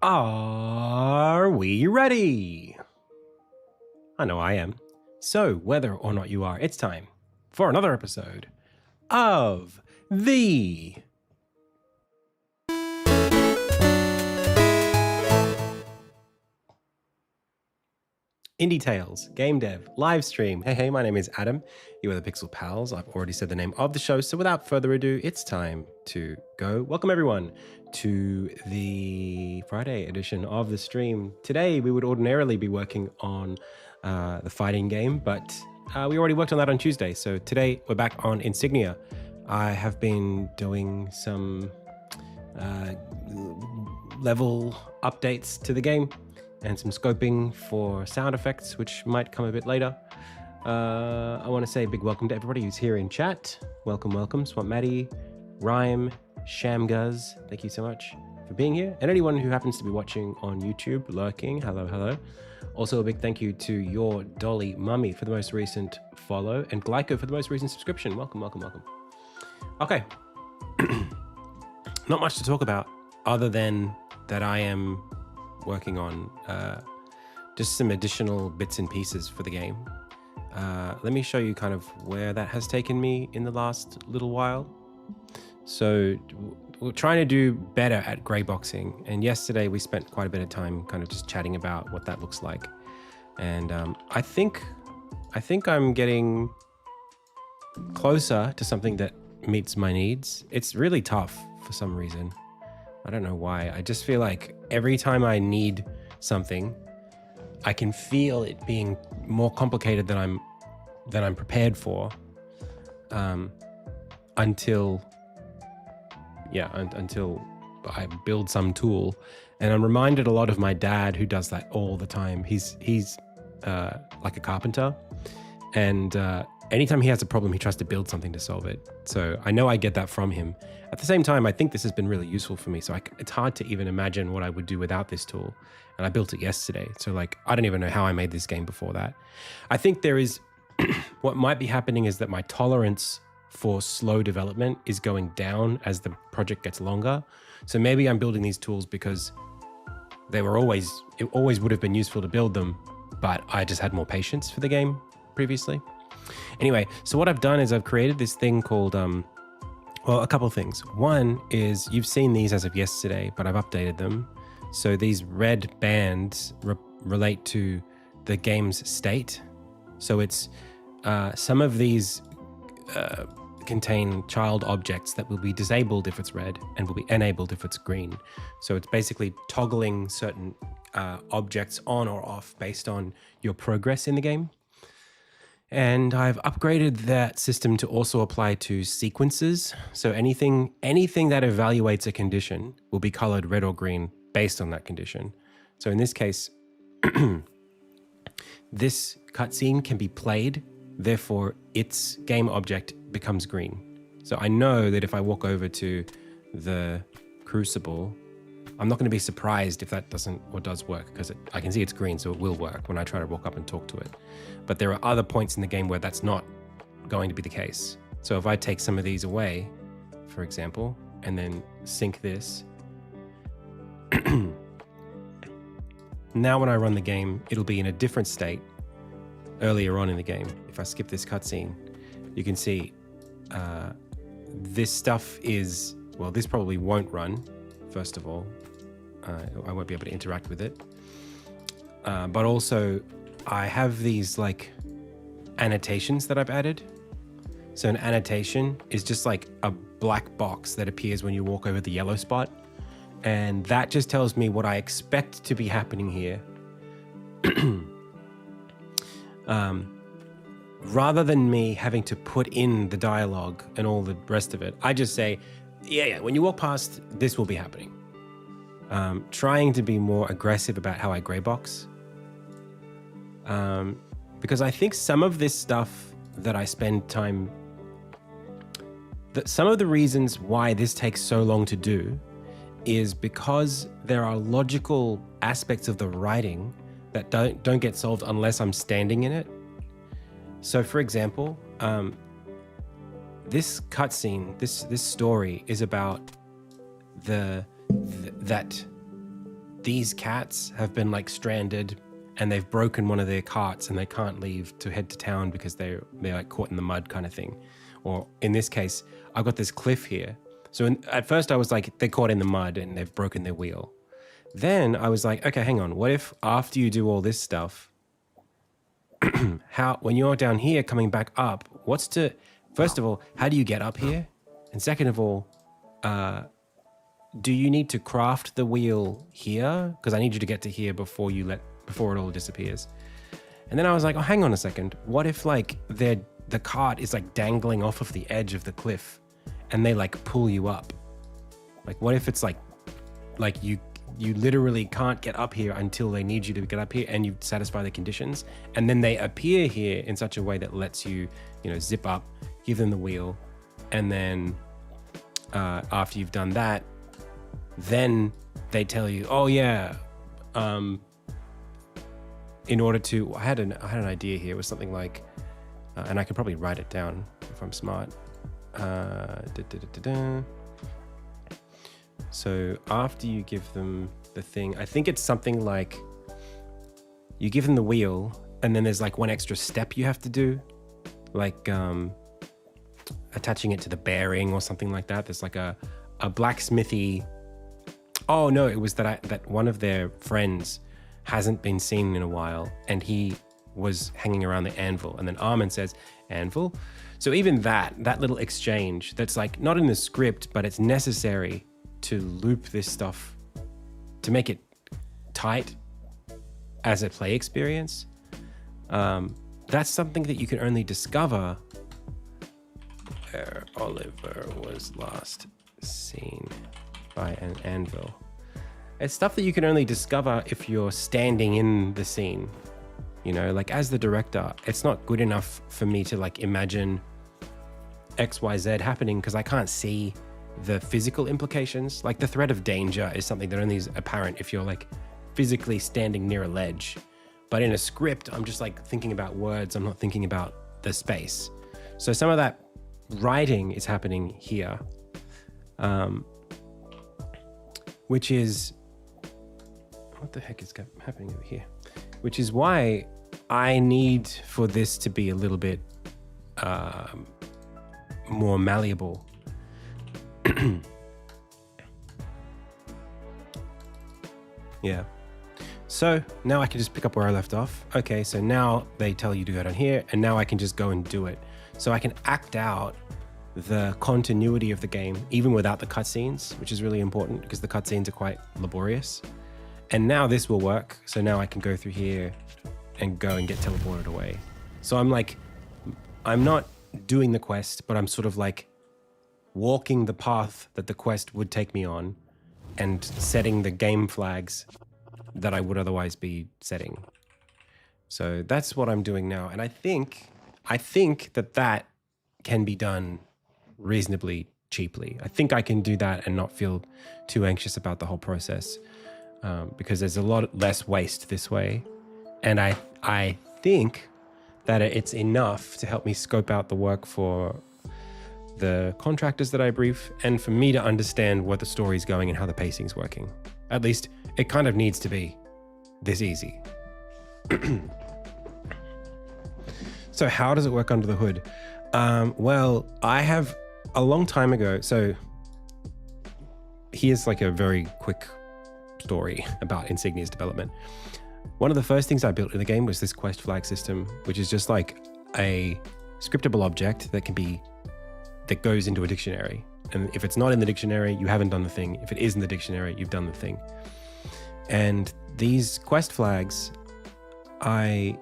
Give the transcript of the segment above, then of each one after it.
Are we ready? I know I am. So, whether or not you are, it's time for another episode of the Indie Tales Game Dev live stream. Hey, my name is Adam. You are the Pixel Pals. I've already said the name of the show, so without further ado, it's time to go. Welcome everyone to the Friday edition of the stream. Today, we would ordinarily be working on the fighting game, but we already worked on that on Tuesday. So today, we're back on Insignia. I have been doing some level updates to the game and some scoping for sound effects, which might come a bit later. I want to say a big welcome to everybody who's here in chat. Welcome, Swamp Maddie, Rhyme, Shamguz, thank you so much for being here. And anyone who happens to be watching on YouTube, lurking, hello. Also a big thank you to your Dolly Mummy for the most recent follow, and Glyco for the most recent subscription. Welcome. Okay, not much to talk about other than that I am working on just some additional bits and pieces for the game. Let me show you kind of where that has taken me in the last little while. So we're trying to do better at grey boxing, and yesterday we spent quite a bit of time kind of just chatting about what that looks like. And I think I'm getting closer to something that meets my needs. It's really tough for some reason. I don't know why. I just feel like every time I need something, I can feel it being more complicated than I'm prepared for. Until I build some tool. And I'm reminded a lot of my dad, who does that all the time. He's like a carpenter, and anytime he has a problem, he tries to build something to solve it. So I know I get that from him. At the same time, I think this has been really useful for me. So it's hard to even imagine what I would do without this tool. And I built it yesterday. So like, I don't even know how I made this game before that. I think there is, what might be happening is that my tolerance for slow development is going down as the project gets longer. So maybe I'm building these tools because it always would have been useful to build them, but I just had more patience for the game previously. Anyway, so what I've done is I've created this thing called, well, a couple of things. One is you've seen these as of yesterday, but I've updated them. So these red bands relate to the game's state. So it's some of these contain child objects that will be disabled if it's red and will be enabled if it's green. So it's basically toggling certain objects on or off based on your progress in the game. And I've upgraded that system to also apply to sequences. So anything that evaluates a condition will be colored red or green based on that condition. So in this case, this cutscene can be played, therefore its game object becomes green. So I know that if I walk over to the crucible, I'm not going to be surprised if that doesn't or does work, because I can see it's green, so it will work when I try to walk up and talk to it. But there are other points in the game where that's not going to be the case. So if I take some of these away, for example, and then sync this, now when I run the game, it'll be in a different state earlier on in the game. If I skip this cutscene, you can see this stuff is, well, this probably won't run, first of all. I won't be able to interact with it. But also, I have these like annotations that I've added. So an annotation is just like a black box that appears when you walk over the yellow spot. And that just tells me what I expect to be happening here. Rather than me having to put in the dialogue and all the rest of it, I just say, yeah, when you walk past, this will be happening. Trying to be more aggressive about how I grey box. Because I think some of this stuff that I spend time, that some of the reasons why this takes so long to do is because there are logical aspects of the writing that don't get solved unless I'm standing in it. So for example, this cutscene, this story is about that these cats have been like stranded and they've broken one of their carts and they can't leave to head to town because they're like caught in the mud kind of thing. Or in this case, I've got this cliff here. So at first I was like, they're caught in the mud and they've broken their wheel. Then I was like, okay, hang on. What if after you do all this stuff, when you're down here coming back up, first of all, how do you get up here? And second of all, do you need to craft the wheel here? Because I need you to get to here before it all disappears. And then I was like, oh, hang on a second. What if like the cart is like dangling off of the edge of the cliff and they like pull you up? Like what if it's like you literally can't get up here until they need you to get up here and you satisfy the conditions, and then they appear here in such a way that lets you, zip up, give them the wheel, and then after you've done that, then they tell you, oh yeah, in order to, I had an idea here. It was something like, and I could probably write it down if I'm smart. So after you give them the thing, I think it's something like you give them the wheel and then there's like one extra step you have to do, like attaching it to the bearing or something like that. There's like a blacksmithy. Oh no, it was that one of their friends hasn't been seen in a while and he was hanging around the anvil, and then Armin says, anvil? So even that little exchange that's like not in the script, but it's necessary to loop this stuff to make it tight as a play experience. That's something that you can only discover where Oliver was last seen by an anvil. It's stuff that you can only discover if you're standing in the scene. Like as the director, it's not good enough for me to like imagine XYZ happening because I can't see the physical implications. Like the threat of danger is something that only is apparent if you're like physically standing near a ledge. But in a script, I'm just like thinking about words. I'm not thinking about the space. So some of that writing is happening here, which is, what the heck is happening over here? Which is why I need for this to be a little bit more malleable. Yeah. So now I can just pick up where I left off. Okay, so now they tell you to go down here, and now I can just go and do it. So I can act out the continuity of the game, even without the cutscenes, which is really important because the cutscenes are quite laborious. And now this will work. So now I can go through here and go and get teleported away. So I'm not doing the quest, but I'm sort of like walking the path that the quest would take me on and setting the game flags that I would otherwise be setting. So that's what I'm doing now. And I think that can be done reasonably cheaply. I think I can do that and not feel too anxious about the whole process, because there's a lot less waste this way. And I think that it's enough to help me scope out the work for the contractors that I brief, and for me to understand what the story's going and how the pacing's working. At least it kind of needs to be this easy. So how does it work under the hood? Well, I have a long time ago, so here's like a very quick story about Insignia's development. One of the first things I built in the game was this quest flag system, which is just like a scriptable object that goes into a dictionary. And if it's not in the dictionary, you haven't done the thing. If it is in the dictionary, you've done the thing. And these quest flags, I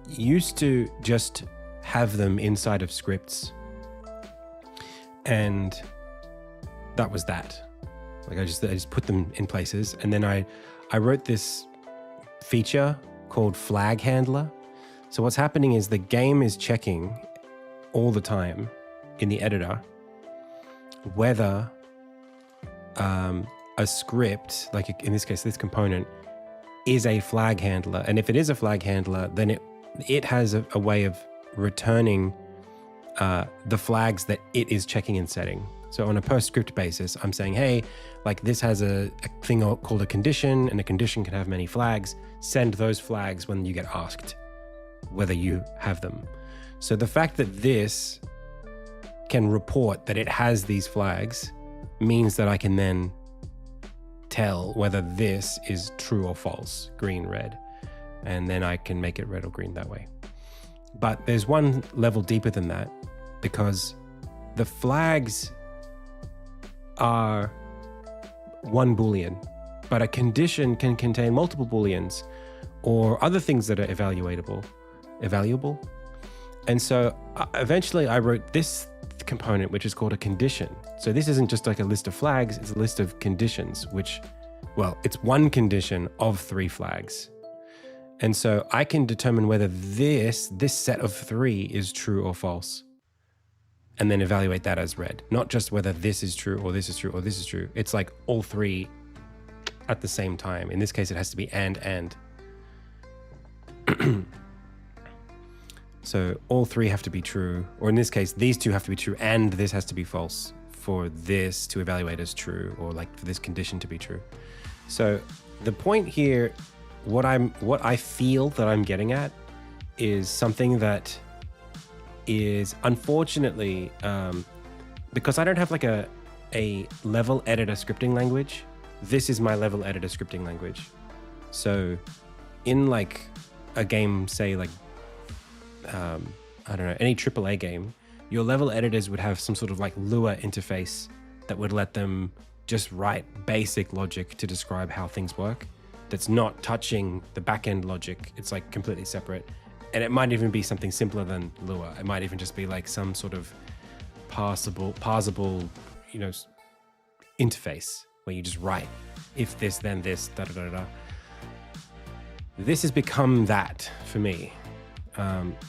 used to just have them inside of scripts. And that was that. Like I just put them in places. And then I wrote this feature called Flag Handler. So what's happening is the game is checking all the time in the editor whether a script, like in this case, this component, is a flag handler. And if it is a flag handler, then it has a way of returning the flags that it is checking and setting. So on a per script basis, I'm saying, hey, like this has a thing called a condition, and a condition can have many flags. Send those flags when you get asked whether you have them. So the fact that this can report that it has these flags means that I can then tell whether this is true or false, green, red, and then I can make it red or green that way. But there's one level deeper than that, because the flags are one Boolean, but a condition can contain multiple Booleans or other things that are evaluable. And so eventually I wrote this component, which is called a condition. So this isn't just like a list of flags, it's a list of conditions, which, well, it's one condition of 3 flags. And so I can determine whether this set of 3 is true or false, and then evaluate that as red. Not just whether this is true or this is true or this is true. It's like all 3 at the same time. In this case, it has to be and. So all 3 have to be true, or in this case, these 2 have to be true and this has to be false for this to evaluate as true, or like for this condition to be true. So the point here, what I feel that I'm getting at is something that is unfortunately, because I don't have like a level editor scripting language, this is my level editor scripting language. So in like a game, say like, I don't know, any AAA game, your level editors would have some sort of like Lua interface that would let them just write basic logic to describe how things work. That's not touching the back-end logic. It's like completely separate. And it might even be something simpler than Lua. It might even just be like some sort of parsable, you know, interface where you just write if this, then this, da da da da. This has become that for me.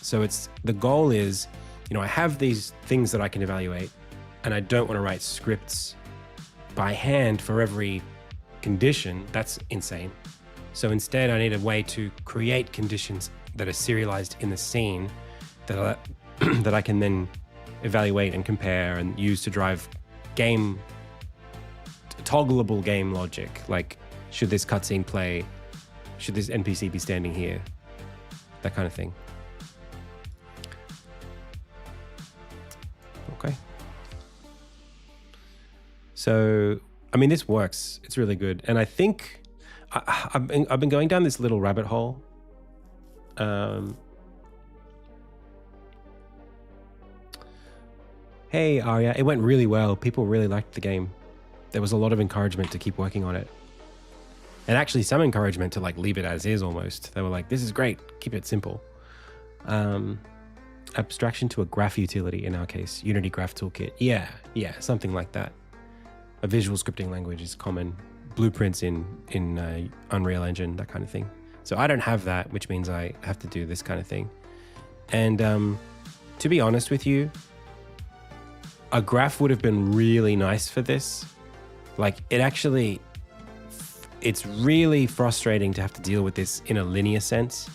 So it's, the goal is, you know, I have these things that I can evaluate, and I don't want to write scripts by hand for every condition. That's insane. So instead, I need a way to create conditions that are serialized in the scene that that I can then evaluate and compare and use to drive toggleable game logic. Like, should this cutscene play? Should this NPC be standing here? That kind of thing. Okay. So, I mean, this works. It's really good. And I think I've been going down this little rabbit hole. Hey, Arya, it went really well. People really liked the game. There was a lot of encouragement to keep working on it. And actually some encouragement to like leave it as is almost. They were like, this is great, keep it simple. Abstraction to a graph utility in our case, Unity Graph Toolkit. Yeah, something like that. A visual scripting language is common. Blueprints in Unreal Engine, that kind of thing. So I don't have that, which means I have to do this kind of thing. And to be honest with you, a graph would have been really nice for this. Like, it's really frustrating to have to deal with this in a linear sense,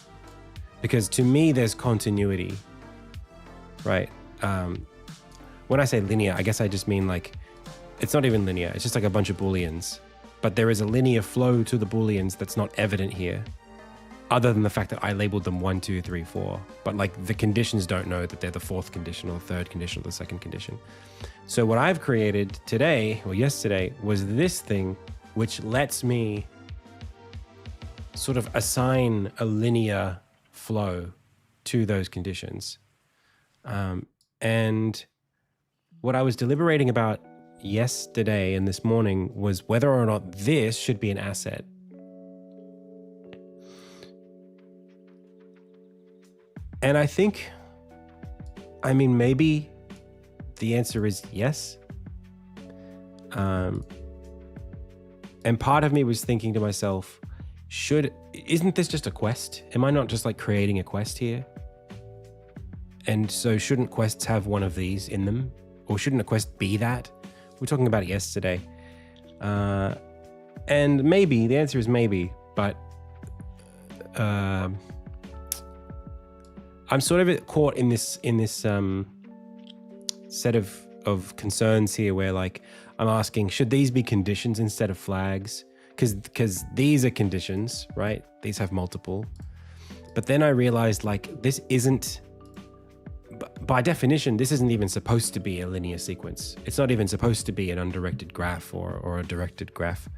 because to me, there's continuity, right? When I say linear, I guess I just mean like, it's not even linear. It's just like a bunch of Booleans, but there is a linear flow to the Booleans that's not evident here, other than the fact that I labeled them 1, 2, 3, 4. But like the conditions don't know that they're the 4th condition or the 3rd condition or the 2nd condition. So what I've created today or yesterday was this thing, which lets me sort of assign a linear flow to those conditions. And what I was deliberating about yesterday and this morning was whether or not this should be an asset. And I think, I mean, maybe the answer is yes. And part of me was thinking to myself, isn't this just a quest? Am I not just like creating a quest here? And so shouldn't quests have one of these in them? Or shouldn't a quest be that? We were talking about it yesterday. And maybe, the answer is maybe, but I'm sort of caught in this set of of concerns here where like I'm asking, should these be conditions instead of flags? Because these are conditions, right? These have multiple. But then I realized like this isn't, by definition, this isn't even supposed to be a linear sequence. It's not even supposed to be an undirected graph or a directed graph.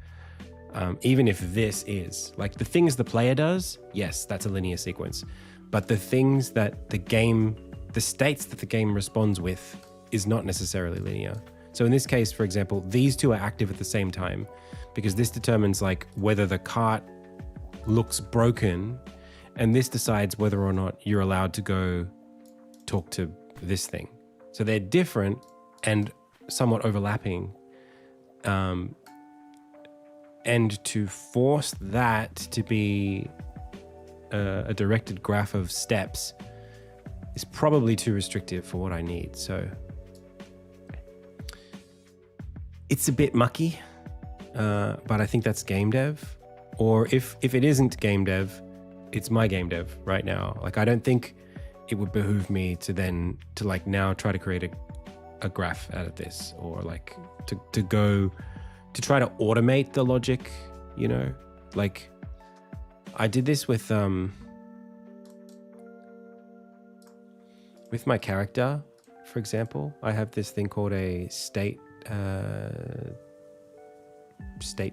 Even if this is, like the things the player does, yes, that's a linear sequence. But the things that the states that the game responds with is not necessarily linear. So in this case, for example, these two are active at the same time because this determines like whether the cart looks broken, and this decides whether or not you're allowed to go talk to this thing. So they're different and somewhat overlapping. And to force that to be a directed graph of steps is probably too restrictive for what I need. So it's a bit mucky, but I think that's game dev. Or if it isn't game dev, it's my game dev right now. Like I don't think it would behoove me to now try to create a graph out of this, or like to try to automate the logic, you know? Like I did this with my character, for example. I have this thing called a state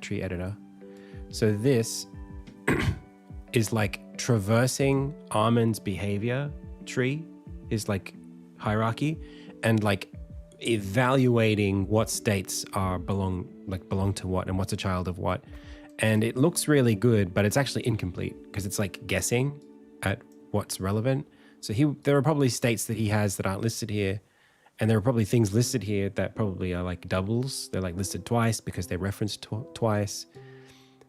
tree editor. So this is like traversing Armin's behavior tree, is like hierarchy, and like evaluating what states belong to what and what's a child of what. And it looks really good, but it's actually incomplete because it's like guessing at what's relevant. So there are probably states that he has that aren't listed here, and there are probably things listed here that probably are like doubles. They're like listed twice because they're referenced twice.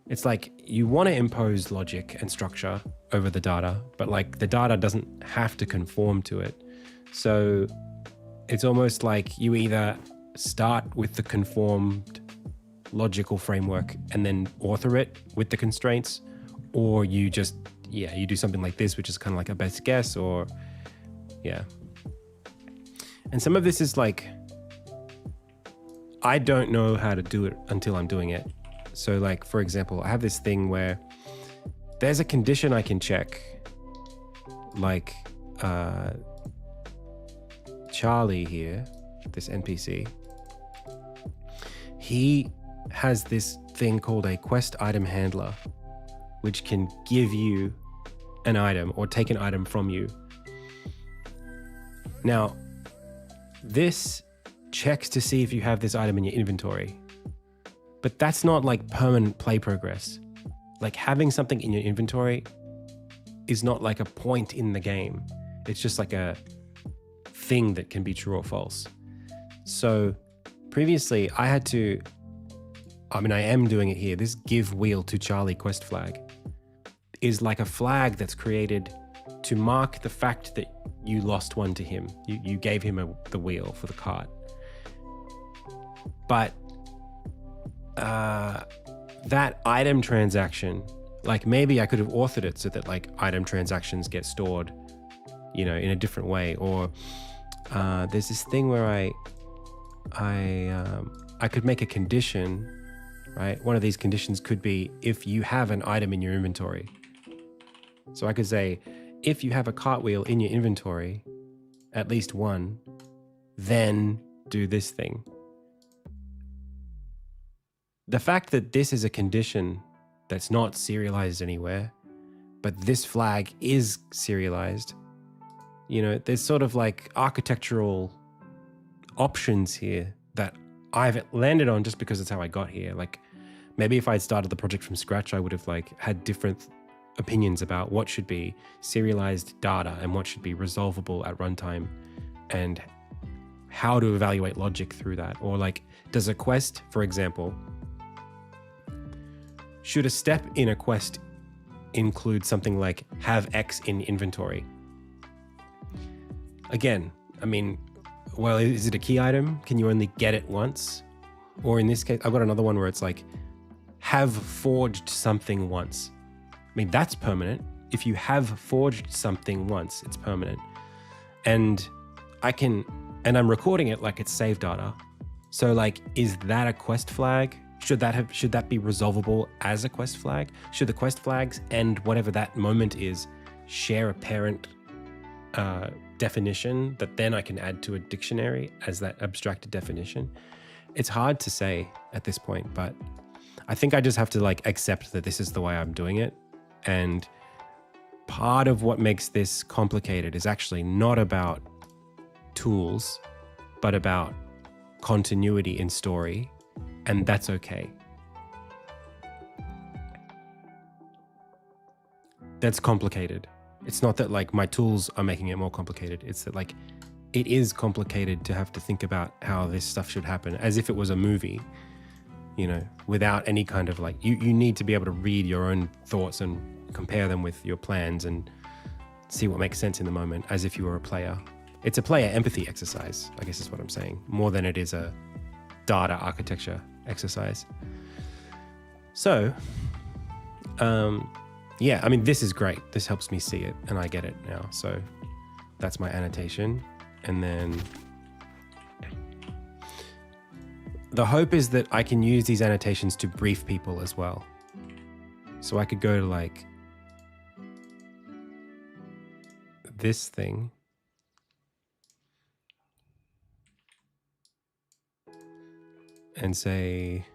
It's like you want to impose logic and structure over the data, but like the data doesn't have to conform to it. So it's almost like you either start with the conformed logical framework and then author it with the constraints, or you just, you do something like this, which is kind of like a best guess, or And some of this is like, I don't know how to do it until I'm doing it. So like, for example, I have this thing where there's a condition I can check, like Charlie here, this NPC, he has this thing called a quest item handler, which can give you an item or take an item from you. Now, this checks to see if you have this item in your inventory, but that's not like permanent play progress. Like having something in your inventory is not like a point in the game. It's just like a thing that can be true or false. So previously I am doing it here. This give wheel to Charlie quest flag is like a flag that's created to mark the fact that you lost one to him. You gave him the wheel for the cart. But that item transaction, like maybe I could have authored it so that like item transactions get stored, in a different way. Or there's this thing where I could make a condition, right? One of these conditions could be if you have an item in your inventory. So I could say, if you have a cartwheel in your inventory, at least one, then do this thing. The fact that this is a condition that's not serialized anywhere, but this flag is serialized, there's sort of like architectural options here that I've landed on just because it's how I got here. Like maybe if I'd started the project from scratch, I would have like had different opinions about what should be serialized data and what should be resolvable at runtime, and how to evaluate logic through that. Or like, does a quest, for example, should a step in a quest include something like have X in inventory? Again, is it a key item? Can you only get it once? Or in this case, I've got another one where it's like, have forged something once. That's permanent. If you have forged something once, it's permanent. And I can and I'm recording it like it's save data. So like, is that a quest flag? Should that be resolvable as a quest flag? Should the quest flags and whatever that moment is share a parent definition that then I can add to a dictionary as that abstracted definition? It's hard to say at this point, but I think I just have to like accept that this is the way I'm doing it. And part of what makes this complicated is actually not about tools, but about continuity in story, and that's okay. That's complicated. It's not that like my tools are making it more complicated. It's that like it is complicated to have to think about how this stuff should happen as if it was a movie, you know, without any kind of like, you need to be able to read your own thoughts and compare them with your plans and see what makes sense in the moment as if you were a player. It's a player empathy exercise, I guess is what I'm saying, more than it is a data architecture exercise. So, yeah, I mean, this is great. This helps me see it and I get it now. So that's my annotation. And then the hope is that I can use these annotations to brief people as well. So I could go to like this thing and say,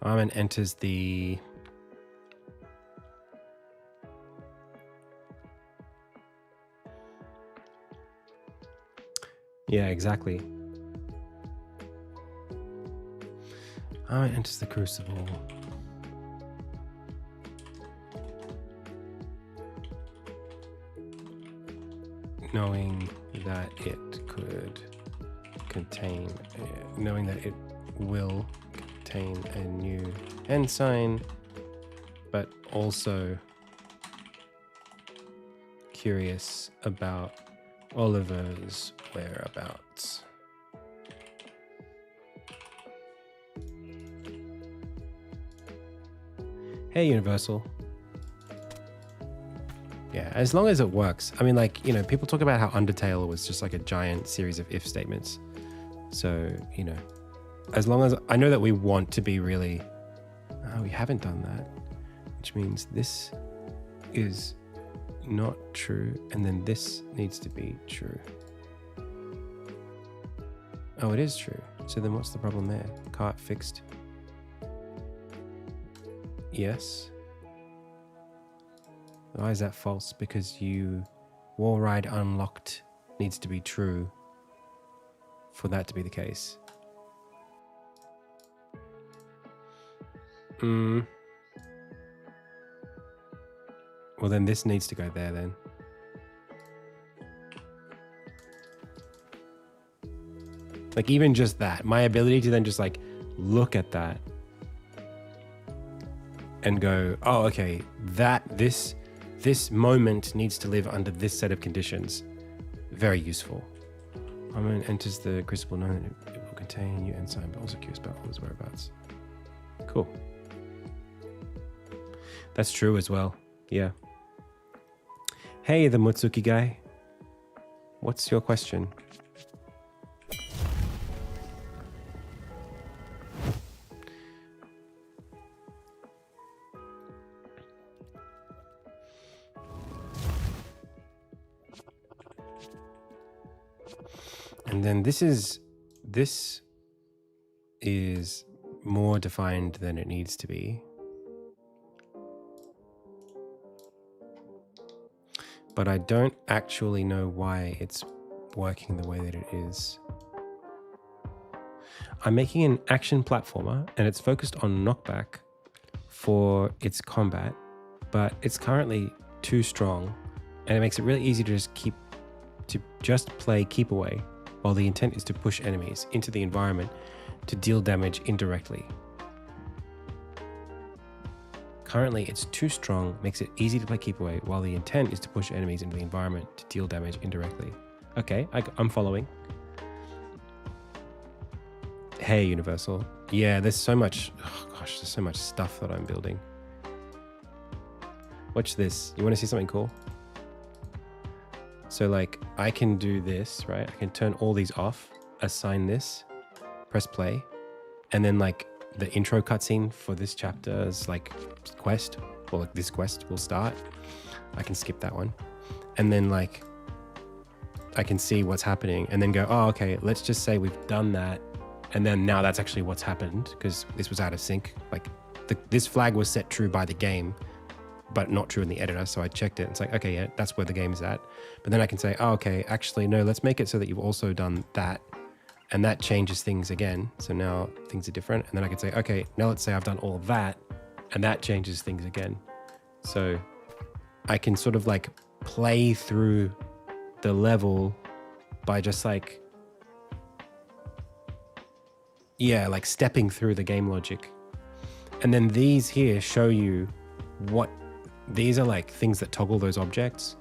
Armin enters the yeah, exactly. Armin enters the crucible. Knowing that it could contain, knowing that it will contain a new ensign, but also curious about Oliver's whereabouts. Hey, Universal. Yeah, as long as it works. I mean, like, you know, people talk about how Undertale was just like a giant series of if statements. So, you know, as long as I know that we want to be really, we haven't done that, which means this is not true. And then this needs to be true. Oh, it is true. So then what's the problem there? Cart fixed. Yes. Why is that false? Because wall ride unlocked needs to be true for that to be the case. Well, then this needs to go there then. Like even just that, my ability to then just like look at that and go, oh, okay, this moment needs to live under this set of conditions. Very useful. Armin enters the crucible knowing that it will contain a new ensign, but also curious about Oliver's whereabouts. Cool. That's true as well. Yeah. Hey, the Mutsuki guy. What's your question? And then this is more defined than it needs to be. But I don't actually know why it's working the way that it is. I'm making an action platformer and it's focused on knockback for its combat, but it's currently too strong and it makes it really easy to just play keep away, while the intent is to push enemies into the environment to deal damage indirectly. Currently, it's too strong, makes it easy to play keep away, while the intent is to push enemies into the environment to deal damage indirectly. Okay, I'm following. Hey, Universal. yeah, there's so much, oh gosh, there's so much stuff that I'm building. Watch this. You want to see something cool? So like I can do this, right? I can turn all these off, assign this, press play, and then like the intro cutscene for this chapter's like quest, or like this quest will start. I can skip that one. And then like I can see what's happening and then go, oh, okay, let's just say we've done that. And then now that's actually what's happened because this was out of sync. Like this flag was set true by the game, but not true in the editor. So I checked it. It's like, okay, yeah, that's where the game is at. But then I can say, oh, okay, actually, no, let's make it so that you've also done that. And that changes things again. So now things are different. And then I can say, okay, now let's say I've done all of that and that changes things again. So I can sort of like play through the level by just like, yeah, like stepping through the game logic. And then these here show you what, these are like things that toggle those objects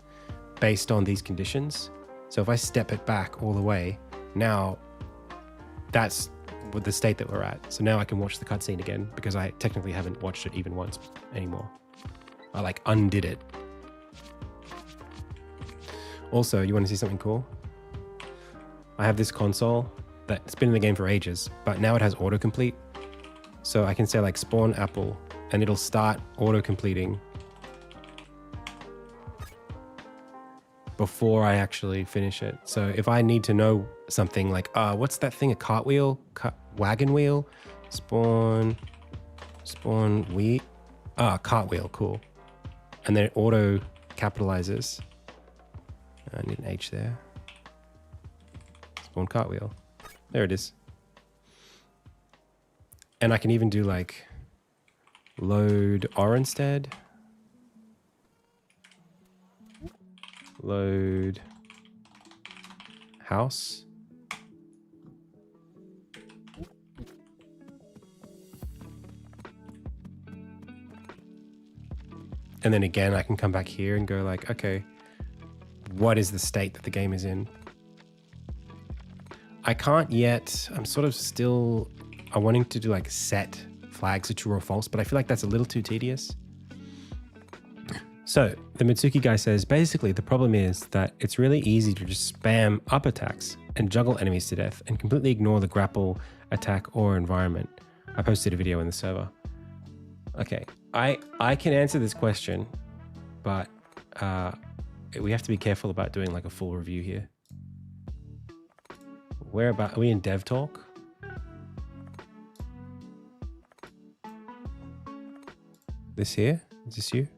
based on these conditions. So if I step it back all the way, now that's with the state that we're at. So now I can watch the cutscene again because I technically haven't watched it even once anymore. I like undid it. Also, you want to see something cool? I have this console that's been in the game for ages, but now it has autocomplete. So I can say like spawn apple and it'll start auto-completing before I actually finish it. So if I need to know something like, what's that thing, a cartwheel, wagon wheel, spawn wheat, cartwheel, cool. And then it auto capitalizes. I need an H there. Spawn cartwheel. There it is. And I can even do like load or instead. Load house. And then again, I can come back here and go like, okay, what is the state that the game is in? I can't yet, I'm sort of still, I'm wanting to do like set flags to true or false, but I feel like that's a little too tedious. So the Mitsuki guy says, basically the problem is that it's really easy to just spam up attacks and juggle enemies to death and completely ignore the grapple, attack, or environment. I posted a video in the server. Okay, I can answer this question, but we have to be careful about doing like a full review here. Where about, are we in dev talk? This here, is this you?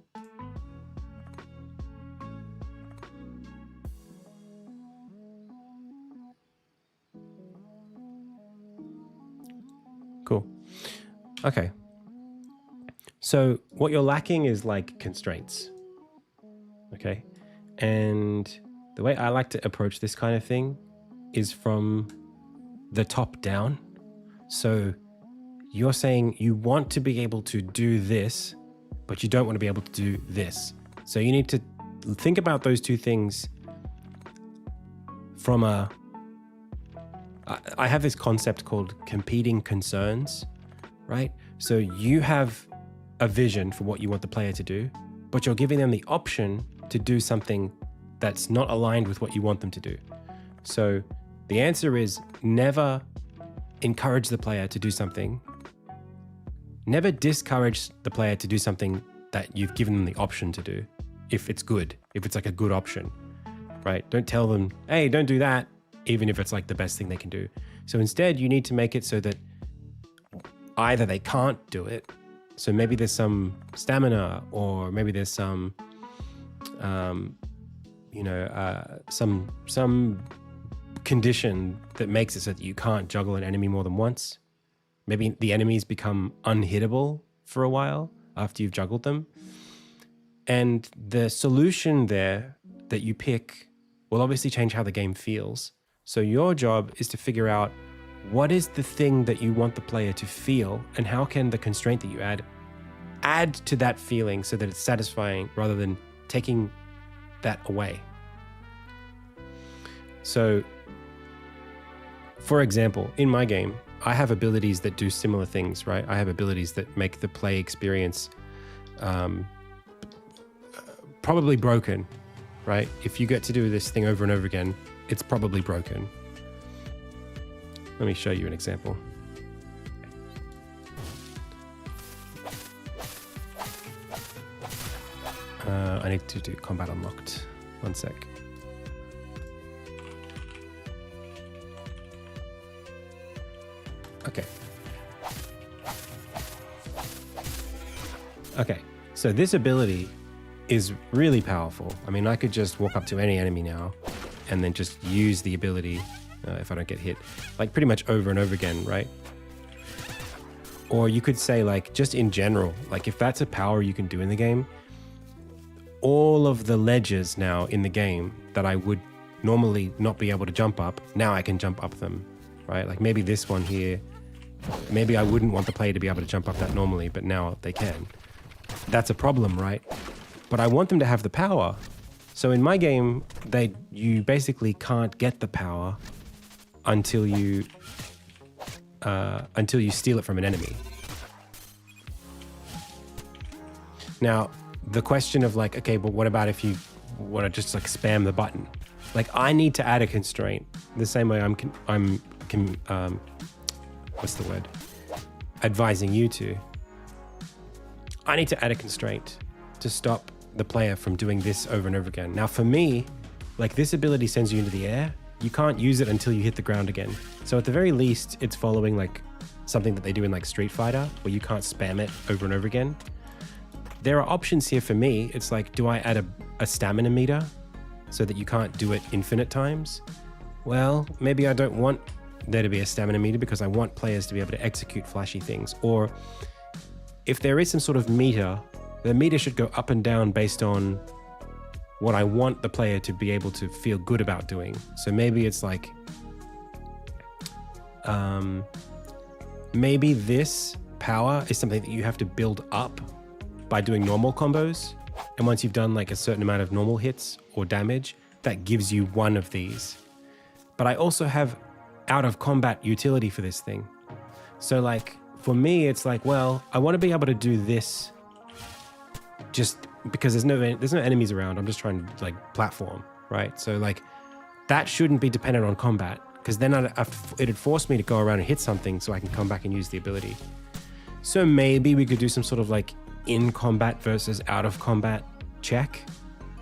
Cool. Okay. So what you're lacking is like constraints. Okay. And the way I like to approach this kind of thing is from the top down. So you're saying you want to be able to do this, but you don't want to be able to do this. So you need to think about those two things from a, I have this concept called competing concerns, right? So you have a vision for what you want the player to do, but you're giving them the option to do something that's not aligned with what you want them to do. So the answer is never encourage the player to do something. Never discourage the player to do something that you've given them the option to do, if it's good, if it's like a good option, right? Don't tell them, hey, don't do that, even if it's like the best thing they can do. So instead, you need to make it so that either they can't do it, so maybe there's some stamina, or maybe there's some, some condition that makes it so that you can't juggle an enemy more than once. Maybe the enemies become unhittable for a while after you've juggled them. And the solution there that you pick will obviously change how the game feels. So your job is to figure out what is the thing that you want the player to feel, and how can the constraint that you add to that feeling so that it's satisfying rather than taking that away. So, for example, in my game, I have abilities that do similar things, right? I have abilities that make the play experience probably broken, right? If you get to do this thing over and over again, it's probably broken. Let me show you an example. I need to do combat unlocked. One sec. Okay. Okay, so this ability is really powerful. I mean, I could just walk up to any enemy now and then just use the ability if I don't get hit, like pretty much over and over again, right? Or you could say, like, just in general, like if that's a power you can do in the game, all of the ledges now in the game that I would normally not be able to jump up, now I can jump up them, right? Like maybe this one here, maybe I wouldn't want the player to be able to jump up that normally, but now they can. That's a problem, right? But I want them to have the power. So in my game, you basically can't get the power until you steal it from an enemy. Now, the question of like, okay, but what about if you want to just like spam the button? Like, I need to add a constraint the same way I'm what's the word? Advising you to. I need to add a constraint to stop the player from doing this over and over again. Now, for me, like this ability sends you into the air. You can't use it until you hit the ground again. So at the very least, it's following like something that they do in like Street Fighter, where you can't spam it over and over again. There are options here for me. It's like, do I add a stamina meter so that you can't do it infinite times? Well, maybe I don't want there to be a stamina meter because I want players to be able to execute flashy things. Or if there is some sort of meter, the meter should go up and down based on what I want the player to be able to feel good about doing. So maybe it's like, maybe this power is something that you have to build up by doing normal combos. And once you've done like a certain amount of normal hits or damage, that gives you one of these. But I also have out of combat utility for this thing. So like, for me, it's like, well, I want to be able to do this just because there's no enemies around. I'm just trying to like platform, right? So like that shouldn't be dependent on combat, because then it'd force me to go around and hit something so I can come back and use the ability. So maybe we could do some sort of like in combat versus out of combat check.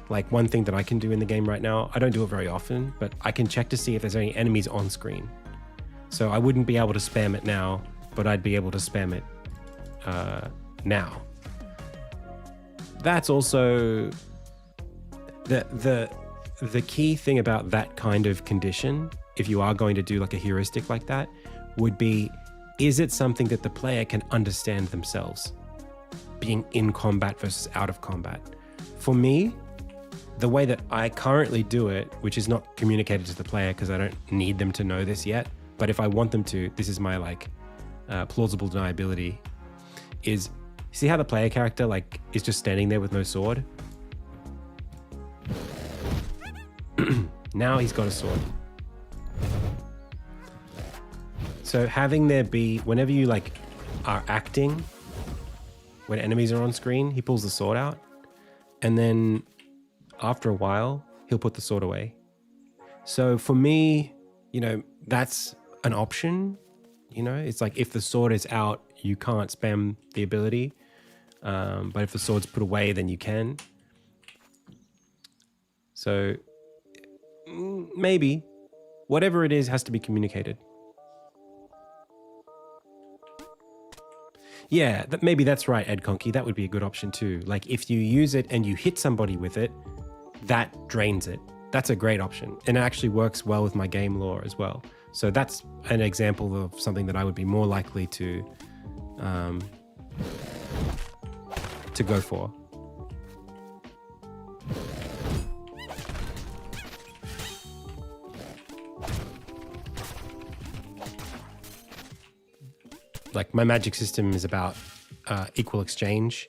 Like one thing that I can do in the game right now, I don't do it very often, but I can check to see if there's any enemies on screen. So I wouldn't be able to spam it now, but I'd be able to spam it now. That's also the key thing about that kind of condition, if you are going to do like a heuristic like that, would be, is it something that the player can understand themselves? Being in combat versus out of combat. For me, the way that I currently do it, which is not communicated to the player because I don't need them to know this yet, but if I want them to, this is my like plausible deniability, is see how the player character like is just standing there with no sword? Now he's got a sword. So having there be, whenever you like are acting, when enemies are on screen, he pulls the sword out, and then after a while, he'll put the sword away. So for me, you know, that's an option. You know, it's like if the sword is out, you can't spam the ability. But if the sword's put away, then you can. So maybe whatever it is has to be communicated. Yeah, maybe that's right, Ed Conky. That would be a good option too. Like if you use it and you hit somebody with it, that drains it. That's a great option. And it actually works well with my game lore as well. So that's an example of something that I would be more likely to go for. Like my magic system is about equal exchange.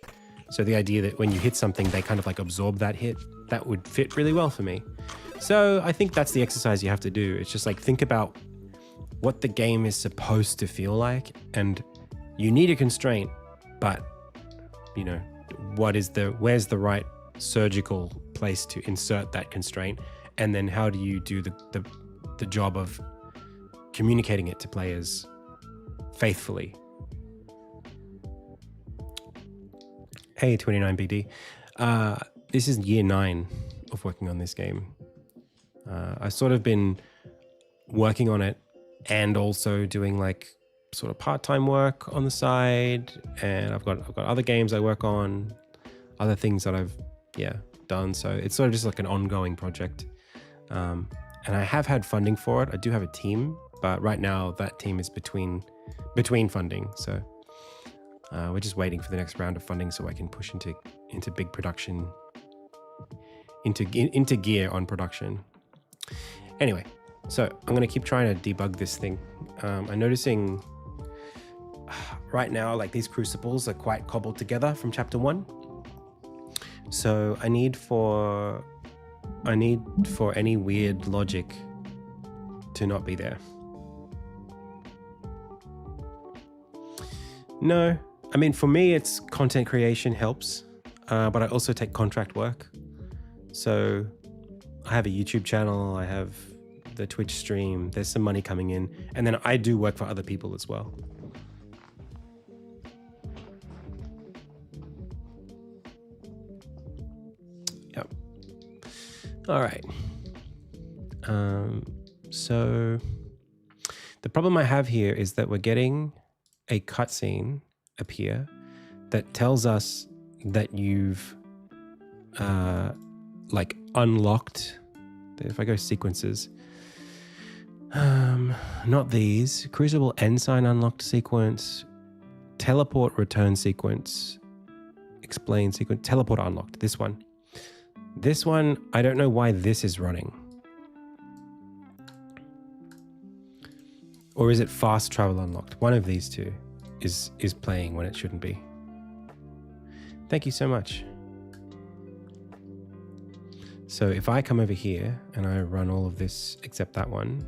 So the idea that when you hit something, they kind of like absorb that hit, that would fit really well for me. So I think that's the exercise you have to do. It's just like think about what the game is supposed to feel like, and you need a constraint, but you know, where's the right surgical place to insert that constraint, and then how do you do the job of communicating it to players faithfully. Hey 29BD, this is year 9 of working on this game. I've sort of been working on it and also doing like sort of part-time work on the side, and I've got other games I work on, other things that I've done, so it's sort of just like an ongoing project. And I have had funding for it. I do have a team, but right now that team is between funding, so we're just waiting for the next round of funding so I can push into big production, into gear on production. Anyway, so I'm gonna keep trying to debug this thing. I'm noticing right now, like, these crucibles are quite cobbled together from chapter 1. So I need for any weird logic to not be there. No, I mean, for me, it's content creation helps, but I also take contract work. So I have a YouTube channel, I have the Twitch stream, there's some money coming in, and then I do work for other people as well. Yep. All right. So the problem I have here is that we're getting a cutscene appear that tells us that you've like unlocked. If I go sequences, not these, Crucible Ensign unlocked sequence, teleport return sequence, explain sequence, teleport unlocked. This one, I don't know why this is running. Or is it fast travel unlocked? One of these two is playing when it shouldn't be. Thank you so much. So if I come over here and I run all of this except that one,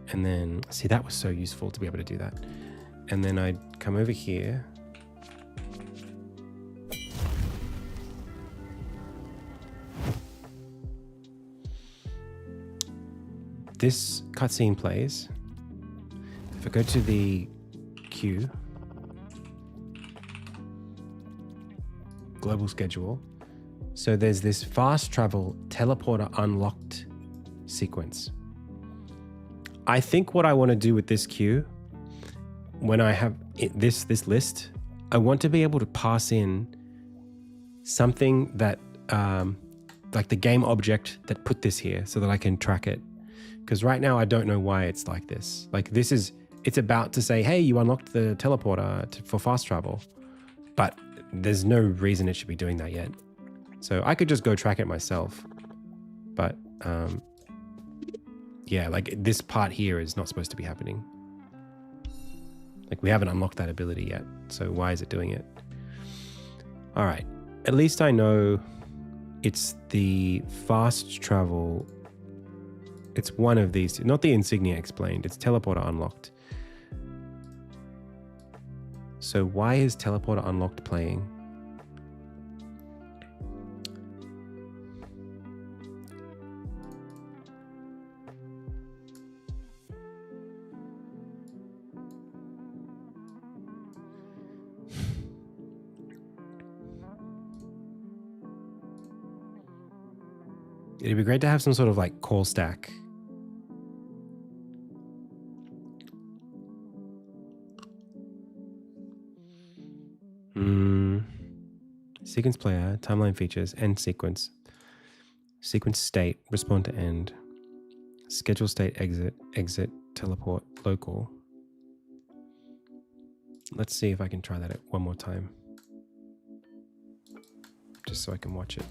and then, see, that was so useful to be able to do that. And then I'd come over here. This cutscene plays. If I go to the queue, global schedule, so there's this fast travel teleporter unlocked sequence. I think what I want to do with this queue, when I have this list, I want to be able to pass in something that, like the game object that put this here so that I can track it. Because right now I don't know why it's like this. Like it's about to say, hey, you unlocked the teleporter for fast travel, but there's no reason it should be doing that yet. So I could just go track it myself. But yeah, like this part here is not supposed to be happening. Like we haven't unlocked that ability yet. So why is it doing it? All right, at least I know it's the fast travel. It's one of these, not the Insignia explained, it's teleporter unlocked. So why is teleporter unlocked playing? It'd be great to have some sort of like call stack. Sequence player, timeline features, end sequence. Sequence state, respond to end. Schedule state, exit, teleport, local. Let's see if I can try that one more time. Just so I can watch it.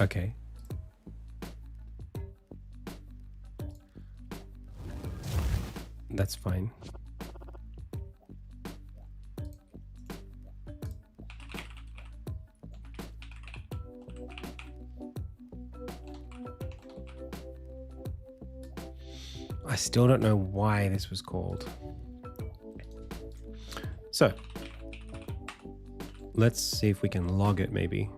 Okay. That's fine. I still don't know why this was called. So let's see if we can log it maybe.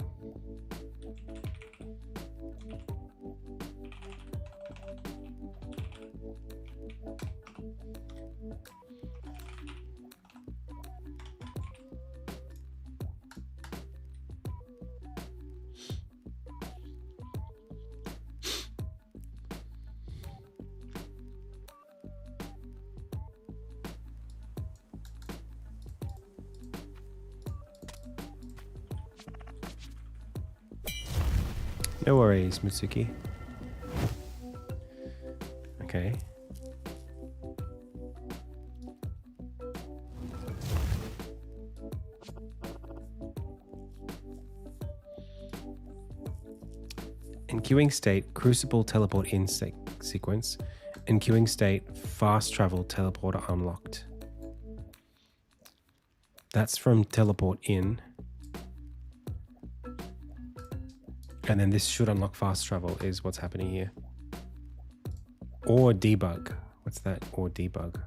No worries, Mitsuki. Okay. In queuing state, crucible teleport in sequence. In queuing state, fast travel teleporter unlocked. That's from teleport in. And then this should unlock fast travel is what's happening here. Or debug. What's that? Or debug.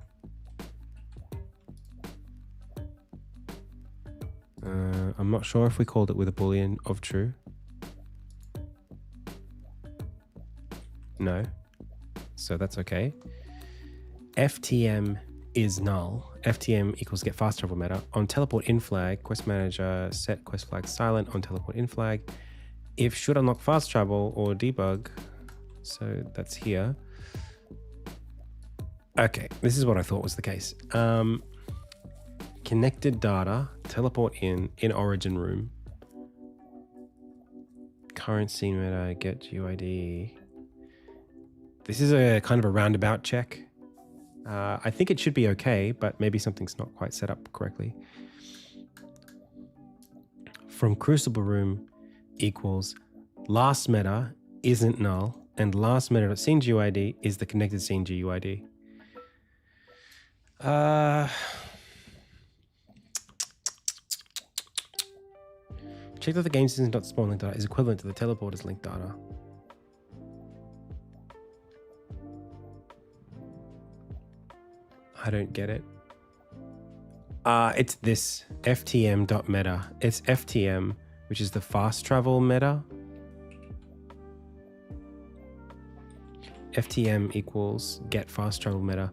I'm not sure if we called it with a boolean of true. No. So that's okay. FTM is null. FTM equals get fast travel meta. On teleport in flag, quest manager set quest flag silent on teleport in flag. If should unlock fast travel or debug. So that's here. Okay, this is what I thought was the case. Connected data, teleport in origin room. Current scene meta, get UID. This is a kind of a roundabout check. I think it should be okay, but maybe something's not quite set up correctly. From crucible room equals last meta isn't null and last meta scene GUID is the connected scene GUID. Check that the game system dot spawn link data is equivalent to the teleporter's link data. I don't get it. It's this ftm.meta. It's ftm, which is the fast travel meta. ftm equals get fast travel meta.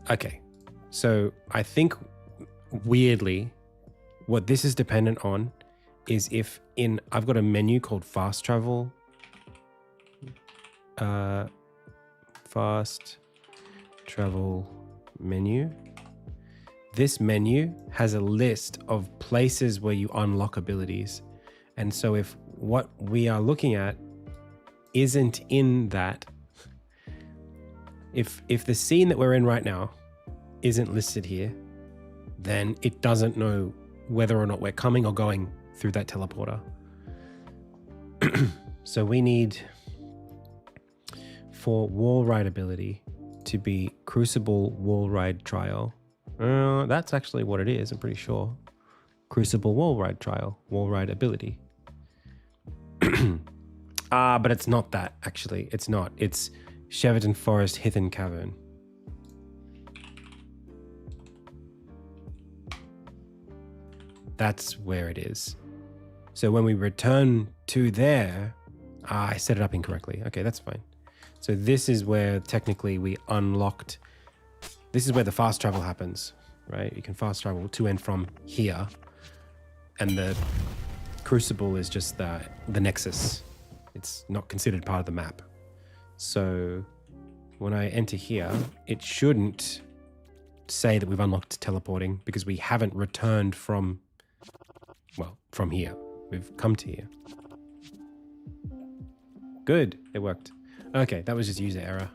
Okay, so I think weirdly, what this is dependent on is if I've got a menu called fast travel. Fast travel menu. This menu has a list of places where you unlock abilities. And so if what we are looking at isn't in that, if the scene that we're in right now isn't listed here, then it doesn't know whether or not we're coming or going through that teleporter. So we need for wall ride ability to be Crucible wall ride trial. That's actually what it is, I'm pretty sure. Crucible wall ride trial, wall ride ability. But it's not that, actually. It's not. It's Cheverton Forest, Hithen Cavern. That's where it is. So when we return to there, I set it up incorrectly. Okay, that's fine. So this is where technically we unlocked, this is where the fast travel happens, right? You can fast travel to and from here. And the Crucible is just the nexus. It's not considered part of the map. So when I enter here, it shouldn't say that we've unlocked teleporting because we haven't returned from, well, from here. We've come to here. Good, it worked. Okay, that was just user error.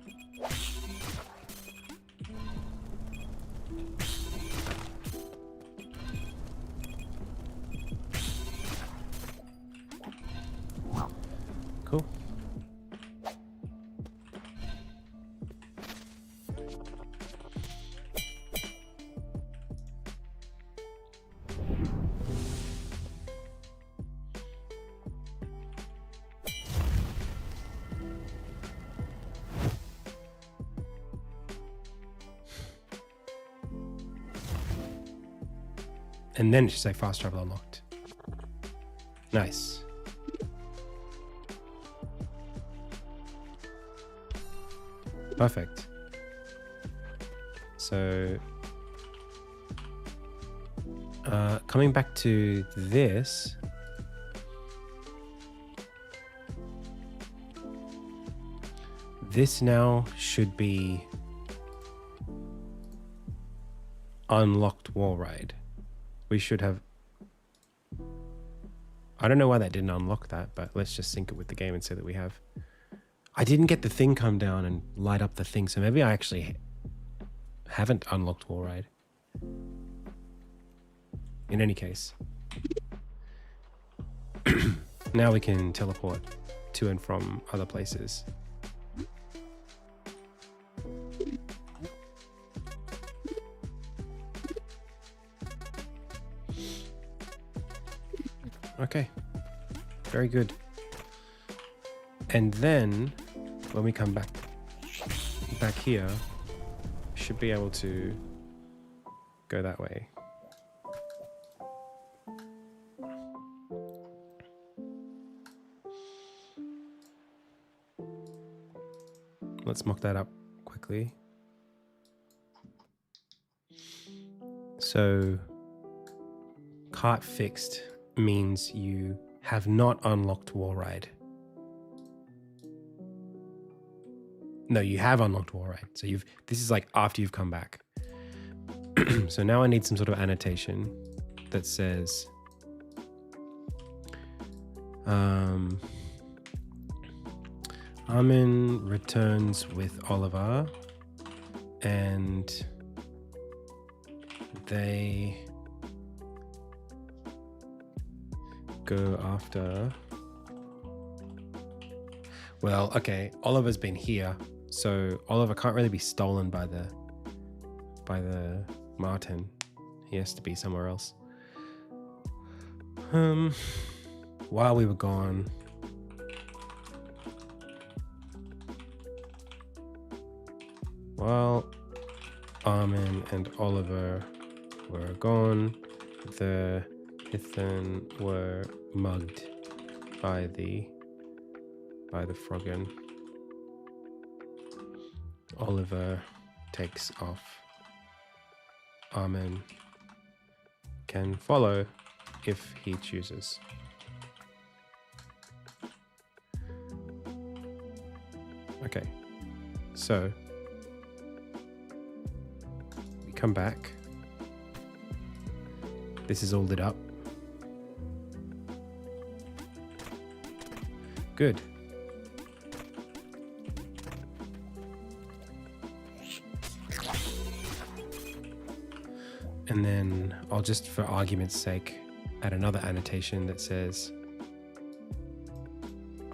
Cool. And then it should say fast travel unlocked. Nice. Perfect. So, coming back to this, this now should be unlocked wall ride. We should have, I don't know why that didn't unlock that, but let's just sync it with the game and say that we have. I didn't get the thing come down and light up the thing, so maybe I actually haven't unlocked wall ride. In any case, now we can teleport to and from other places. Okay, very good. And then when we come back here, should be able to go that way. Let's mock that up quickly. So cart fixed means you have not unlocked wall ride. No, you have unlocked wall ride. So this is like after you've come back. So now I need some sort of annotation that says Armin returns with Oliver and they go after, well, okay, Oliver's been here, so Oliver can't really be stolen by the Martin. He has to be somewhere else. While we were gone, while Armin and Oliver were gone, the Hithen were mugged by the Froggen. Oliver takes off. Armin can follow if he chooses. Okay, so we come back. This is all lit up. Good. And then I'll just, for argument's sake, add another annotation that says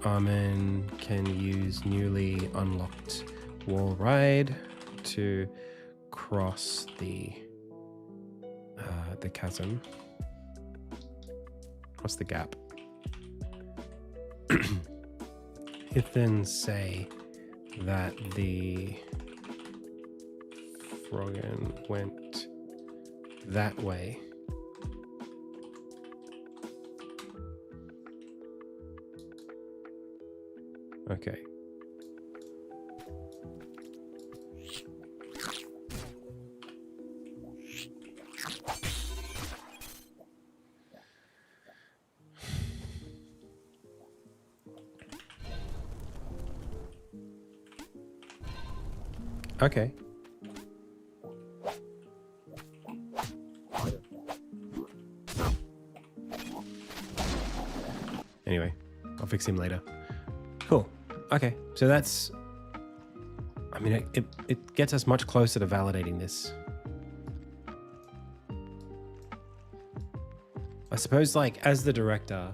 Armin can use newly unlocked wall ride to cross the chasm, cross the gap. If then say that the Froggen went that way. Okay. Okay. Anyway, I'll fix him later. Cool. Okay, so that's, I mean, it gets us much closer to validating this. I suppose, like, as the director,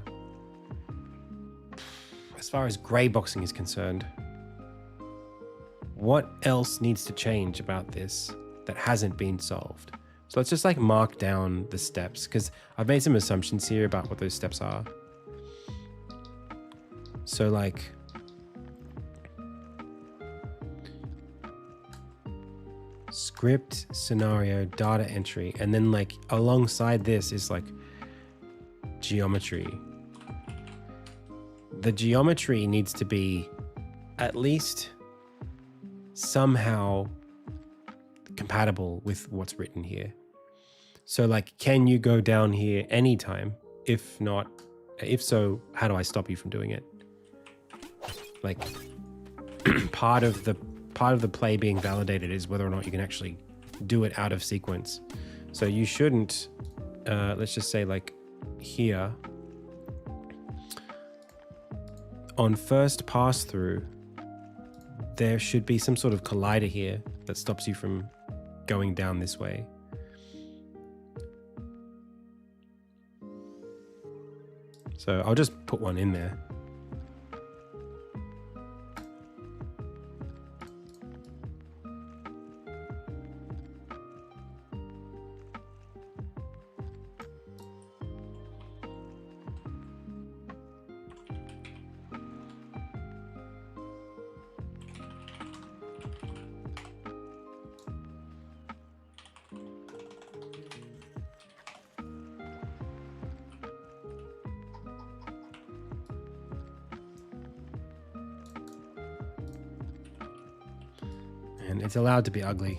as far as grey boxing is concerned, what else needs to change about this that hasn't been solved? So let's just like mark down the steps, because I've made some assumptions here about what those steps are. So like, script, scenario, data entry, and then like alongside this is like geometry. The geometry needs to be at least somehow compatible with what's written here. So like, can you go down here anytime? If not, if so, how do I stop you from doing it? Like part of the play being validated is whether or not you can actually do it out of sequence. So you shouldn't, let's just say like here on first pass through, there should be some sort of collider here that stops you from going down this way. So I'll just put one in there. And it's allowed to be ugly.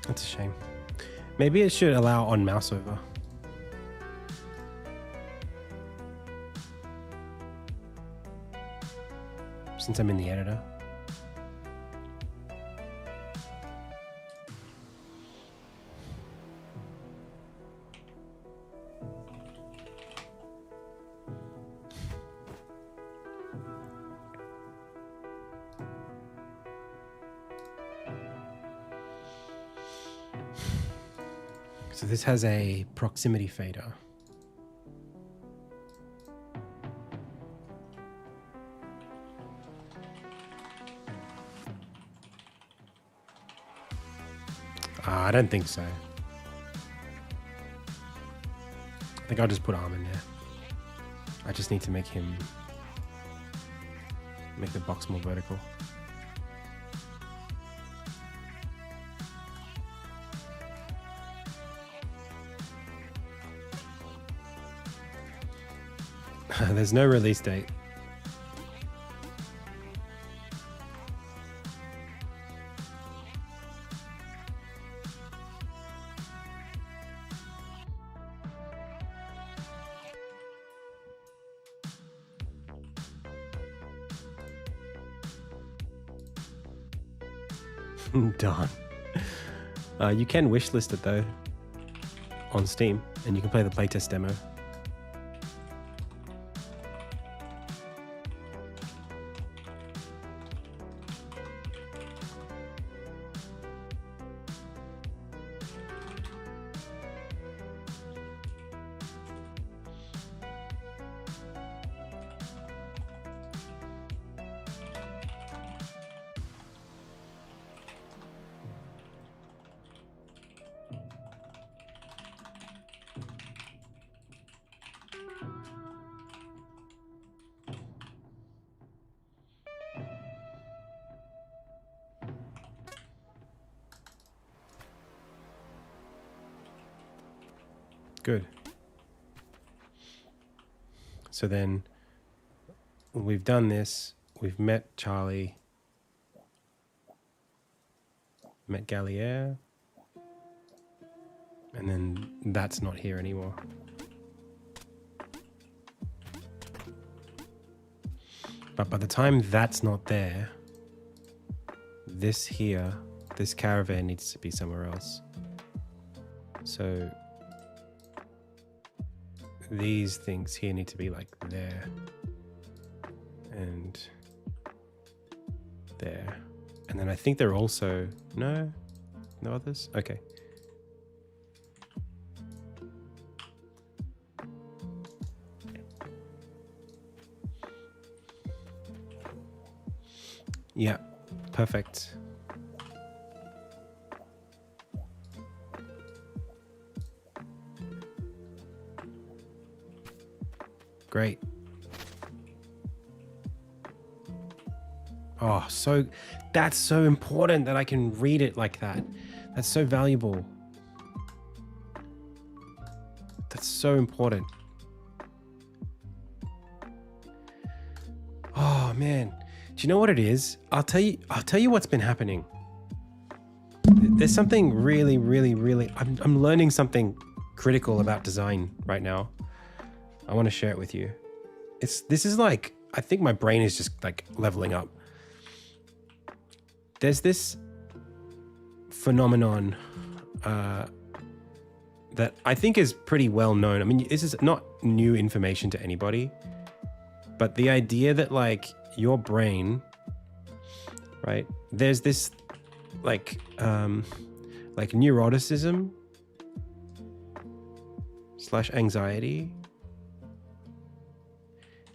That's a shame. Maybe it should allow on mouse over. Since I'm in the editor. So this has a proximity fader. I don't think so. I think I'll just put Armin there. I just need to make the box more vertical. There's no release date. Darn. You can wishlist it though on Steam, and you can play the playtest demo. Good. So then we've done this. We've met Charlie. Met Gallier. And then that's not here anymore. But by the time that's not there, this here, this caravan needs to be somewhere else. So these things here need to be like there and there. And then I think they're also, no others? Okay. Yeah, perfect. Great. Oh, so that's so important that I can read it like that. That's so valuable. That's so important. Oh man. Do you know what it is? I'll tell you what's been happening. There's something really I'm learning something critical about design right now. I want to share it with you. This is like, I think my brain is just like leveling up. There's this phenomenon that I think is pretty well known. I mean, this is not new information to anybody, but the idea that like your brain, right? There's this like neuroticism / anxiety.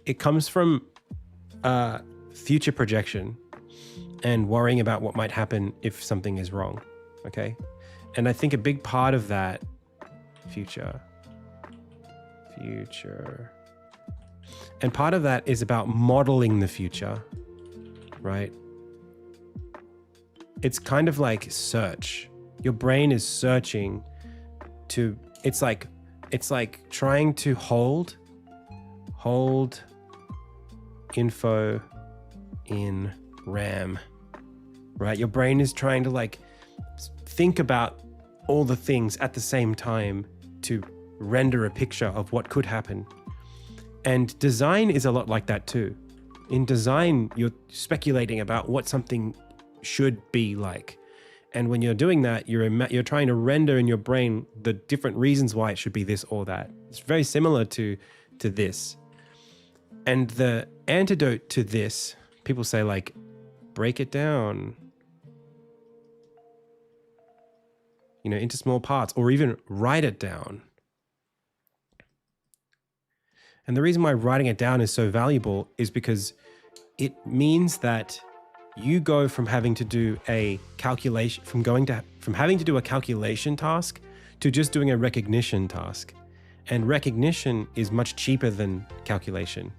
It comes from future projection and worrying about what might happen if something is wrong, okay? And I think a big part of that, future, and part of that is about modeling the future, right? It's kind of like search. Your brain is searching to, it's like trying to hold info in RAM, right? Your brain is trying to like think about all the things at the same time to render a picture of what could happen. And design is a lot like that too. In design, you're speculating about what something should be like. And when you're doing that, you're trying to render in your brain the different reasons why it should be this or that. It's very similar to this. And the antidote to this, people say like, break it down, you know, into small parts, or even write it down. And the reason why writing it down is so valuable is because it means that you go from having to do a calculation, from having to do a calculation task to just doing a recognition task. And recognition is much cheaper than calculation.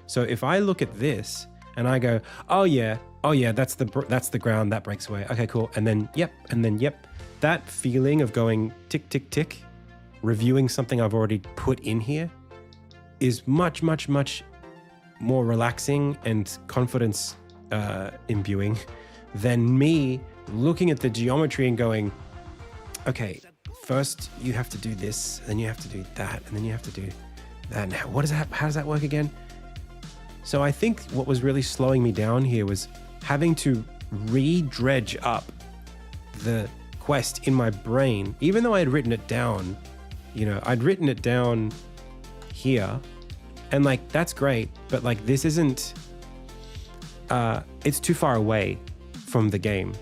So if I look at this and I go, oh yeah, that's the ground that breaks away. Okay, cool. And then yep. That feeling of going tick, tick, tick, reviewing something I've already put in here is much more relaxing and confidence imbuing than me looking at the geometry and going, okay, first you have to do this, then you have to do that, and then you have to do that. Now, how does that work again? So I think what was really slowing me down here was having to re-dredge up the quest in my brain, even though I had written it down. You know, I'd written it down here, and like, that's great, but like, this isn't, it's too far away from the game.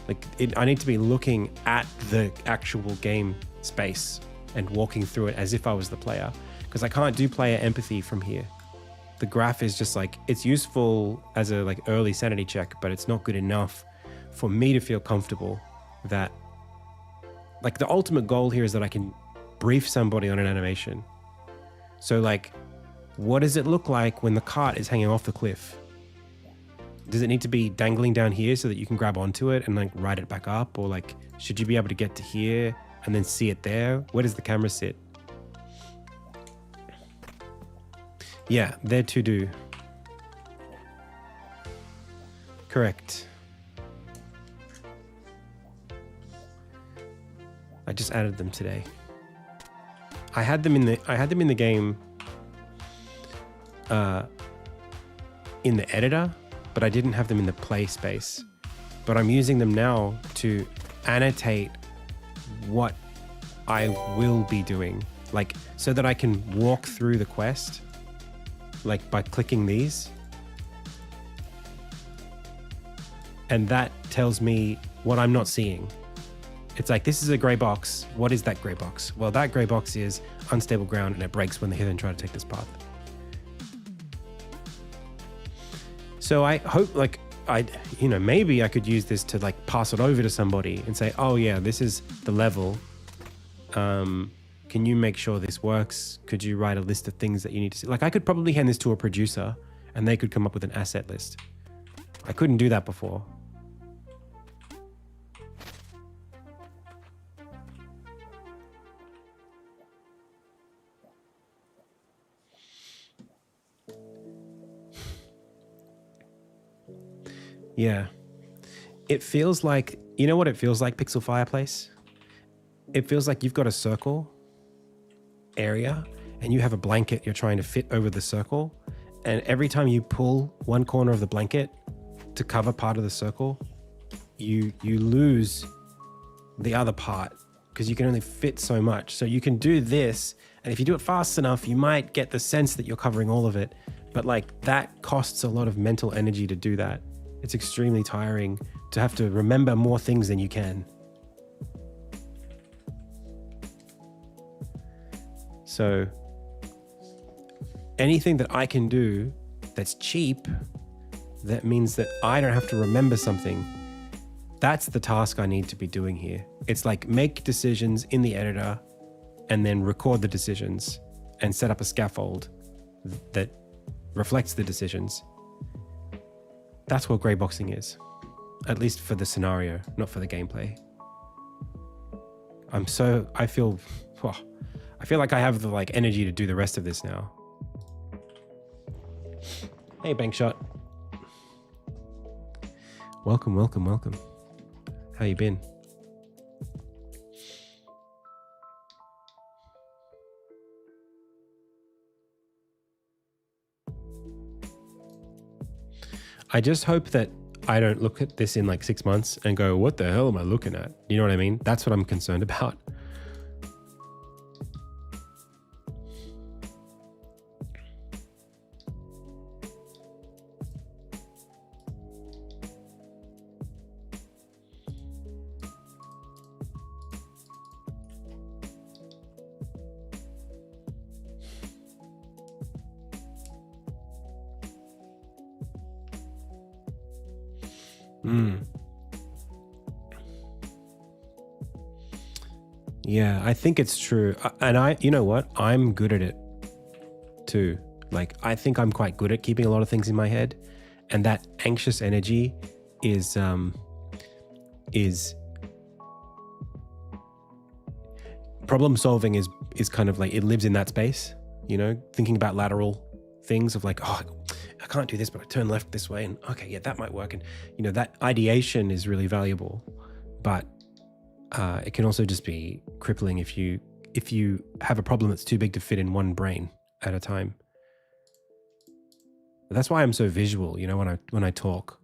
Like, I need to be looking at the actual game space and walking through it as if I was the player, because I can't do player empathy from here. The graph is just like, it's useful as a like early sanity check, but it's not good enough for me to feel comfortable that, like, the ultimate goal here is that I can brief somebody on an animation. So like, what does it look like when the cart is hanging off the cliff? Does it need to be dangling down here so that you can grab onto it and like ride it back up? Or like, should you be able to get to here and then see it there? Where does the camera sit? Yeah, they're to do. Correct. I just added them today. I had them in the game in the editor, but I didn't have them in the play space. But I'm using them now to annotate what I will be doing, like so that I can walk through the quest, like by clicking these. And that tells me what I'm not seeing. It's like, this is a gray box. What is that gray box? Well, that gray box is unstable ground and it breaks when the Hithen try to take this path. So I hope like maybe I could use this to like pass it over to somebody and say, oh yeah, this is the level. Can you make sure this works? Could you write a list of things that you need to see? Like I could probably hand this to a producer and they could come up with an asset list. I couldn't do that before. Yeah. It feels like, you know what it feels like, Pixel Fireplace? It feels like you've got a circle area and you have a blanket you're trying to fit over the circle. And every time you pull one corner of the blanket to cover part of the circle, you lose the other part because you can only fit so much. So you can do this, and if you do it fast enough, you might get the sense that you're covering all of it. But like that costs a lot of mental energy to do that. It's extremely tiring to have to remember more things than you can. So anything that I can do that's cheap, that means that I don't have to remember something. That's the task I need to be doing here. It's like make decisions in the editor and then record the decisions and set up a scaffold that reflects the decisions. That's what greyboxing is, at least for the scenario, not for the gameplay. I feel like I have the like energy to do the rest of this now. Hey, Bankshot. Welcome, welcome, welcome. How you been? I just hope that I don't look at this in like 6 months and go, what the hell am I looking at? You know what I mean? That's what I'm concerned about. Yeah, I think it's true. And you know what? I'm good at it too. Like, I think I'm quite good at keeping a lot of things in my head. And that anxious energy is problem solving is kind of like, it lives in that space, you know, thinking about lateral things of like, oh, I can't do this, but I turn left this way. And okay, yeah, that might work. And, you know, that ideation is really valuable, but it can also just be crippling if you have a problem that's too big to fit in one brain at a time. That's why I'm so visual, you know, when I talk.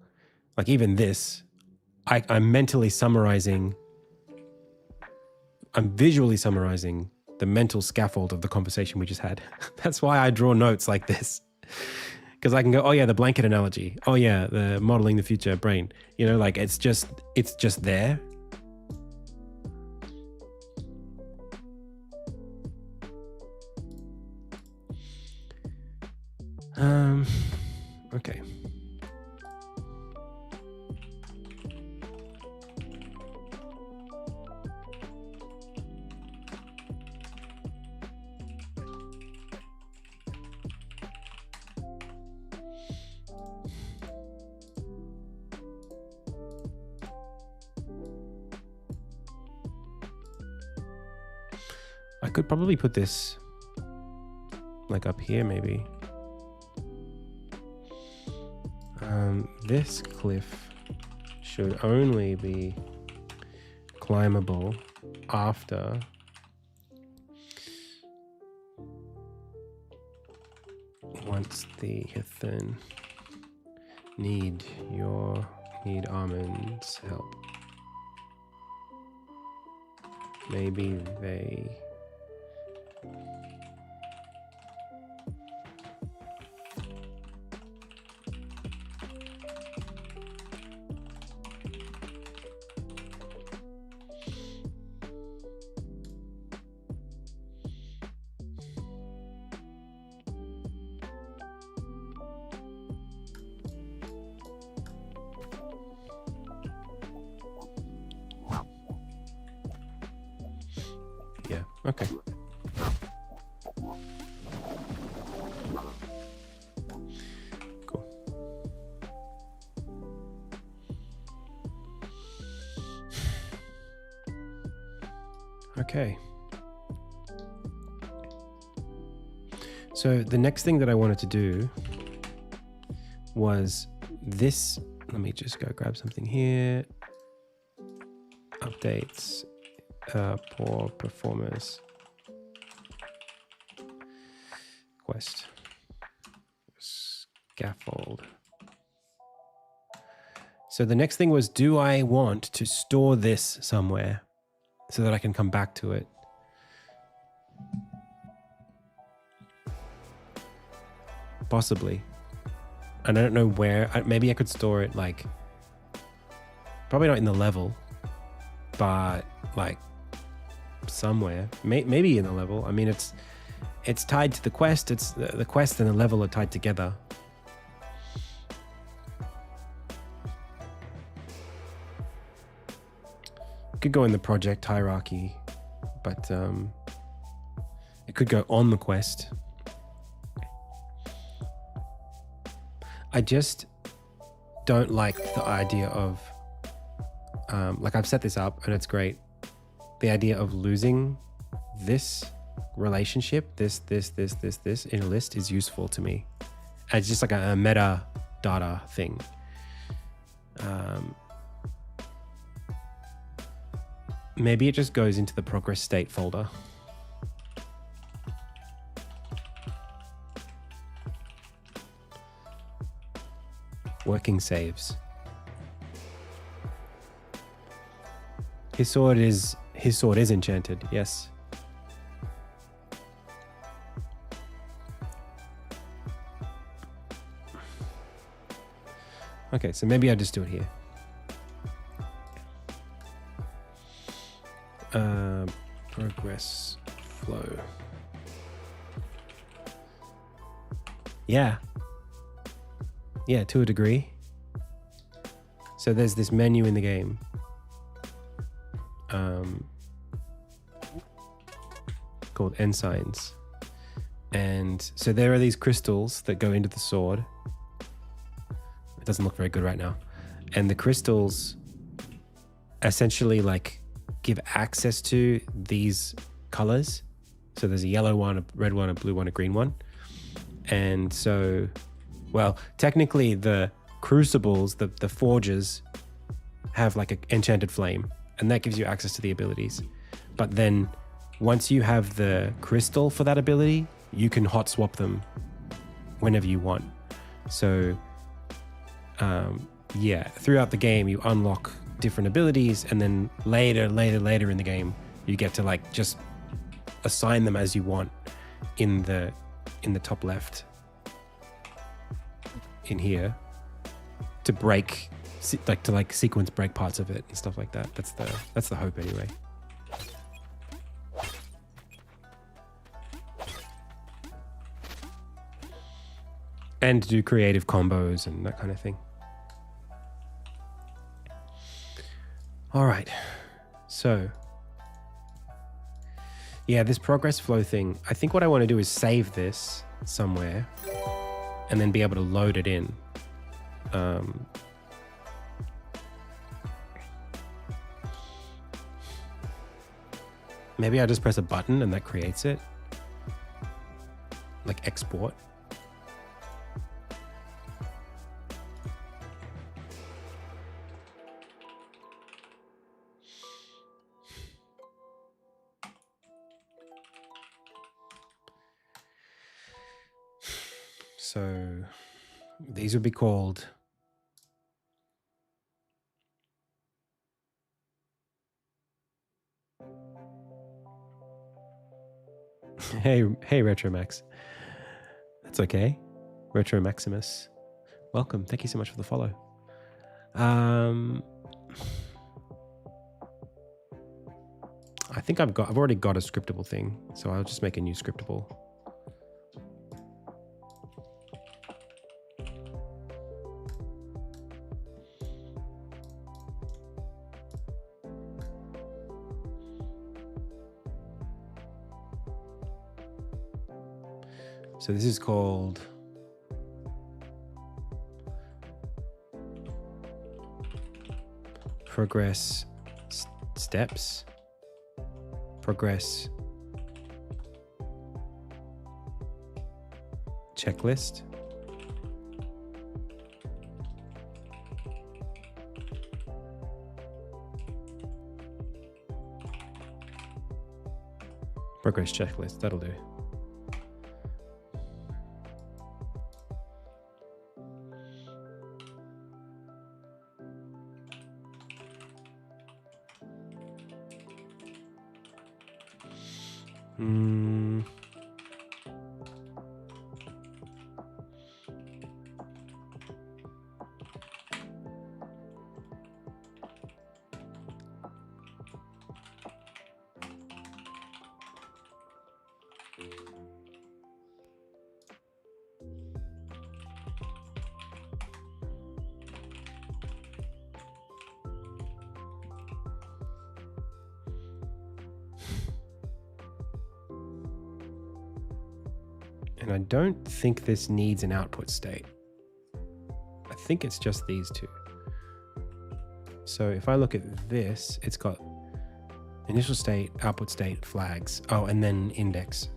Like even this, I'm mentally summarizing. I'm visually summarizing the mental scaffold of the conversation we just had. That's why I draw notes like this. Because I can go, oh yeah, the blanket analogy. Oh yeah, the modeling the future brain. You know, like it's just there. Okay. I could probably put this like up here maybe. This cliff should only be climbable after once the Hithen need Armin's help. Maybe they... Yeah, okay. Cool. Okay. So the next thing that I wanted to do was this. Let me just go grab something here. Updates. Poor performers. Quest. Scaffold. So the next thing was, do I want to store this somewhere so that I can come back to it? Possibly. And I don't know where. Maybe I could store it like, probably not in the level, but like somewhere. Maybe in the level. I mean, it's tied to the quest. It's the quest and the level are tied together. Could go in the project hierarchy, but it could go on the quest. I just don't like the idea of like I've set this up and it's great. The idea of losing this relationship, this in a list is useful to me. It's just like a meta data thing. Maybe it just goes into the progress state folder. Working saves. His sword is enchanted, yes. Okay, so maybe I'll just do it here. Progress flow. Yeah, to a degree. So there's this menu in the game. Called ensigns. And so there are these crystals that go into the sword. It doesn't look very good right now. And the crystals essentially like give access to these colors. So there's a yellow one, a red one, a blue one, a green one. And so, well, technically the crucibles, the forges have like an enchanted flame, and that gives you access to the abilities. But then once you have the crystal for that ability, you can hot swap them whenever you want. So yeah, throughout the game you unlock different abilities, and then later in the game you get to like just assign them as you want in the top left in here to break, like to like sequence break parts of it and stuff like that. That's the hope anyway. And to do creative combos and that kind of thing. All right, so yeah, this progress flow thing, I think what I want to do is save this somewhere and then be able to load it in. Maybe I just press a button and that creates it, like export. So these would be called Hey, Retromax. That's okay. Retro Maximus. Welcome. Thank you so much for the follow. I think I've already got a scriptable thing, so I'll just make a new scriptable. So this is called progress steps, progress checklist, progress checklist. That'll do. And I don't think this needs an output state. I think it's just these two. So if I look at this, it's got initial state, output state, flags. Oh, and then index.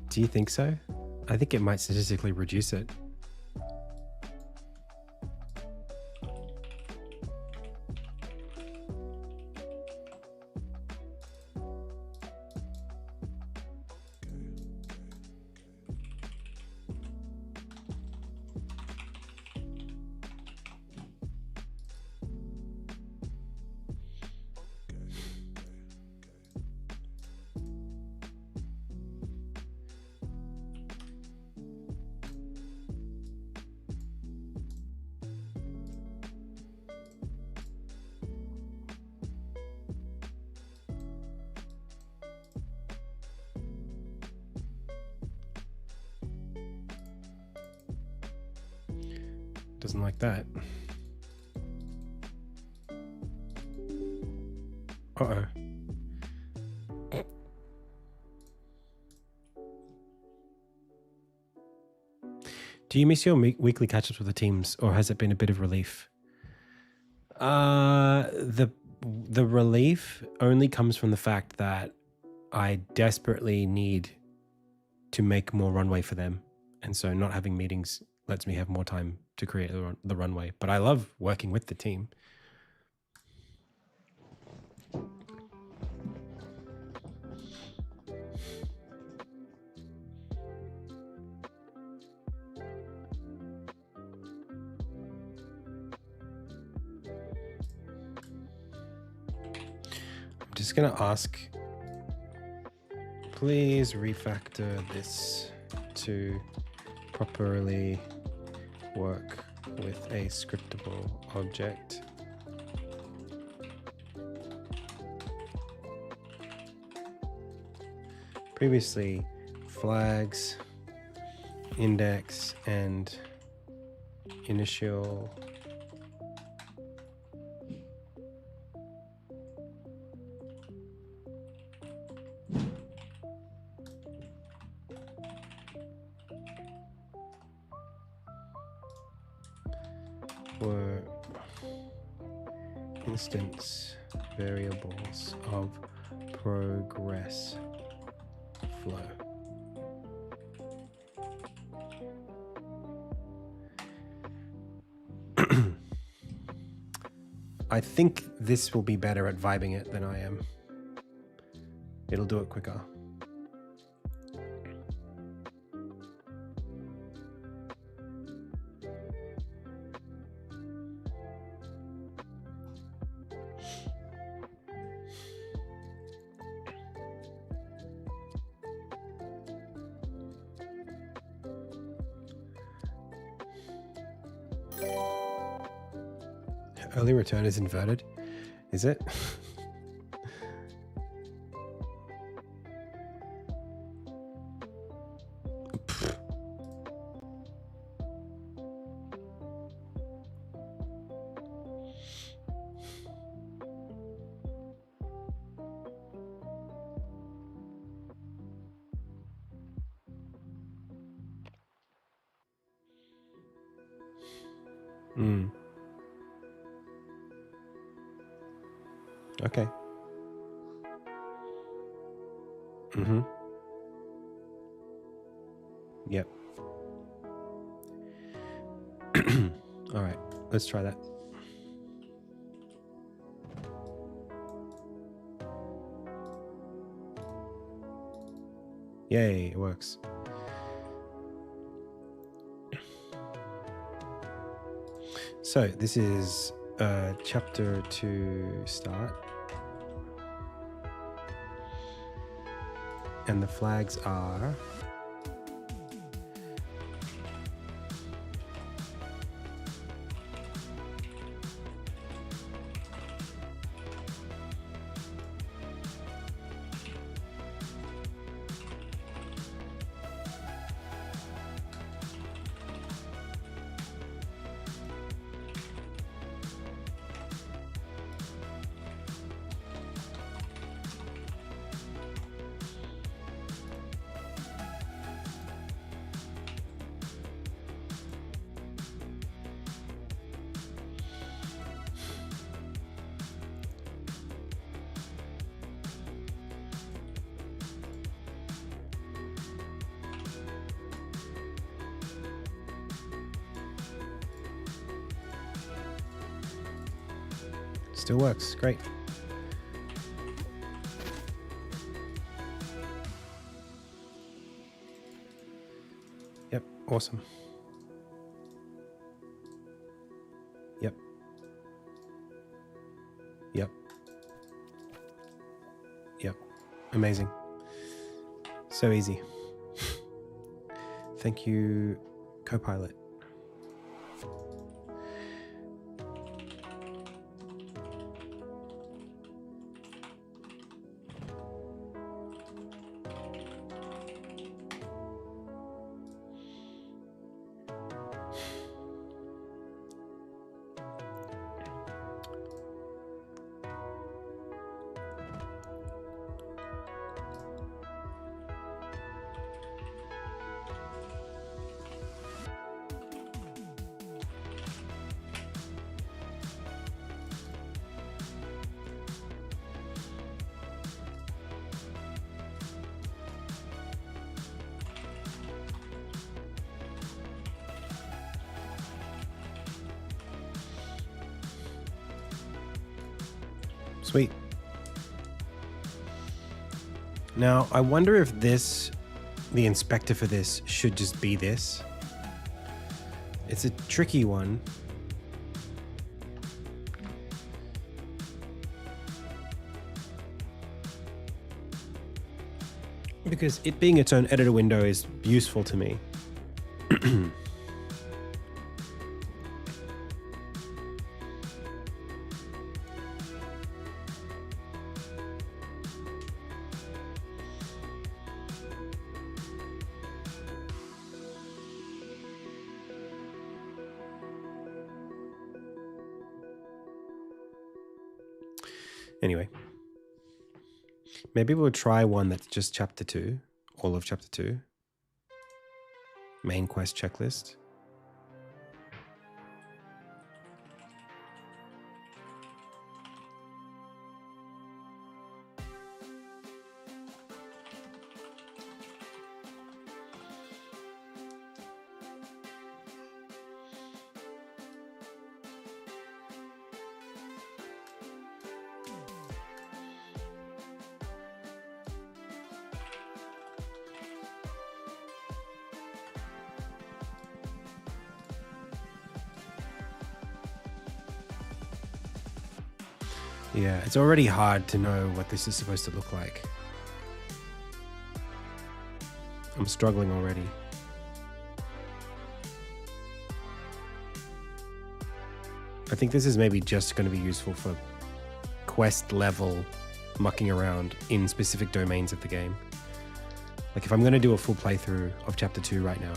Do you think so? I think it might statistically reduce it. Doesn't like that. Uh-oh. Do you miss your weekly catch-ups with the teams, or has it been a bit of relief? The relief only comes from the fact that I desperately need to make more runway for them, and so not having meetings lets me have more time to create the runway. But I love working with the team. I'm just gonna ask, please refactor this to properly work with a scriptable object. Previously, flags, index, and initial were instance variables of progress flow. I think this will be better at vibing it than I am. It'll do it quicker. Early return is inverted, is it? Okay. Yep. All right, let's try that. Yay, it works. So this is chapter 2 start. And the flags are Still works. Great. Yep. Awesome. Yep. Yep. Yep. Amazing. So easy. Thank you, Copilot. Sweet. Now, I wonder if the inspector for this should just be this. It's a tricky one. Because it being its own editor window is useful to me. Anyway, maybe we'll try one that's just chapter 2, all of chapter 2. Main quest checklist. Yeah, it's already hard to know what this is supposed to look like. I'm struggling already. I think this is maybe just going to be useful for quest level mucking around in specific domains of the game. Like if I'm going to do a full playthrough of chapter 2 right now,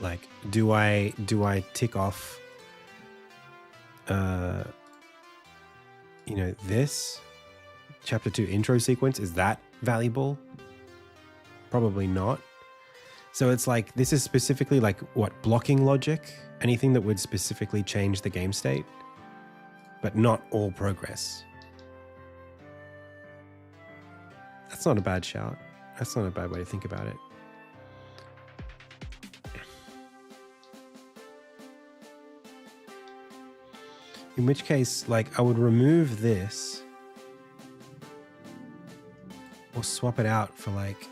like do I tick off you know, this chapter 2 intro sequence? Is that valuable? Probably not. So it's like, this is specifically like what, blocking logic, anything that would specifically change the game state, but not all progress. That's not a bad shout. That's not a bad way to think about it. In which case, like, I would remove this or swap it out for like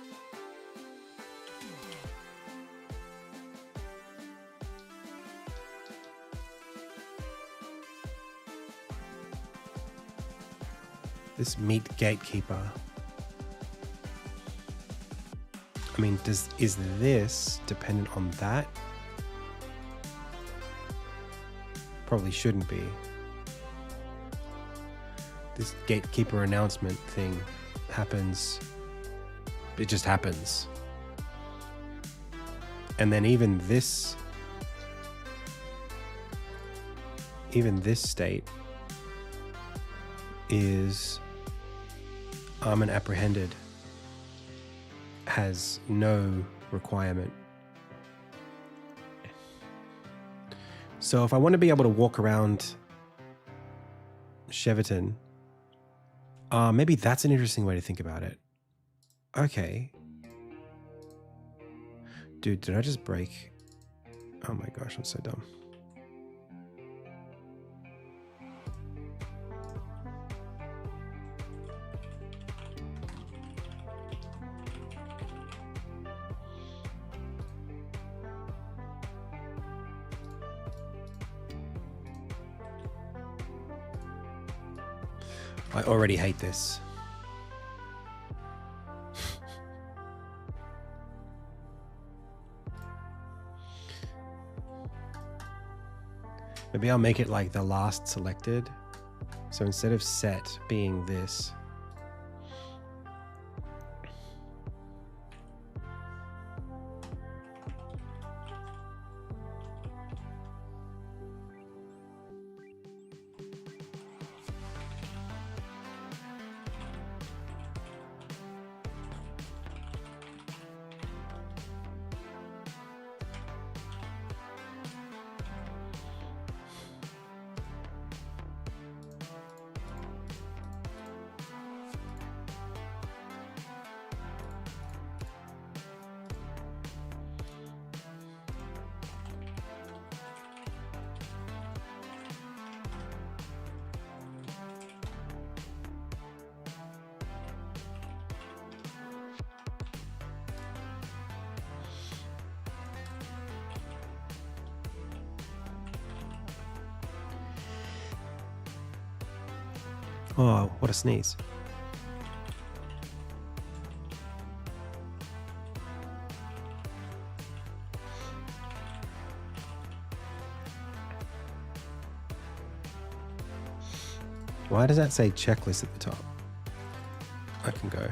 this meat gatekeeper. I mean, is this dependent on that? Probably shouldn't be. This gatekeeper announcement thing happens. It just happens. And then even this state is Armin apprehended, has no requirement. So if I want to be able to walk around Cheverton, maybe that's an interesting way to think about it. Okay. Dude, did I just break? Oh my gosh, I'm so dumb. I already hate this. Maybe I'll make it like the last selected. So instead of set being this, oh, what a sneeze. Why does that say checklist at the top? I can go.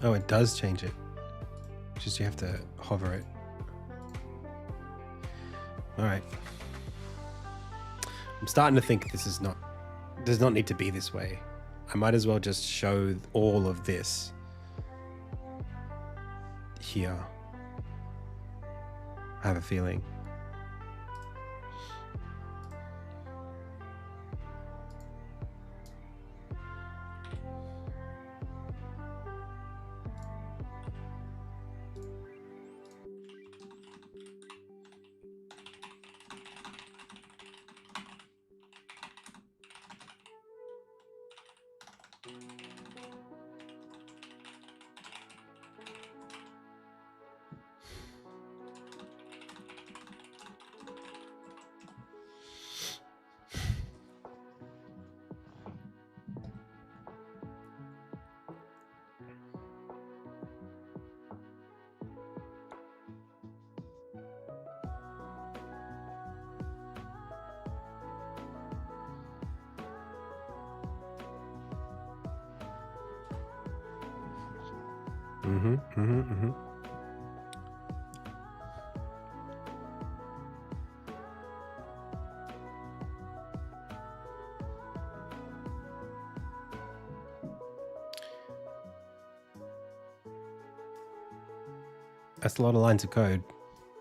Oh, it does change it. Just you have to hover it. All right. I'm starting to think this is does not need to be this way. I might as well just show all of this here. I have a feeling. That's a lot of lines of code.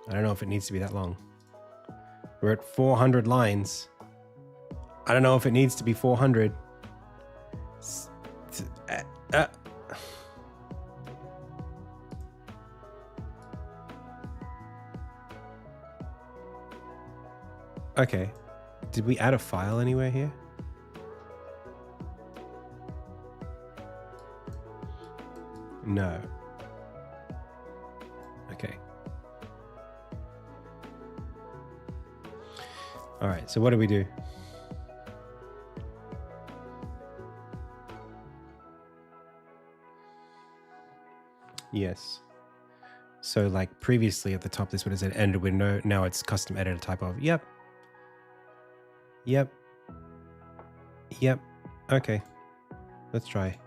I don't know if it needs to be that long. We're at 400 lines. I don't know if it needs to be 400. Okay. Did we add a file anywhere here? No. Okay. All right, so what do we do? Yes. So like previously at the top, this would have said ended window. Now it's custom editor type of. Yep. Yep. Yep. Okay. Let's try.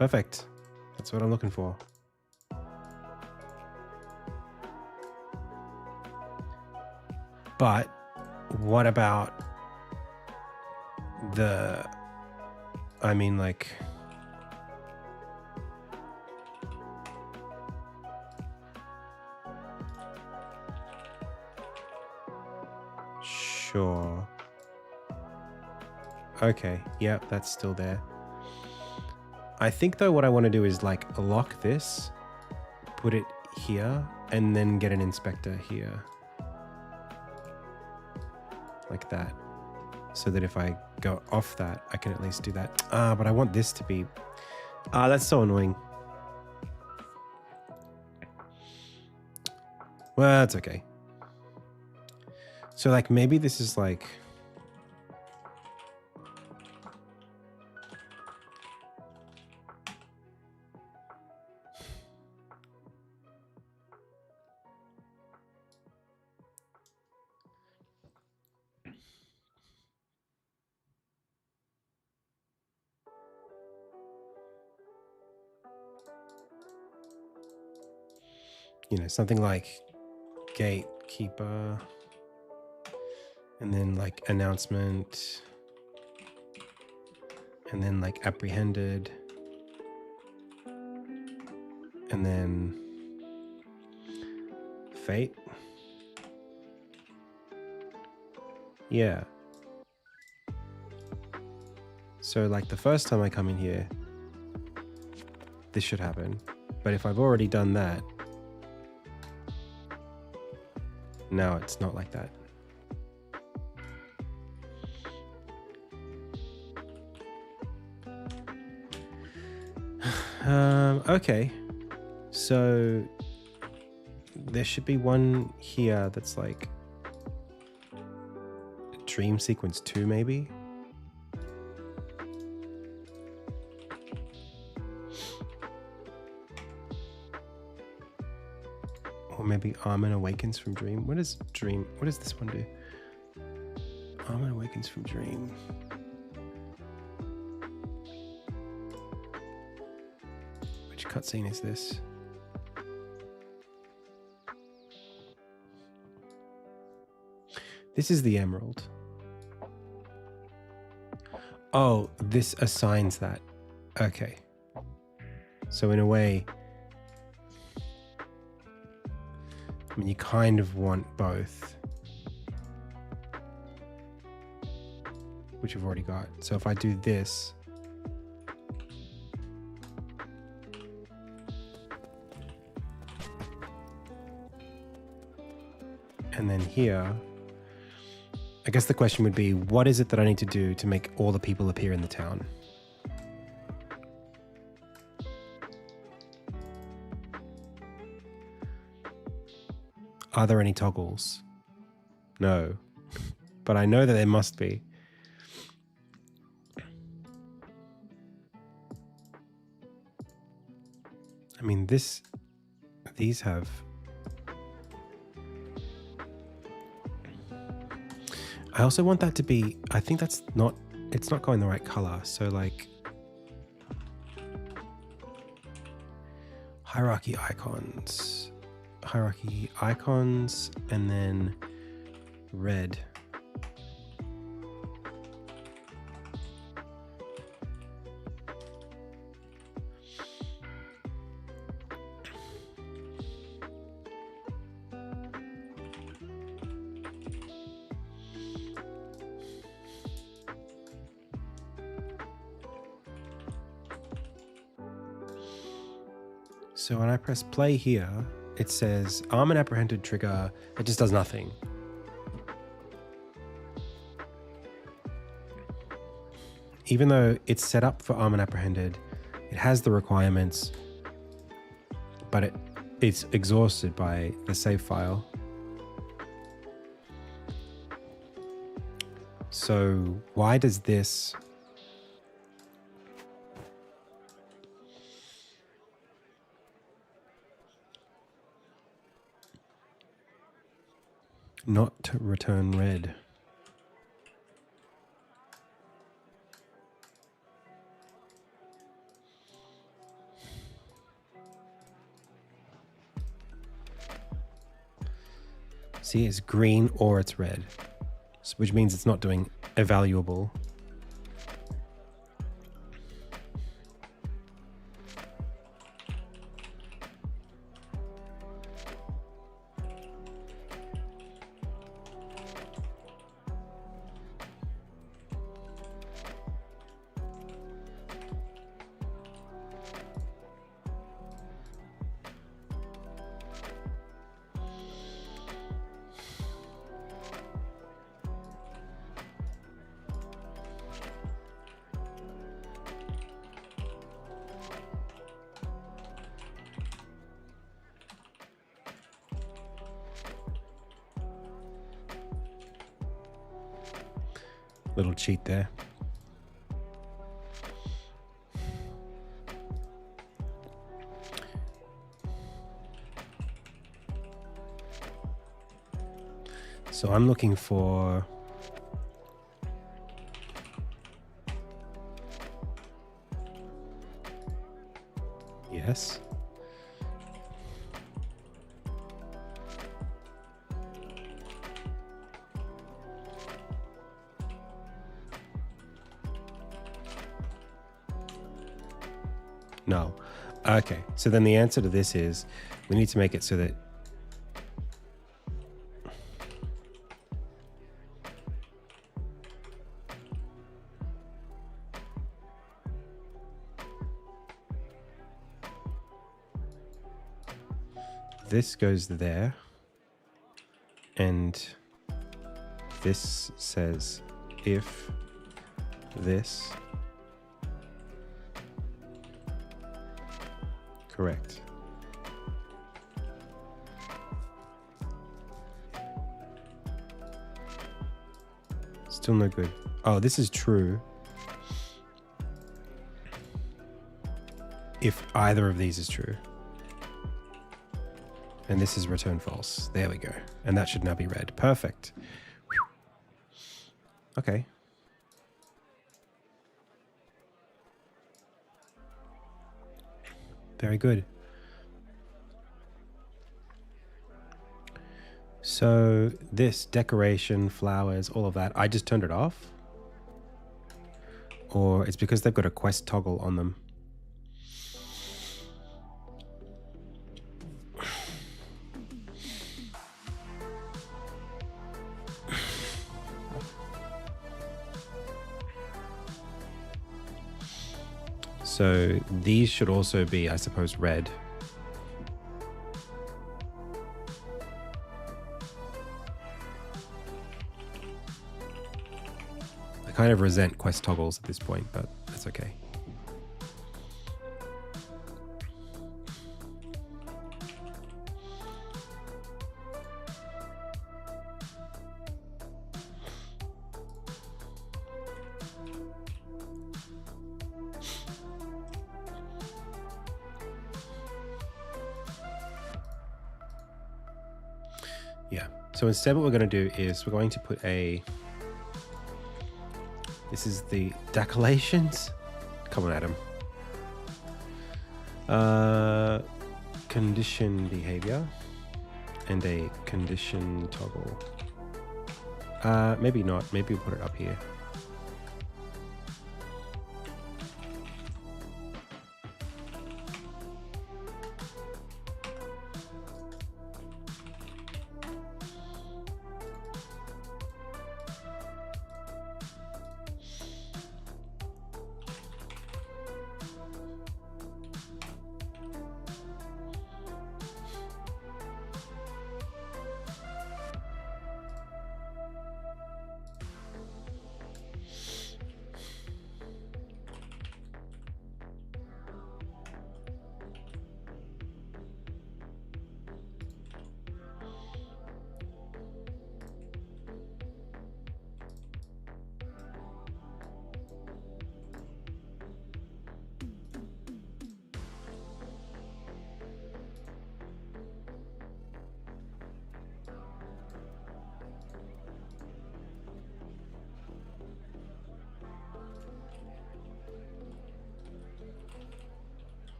Perfect. That's what I'm looking for. But what about the... I mean, like... Sure. Okay, yep, that's still there. I think though what I want to do is like lock this, put it here, and then get an inspector here. Like that. So that if I go off that, I can at least do that. But I want this to be... that's so annoying. Well, that's okay. So like maybe this is like... You know, something like gatekeeper, and then like announcement, and then like apprehended, and then fate. Yeah. So like the first time I come in here, this should happen. But if I've already done that, now it's not like that. Okay. So there should be one here that's like dream sequence 2 maybe. Or maybe Armin awakens from dream. What does this one do? Armin awakens from dream. Which cutscene is this? This is the emerald. Oh, this assigns that. Okay. So in a way, I mean, you kind of want both, which you've already got. So if I do this, and then here, I guess the question would be, what is it that I need to do to make all the people appear in the town? Are there any toggles? No. But I know that there must be. I mean, these have... I also want that to be... I think that's not... It's not going the right color. So like... Hierarchy icons, and then red. So when I press play here, it says Armin apprehended trigger. It just does nothing. Even though it's set up for Armin apprehended, it has the requirements, but it's exhausted by the save file. So why does this... not return red? See, it's green or it's red, which means it's not doing evaluable. Little cheat there. So I'm looking for yes. No. Okay. So then the answer to this is we need to make it so that this goes there and this says if this correct. Still no good. Oh, this is true if either of these is true. And this is return false. There we go. And that should now be red. Perfect. Whew. Okay. Very good. So this decoration, flowers, all of that, I just turned it off? Or it's because they've got a quest toggle on them. So these should also be, I suppose, red. I kind of resent quest toggles at this point, but that's okay. Yeah, so instead what we're going to do is we're going to put a, this is the decolations. Come on, Adam. Condition behavior and a condition toggle. Maybe not, maybe we'll put it up here.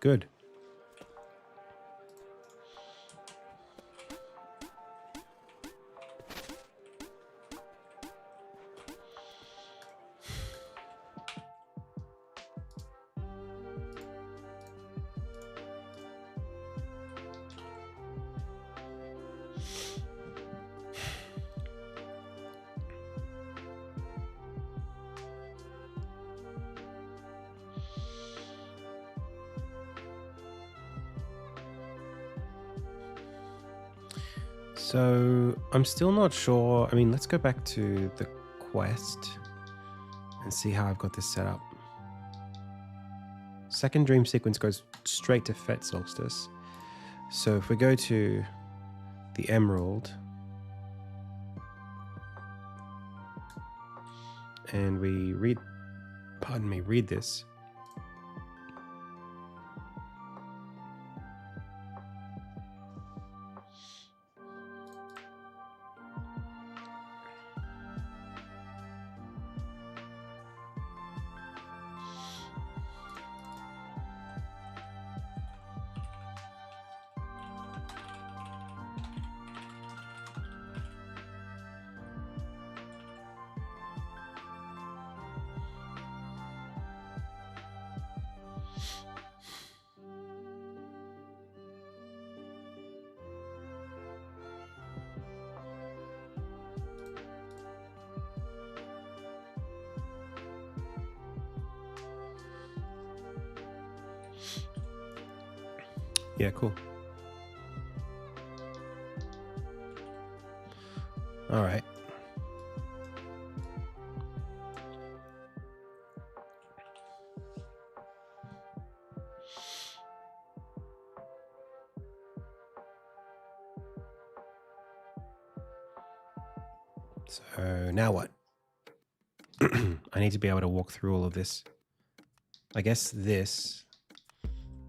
Good. So I'm still not sure. I mean, let's go back to the quest and see how I've got this set up. Second dream sequence goes straight to Fet Solstice. So if we go to the Emerald and we read this. Yeah, cool. All right. So now what? I need to be able to walk through all of this. I guess this,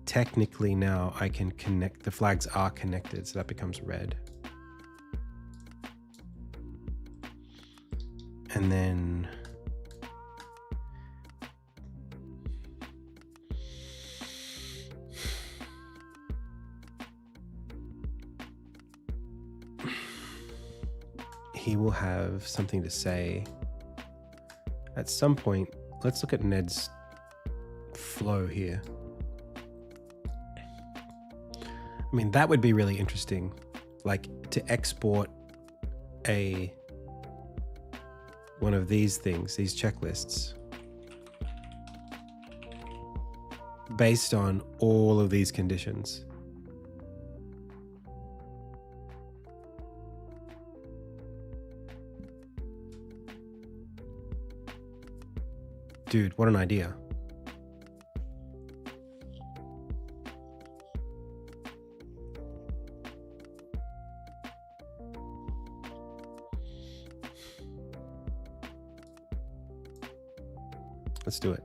technically now I can connect, the flags are connected, so that becomes red. And then he will have something to say at some point. Let's look at Ned's flow here. I mean, that would be really interesting, like to export one of these things, these checklists, based on all of these conditions. Dude, what an idea. Let's do it.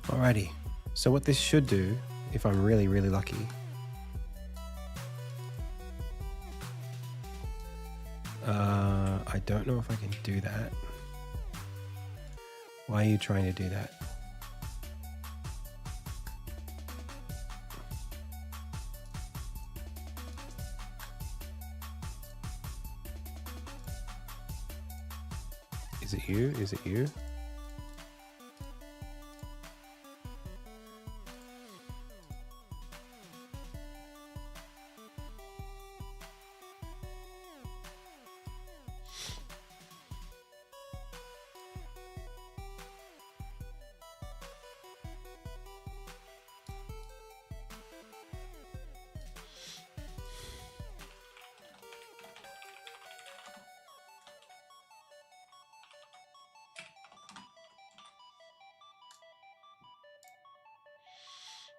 Alrighty. So what this should do, if I'm really, really lucky, I don't know if I can do that. Why are you trying to do that? Is it you? Is it you?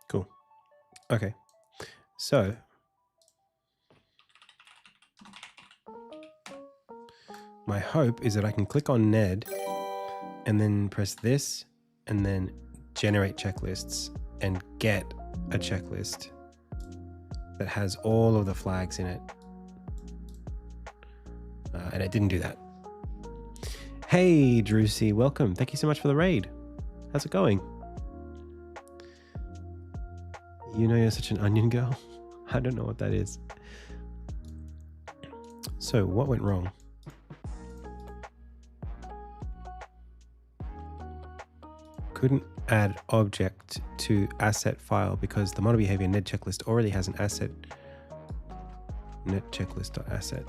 Cool. Okay. So my hope is that I can click on Ned and then press this and then generate checklists and get a checklist that has all of the flags in it. And it didn't do that. Hey, Drusy, welcome. Thank you so much for the raid. How's it going? You know you're such an onion girl? I don't know what that is. So, what went wrong? Couldn't add object to asset file because the model behavior Ned checklist already has an asset. Net checklist.asset.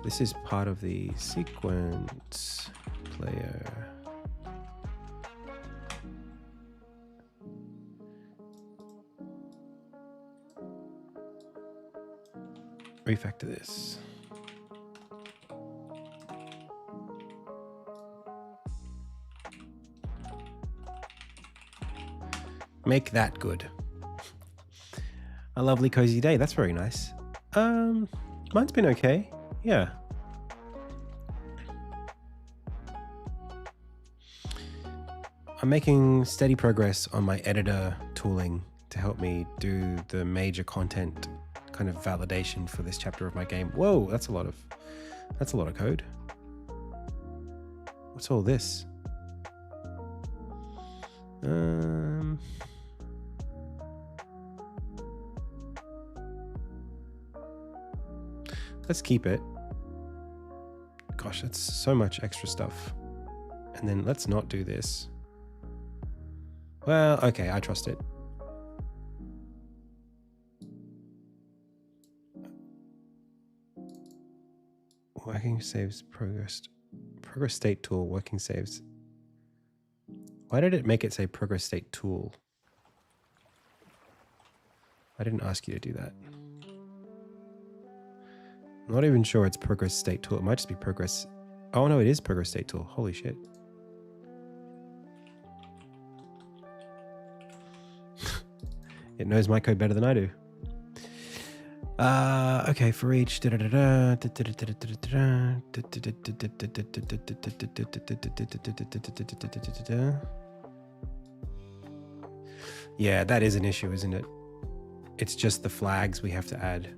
This is part of the sequence player. Refactor this. Make that good. A lovely cozy day. That's very nice. Mine's been okay. Yeah. I'm making steady progress on my editor tooling to help me do the major content kind of validation for this chapter of my game. Whoa, that's a lot of code. What's all this? Let's keep it. Gosh, that's so much extra stuff. And then let's not do this. Well, okay, I trust it. Working saves progress. Progress state tool, working saves. Why did it make it say progress state tool? I didn't ask you to do that. I'm not even sure it's progress state tool. It might just be progress. Oh no, it is progress state tool. Holy shit. It knows my code better than I do. Okay, for each. Yeah, that is an issue, isn't it? It's just the flags we have to add.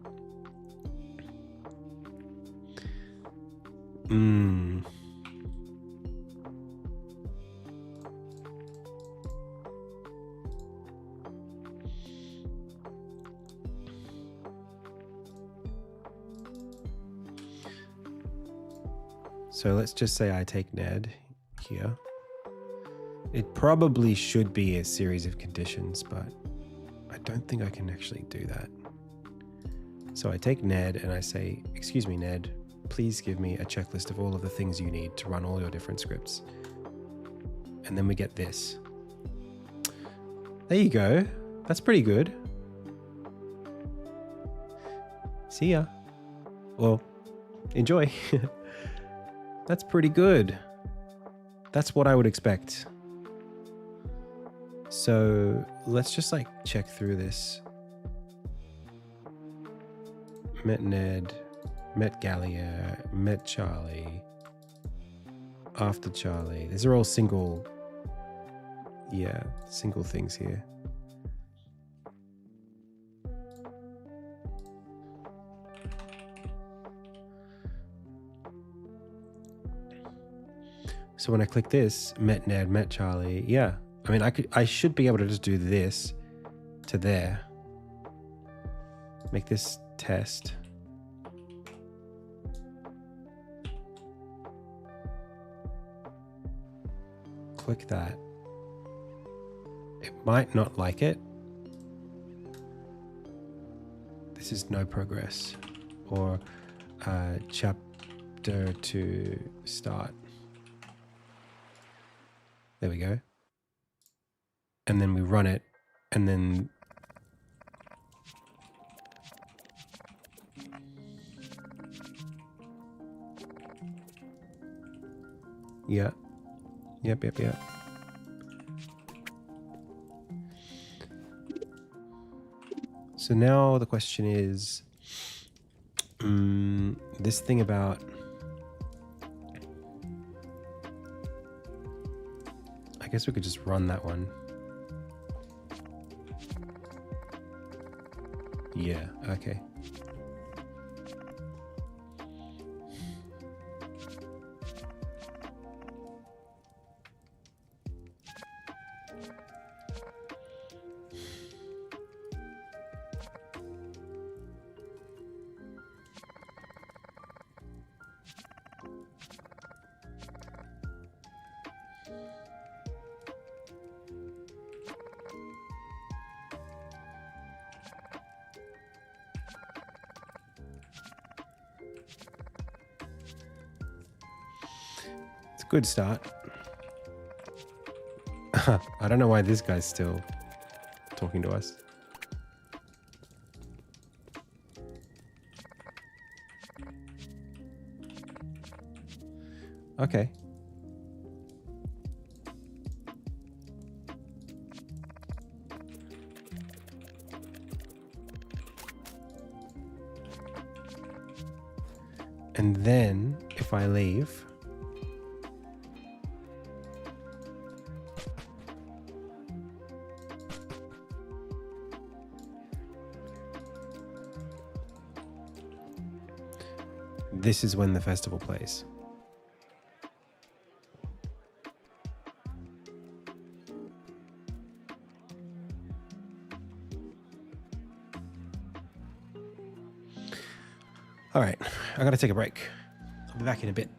So let's just say I take Ned here. It probably should be a series of conditions, but I don't think I can actually do that. So I take Ned and I say, excuse me, Ned, please give me a checklist of all of the things you need to run all your different scripts. And then we get this. There you go. That's pretty good. See ya. Well, enjoy. That's pretty good. That's what I would expect. So let's just like check through this. Met Ned, met Gallia, met Charlie, after Charlie. These are all single, single things here. So when I click this, met Ned, met Charlie, yeah. I mean, I should be able to just do this to there. Make this test. Click that. It might not like it. This is no progress. Or chapter to start. There we go. And then we run it, and then yeah. Yep. So now the question is, this thing about, I guess we could just run that one. Yeah, okay. Good start. I don't know why this guy's still talking to us. Okay. And then if I leave, this is when the festival plays. All right, I gotta take a break. I'll be back in a bit.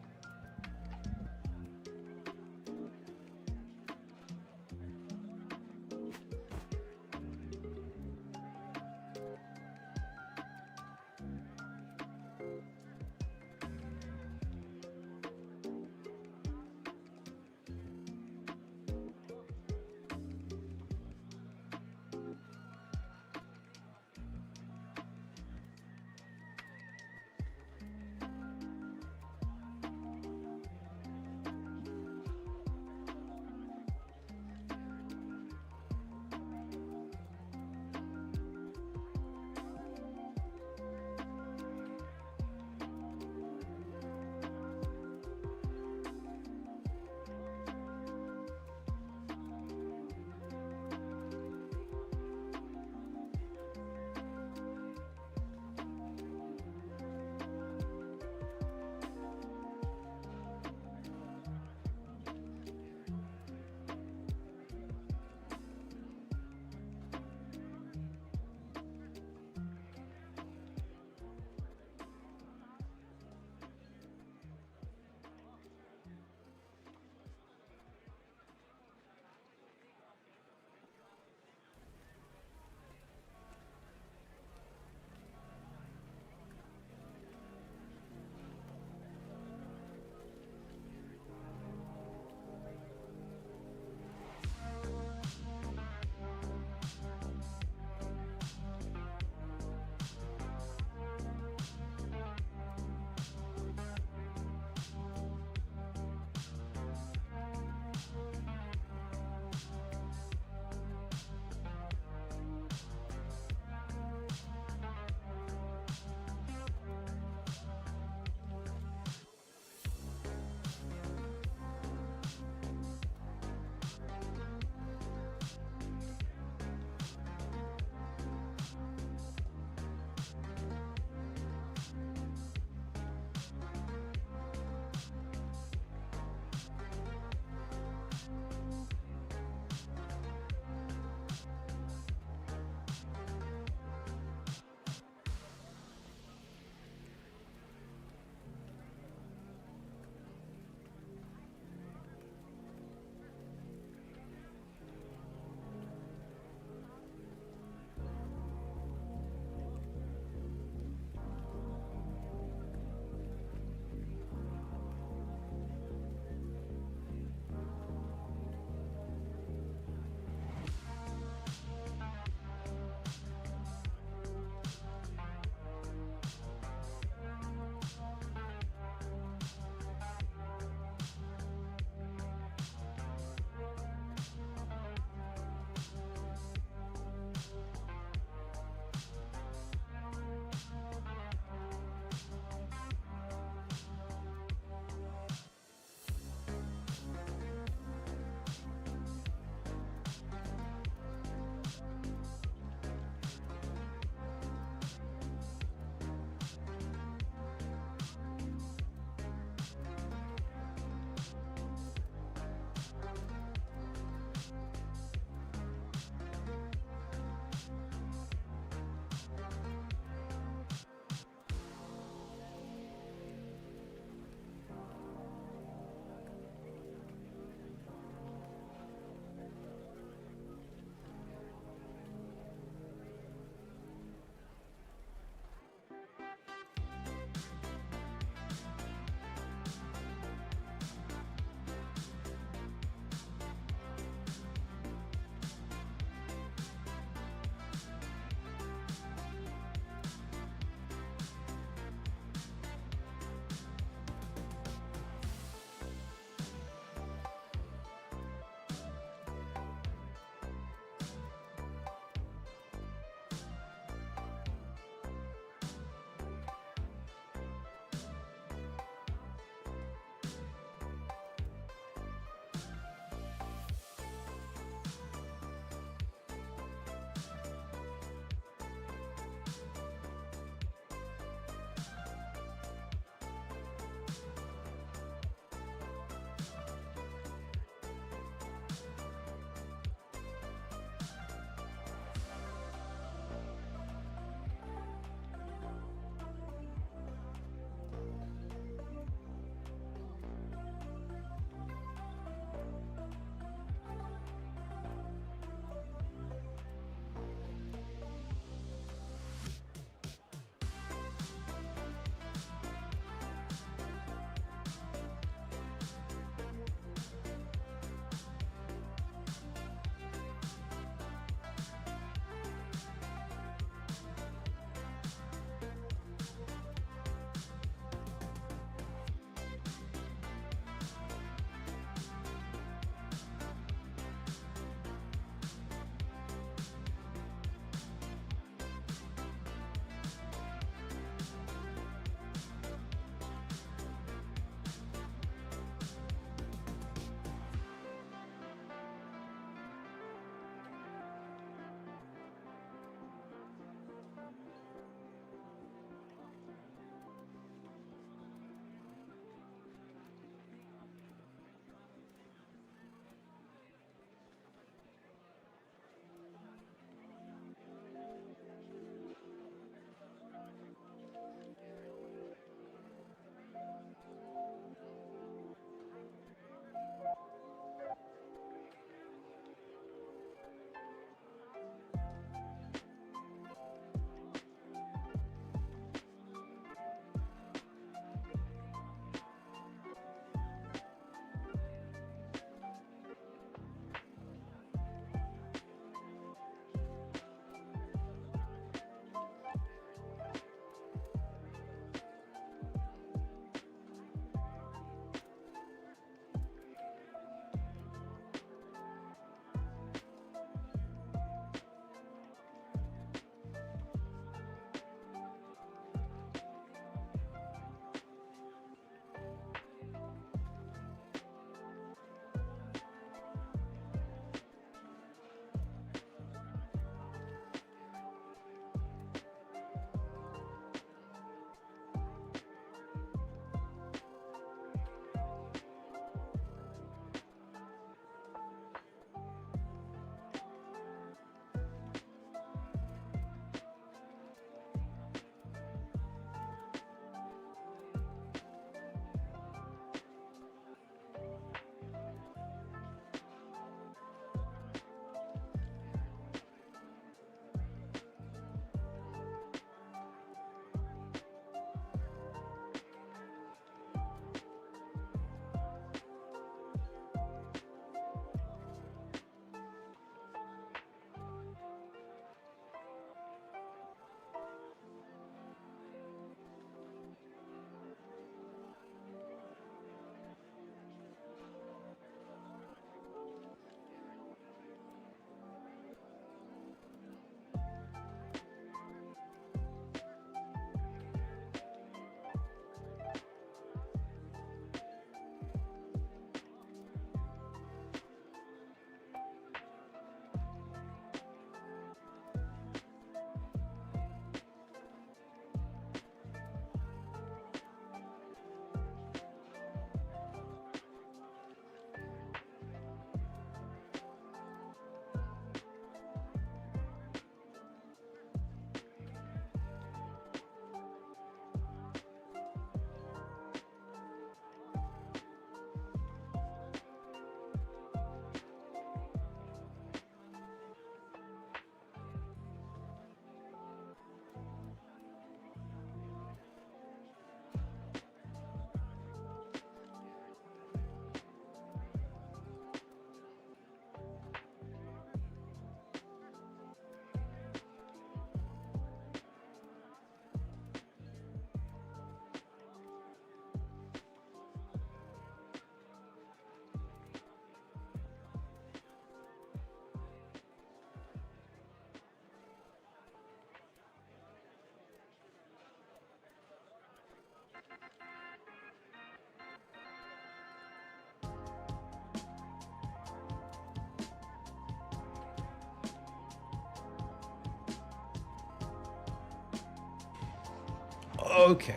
Okay.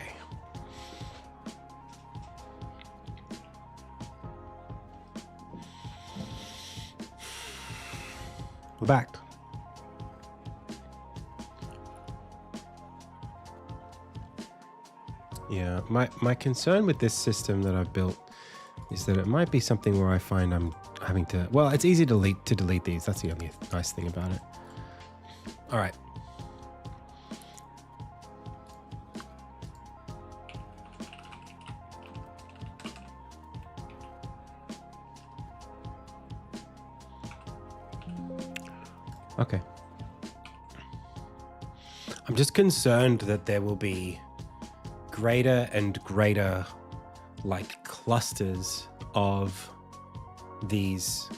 We're back. Yeah, my concern with this system that I've built is that it might be something where I find I'm having to... Well, it's easy to delete these. That's the only nice thing about it. All right. Okay. I'm just concerned that there will be greater and greater like clusters of these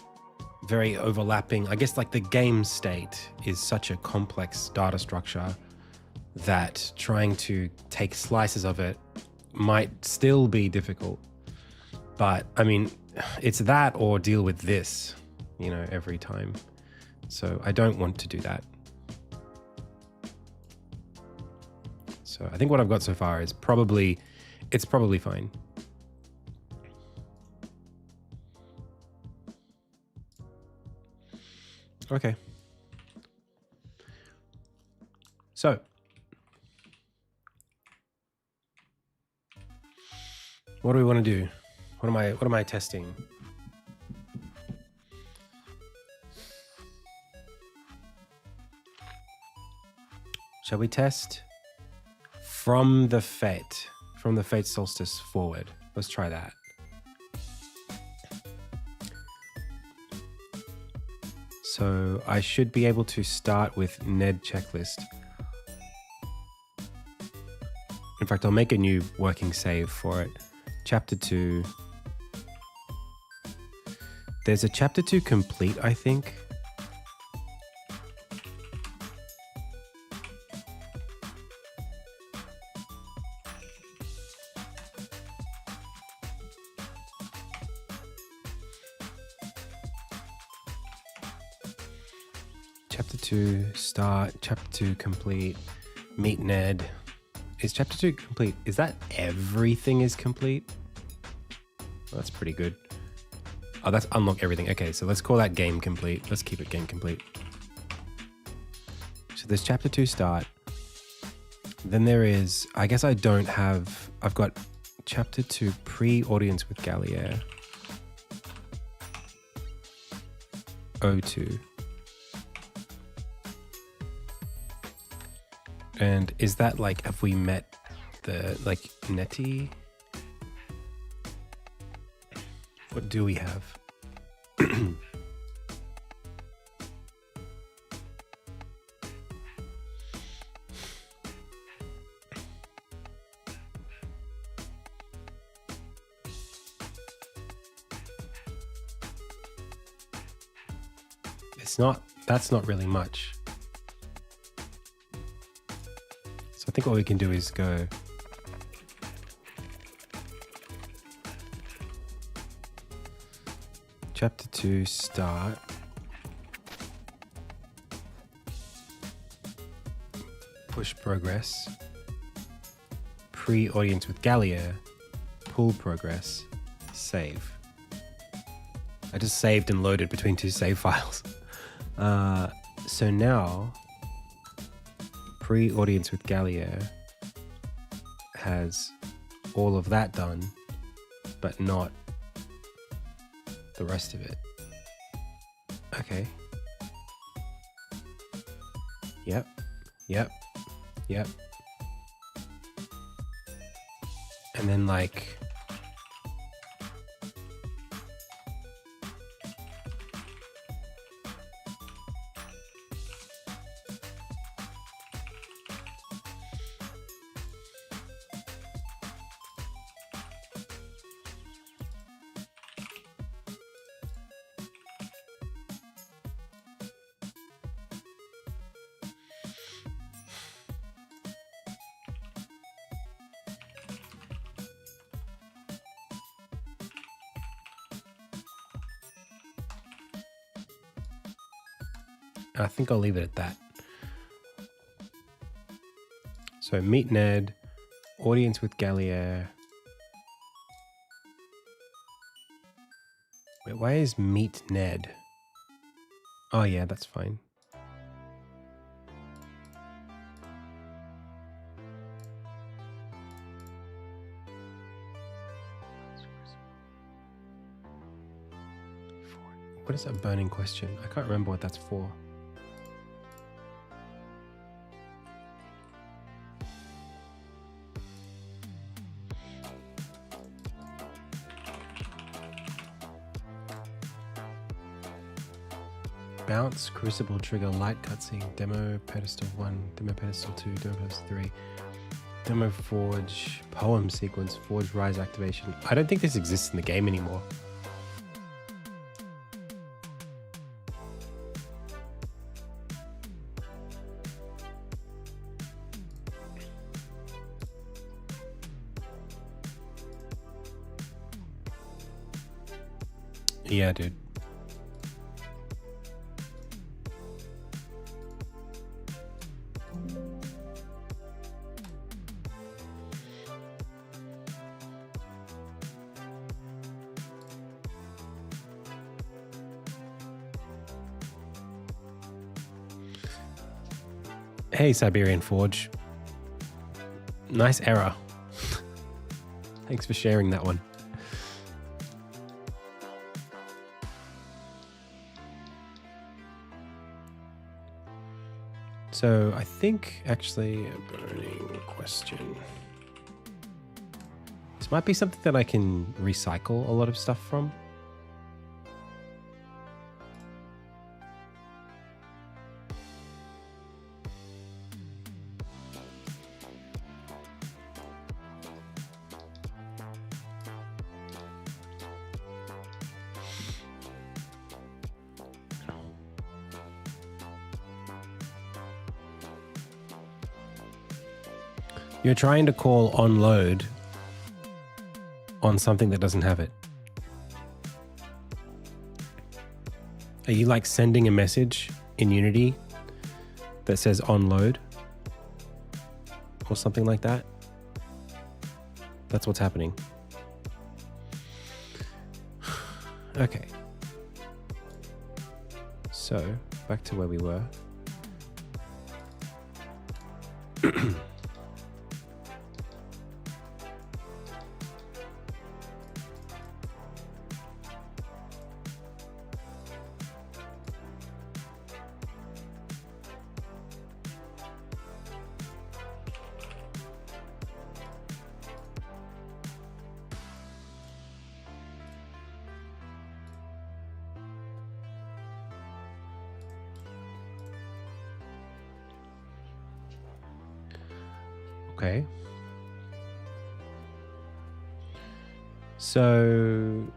very overlapping. I guess like the game state is such a complex data structure that trying to take slices of it might still be difficult. But I mean, it's that or deal with this, you know, every time. So I don't want to do that. So I think what I've got so far is probably fine. Okay. So what do we want to do? What am I testing? Shall we test from the fate solstice forward? Let's try that. So I should be able to start with Ned checklist. In fact, I'll make a new working save for it. Chapter 2. There's a chapter 2 complete, I think. Chapter 2 start, chapter 2 complete, meet Ned. Is chapter 2 complete? Is that everything is complete? Well, that's pretty good. Oh, that's unlock everything. Okay, so let's call that game complete. Let's keep it game complete. So there's chapter 2 start. Then there is, I guess I've got chapter 2 pre-audience with Gallier. O2. And is that like, have we met the, like, Nettie? What do we have? That's not really much. I think what we can do is go chapter 2 start, push progress, pre-audience with Gallier, pull progress, save. I just saved and loaded between 2 save files. So now pre-audience with Gallier has all of that done, but not the rest of it. Okay. Yep. And then like... I think I'll leave it at that. So meet Ned, audience with Gallier. Wait, why is meet Ned? Oh yeah, that's fine. What is that burning question? I can't remember what that's for. Bounce, Crucible, Trigger, Light Cutscene, Demo, Pedestal 1, Demo, Pedestal 2, Demo, Pedestal 3, Demo, Forge, Poem Sequence, Forge, Rise Activation. I don't think this exists in the game anymore. Yeah, dude. Hey, Siberian Forge. Nice error. Thanks for sharing that one. So I think actually a burning question. This might be something that I can recycle a lot of stuff from. You're trying to call on load on something that doesn't have it. Are you like sending a message in Unity that says on load or something like that? That's what's happening. Okay. So back to where we were. Okay. So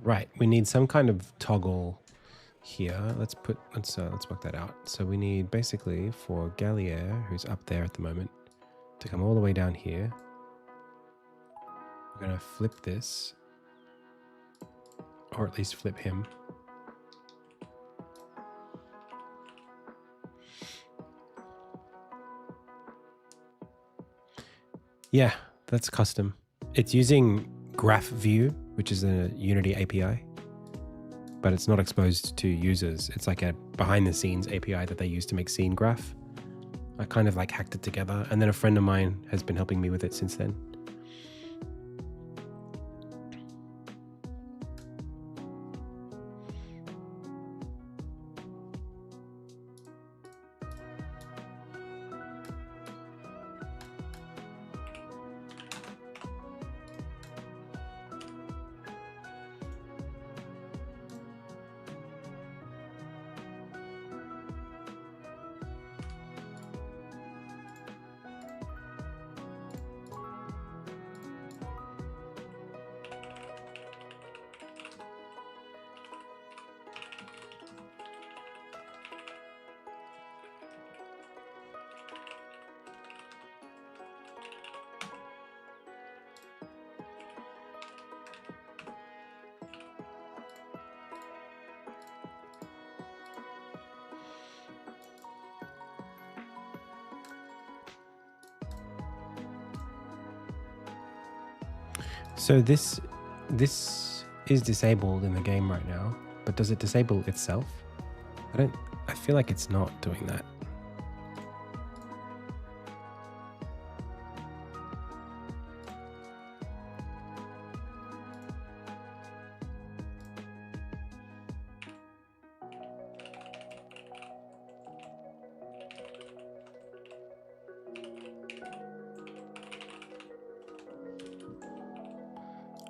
right, we need some kind of toggle here. Let's work that out. So we need basically for Gallier, who's up there at the moment, to come all the way down here. We're gonna flip this, or at least flip him. Yeah, that's custom. It's using Graph View, which is a Unity API, but it's not exposed to users. It's like a behind the scenes API that they use to make scene graph. I kind of like hacked it together, and then a friend of mine has been helping me with it since then. So this is disabled in the game right now, but does it disable itself? I feel like it's not doing that.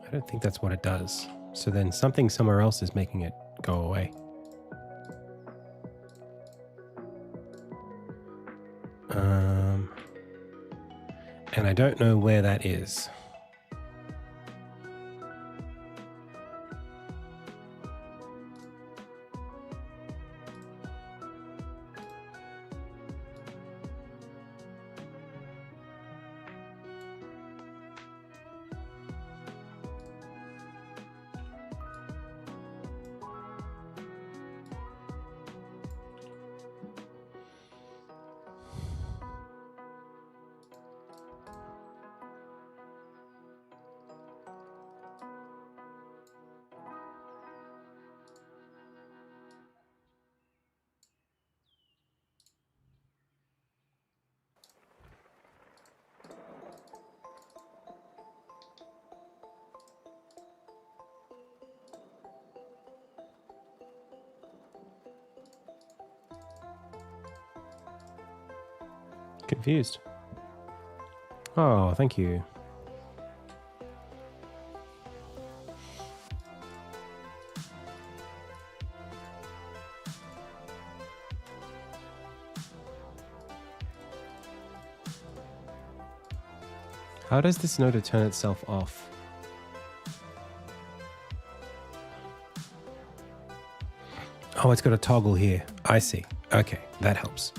I don't think that's what it does. So then something somewhere else is making it go away. And I don't know where that is. Confused. Oh, thank you. How does this note turn itself off? Oh, it's got a toggle here. I see. Okay, that helps.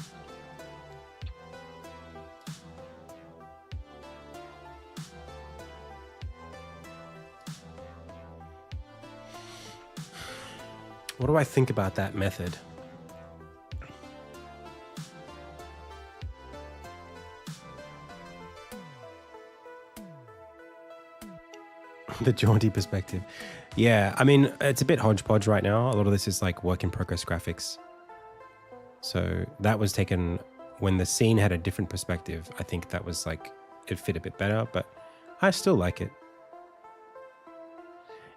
What do I think about that method? The jaunty perspective. Yeah, I mean, it's a bit hodgepodge right now. A lot of this is like work in progress graphics. So that was taken when the scene had a different perspective. I think that was like, it fit a bit better, but I still like it.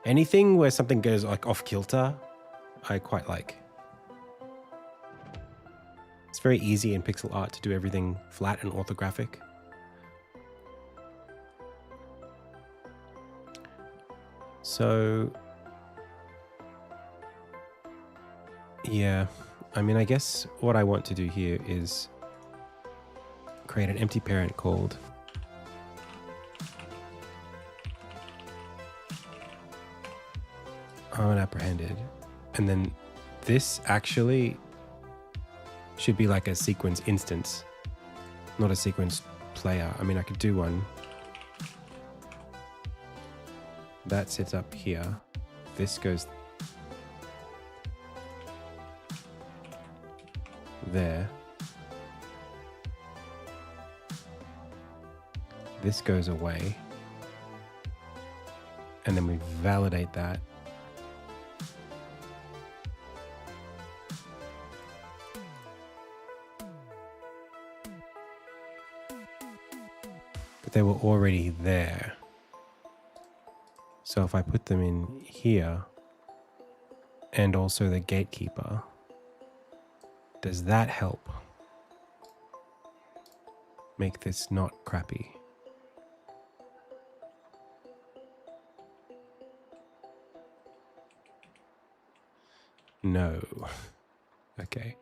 Anything where something goes like off kilter, I quite like. It's very easy in pixel art to do everything flat and orthographic. So, yeah, I mean, I guess what I want to do here is create an empty parent called Armin apprehended. And then this actually should be like a sequence instance, not a sequence player. I mean, I could do one. That sits up here. This goes there. This goes away. And then we validate that. But they were already there. So if I put them in here and also the gatekeeper, does that help make this not crappy? No. Okay.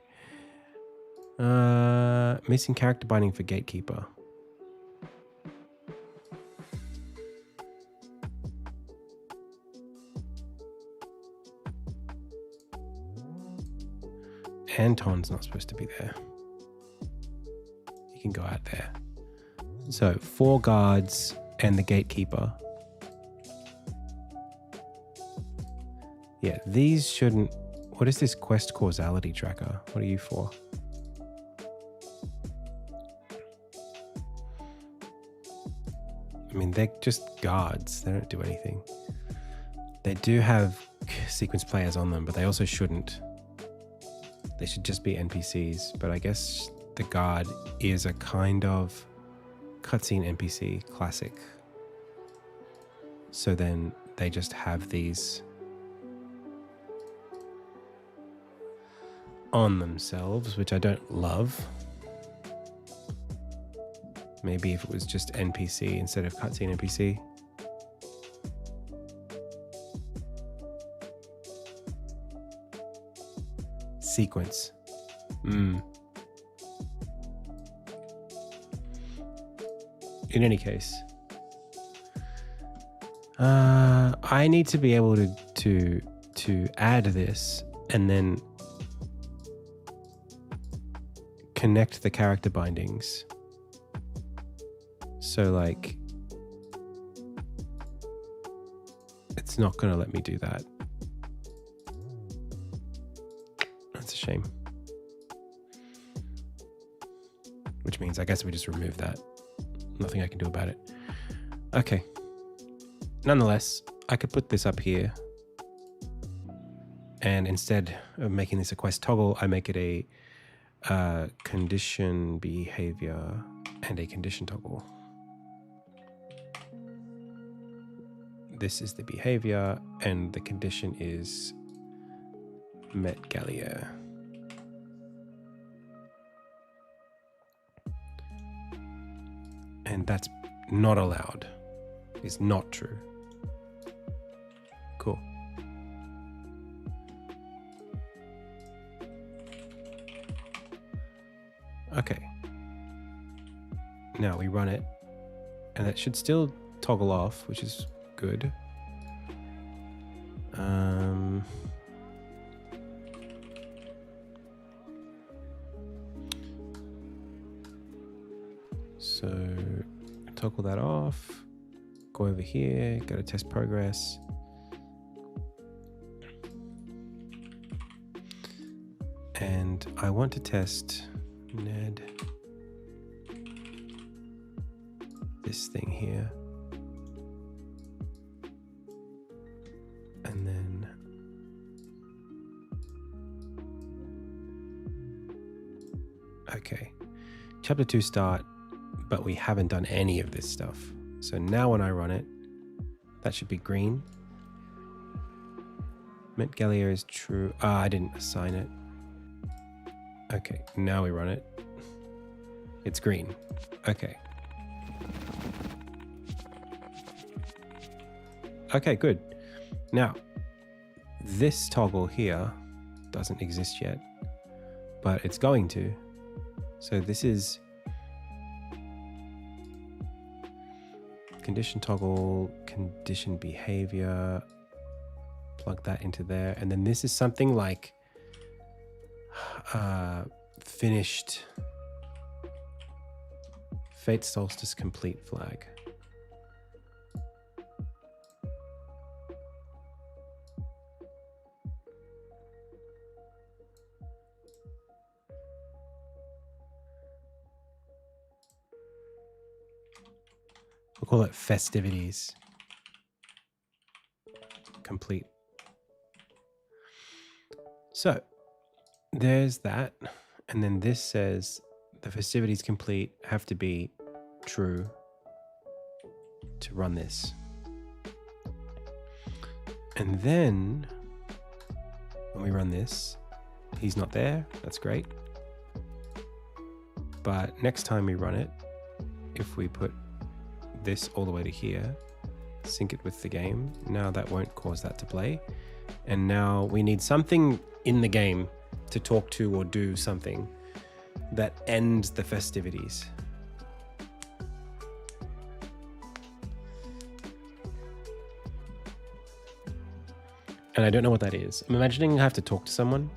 Missing character binding for gatekeeper. Anton's not supposed to be there. He can go out there. So 4 guards and the gatekeeper. Yeah, these shouldn't... What is this quest causality tracker? What are you for? mean, they're just guards. They don't do anything. They do have sequence players on them, but they also shouldn't. They should just be NPCs. But I guess the guard is a kind of cutscene NPC classic. So then they just have these on themselves, which I don't love. Maybe if it was just NPC instead of cutscene NPC. Sequence. In any case, I need to be able to add this and then connect the character bindings. So like, it's not going to let me do that. That's a shame. Which means I guess we just remove that. Nothing I can do about it. Okay. Nonetheless, I could put this up here. And instead of making this a quest toggle, I make it a condition behavior and a condition toggle. This is the behavior and the condition is Met Gallia. And that's not allowed. It's not true. Cool. Okay. Now we run it, and it should still toggle off, which is good. So toggle that off, go over here, go to test progress. And I want to test Ned, this thing here. And then okay, chapter 2 start, but we haven't done any of this stuff. So now when I run it, that should be green. Met Gallia is true. I didn't assign it. Okay, now we run it. It's green. Okay. Okay, good. Now, this toggle here doesn't exist yet, but it's going to. So this is condition toggle, condition behavior, plug that into there. And then this is something like finished Fate Solstice complete flag. We'll call it festivities complete. So there's that. And then this says the festivities complete have to be true to run this. And then when we run this, he's not there. That's great. But next time we run it, if we put this all the way to here, sync it with the game, now that won't cause that to play. And now we need something in the game to talk to or do something that ends the festivities. And I don't know what that is. I'm imagining I have to talk to someone.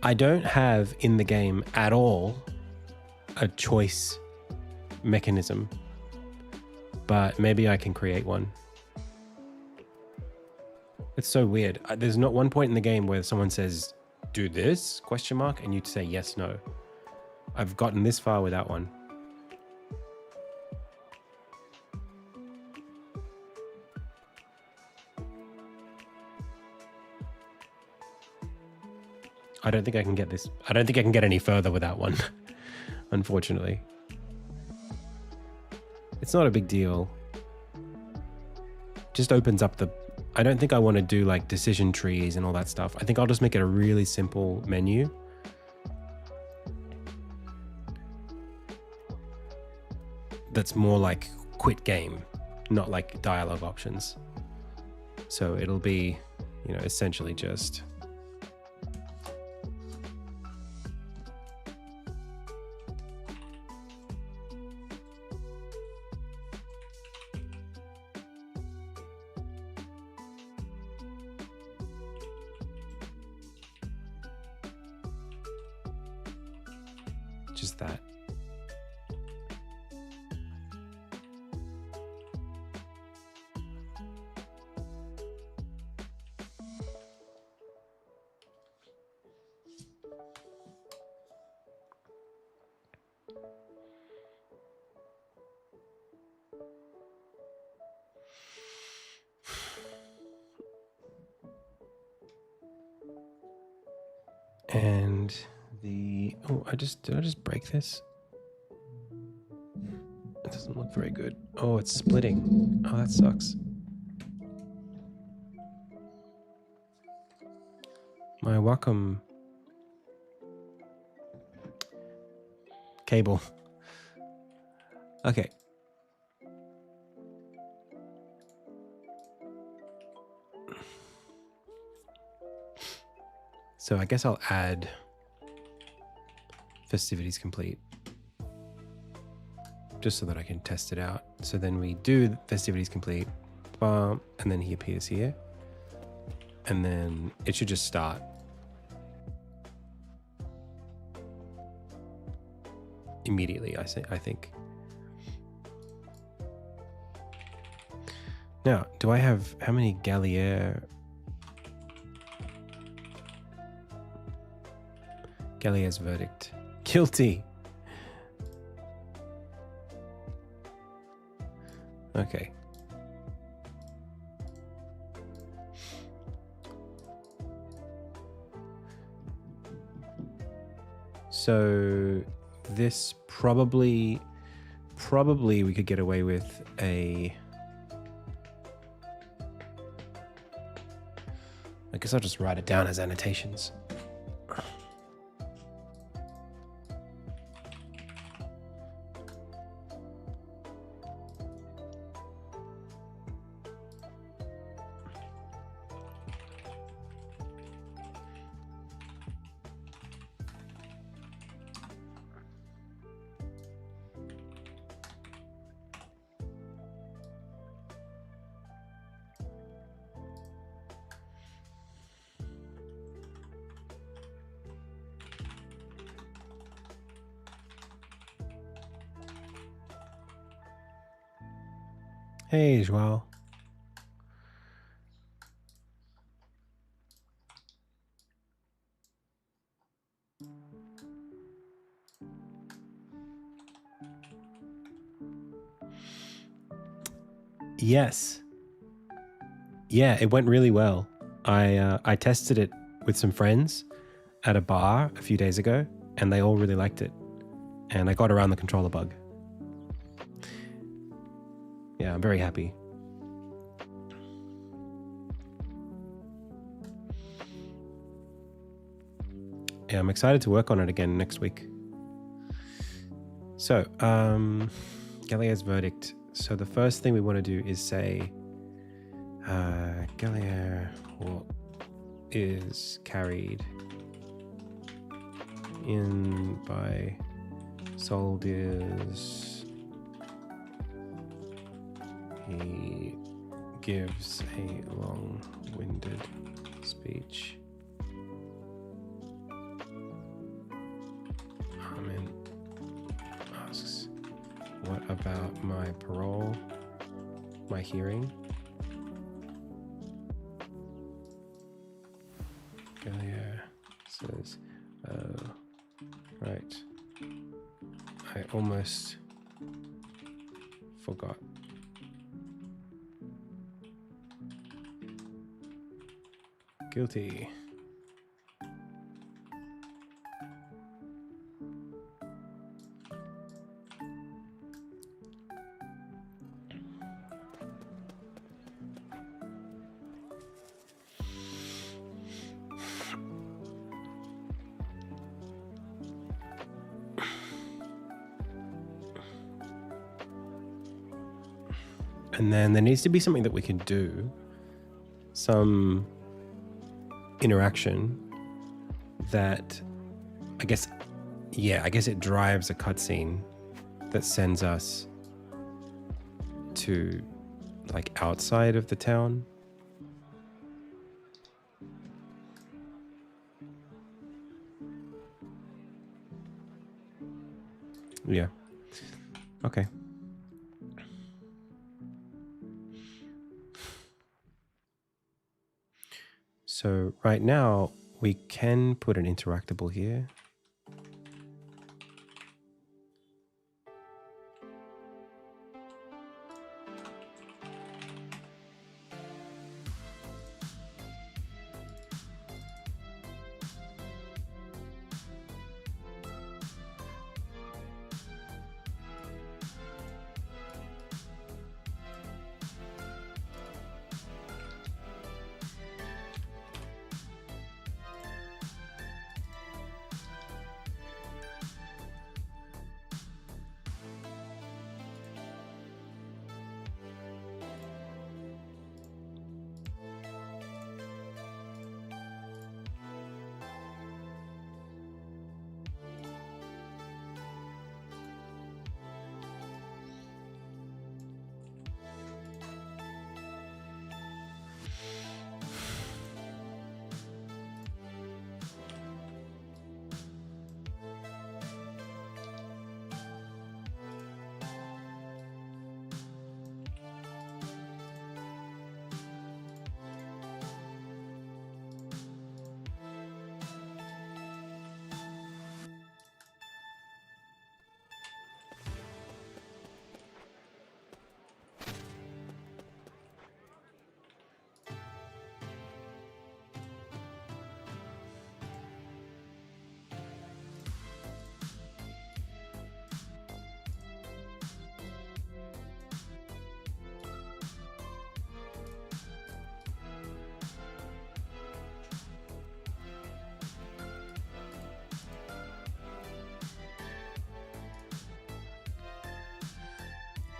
I don't have in the game at all a choice mechanism, but maybe I can create one. It's so weird. There's not one point in the game where someone says, do this, question mark, and you'd say yes, no. I've gotten this far with that one. I don't think I can get this. I don't think I can get any further with that one, unfortunately. It's not a big deal. Just opens up the... I don't think I want to do like decision trees and all that stuff. I think I'll just make it a really simple menu. That's more like quit game, not like dialogue options. So it'll be, you know, essentially just... just that. And the... oh, did I just break this? It doesn't look very good. Oh, it's splitting. Oh, that sucks. My Wacom cable. Okay. So I guess I'll add festivities complete just so that I can test it out. So then we do festivities complete, and then he appears here, and then it should just start. Immediately, I think. Now, do I have how many Gallier? Gallier's verdict. Guilty. Okay. So this probably we could get away with a... I guess I'll just write it down as annotations. Hey, Joao. Yes. Yeah, it went really well. I tested it with some friends at a bar a few days ago, and they all really liked it. And I got around the controller bug. Yeah, I'm very happy. Yeah, I'm excited to work on it again next week. So, Gallier's verdict. So the first thing we want to do is say, Gallier is carried in by soldiers. He gives a long-winded speech. Armin asks, what about my parole? My hearing? Gallier says, right. I almost forgot. Guilty. And then there needs to be something that we can do, some interaction that I guess it drives a cutscene that sends us to like outside of the town. Yeah. Okay. So right now we can put an interactable here.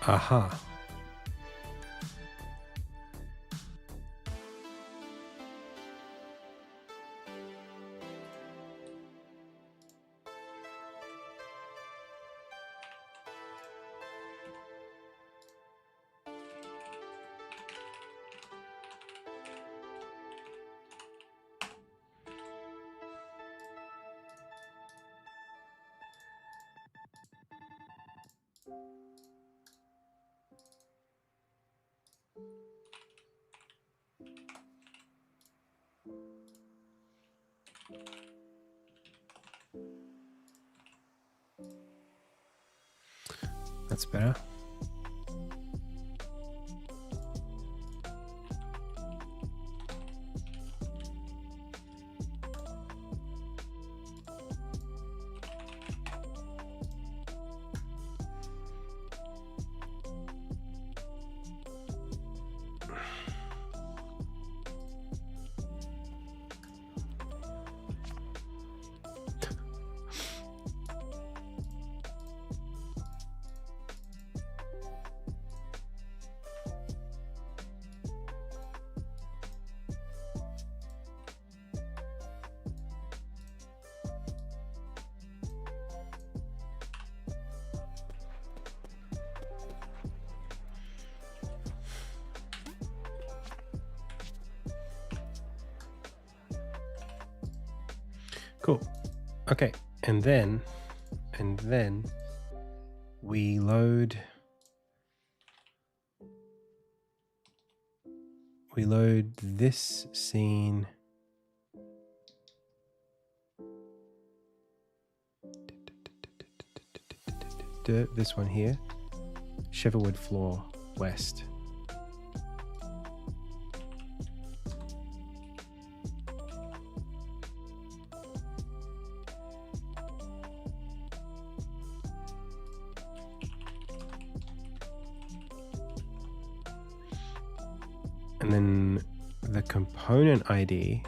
Aha. That's better. Cool. Okay. And then we load this scene this one here. Shiverwood floor, west. And then the component ID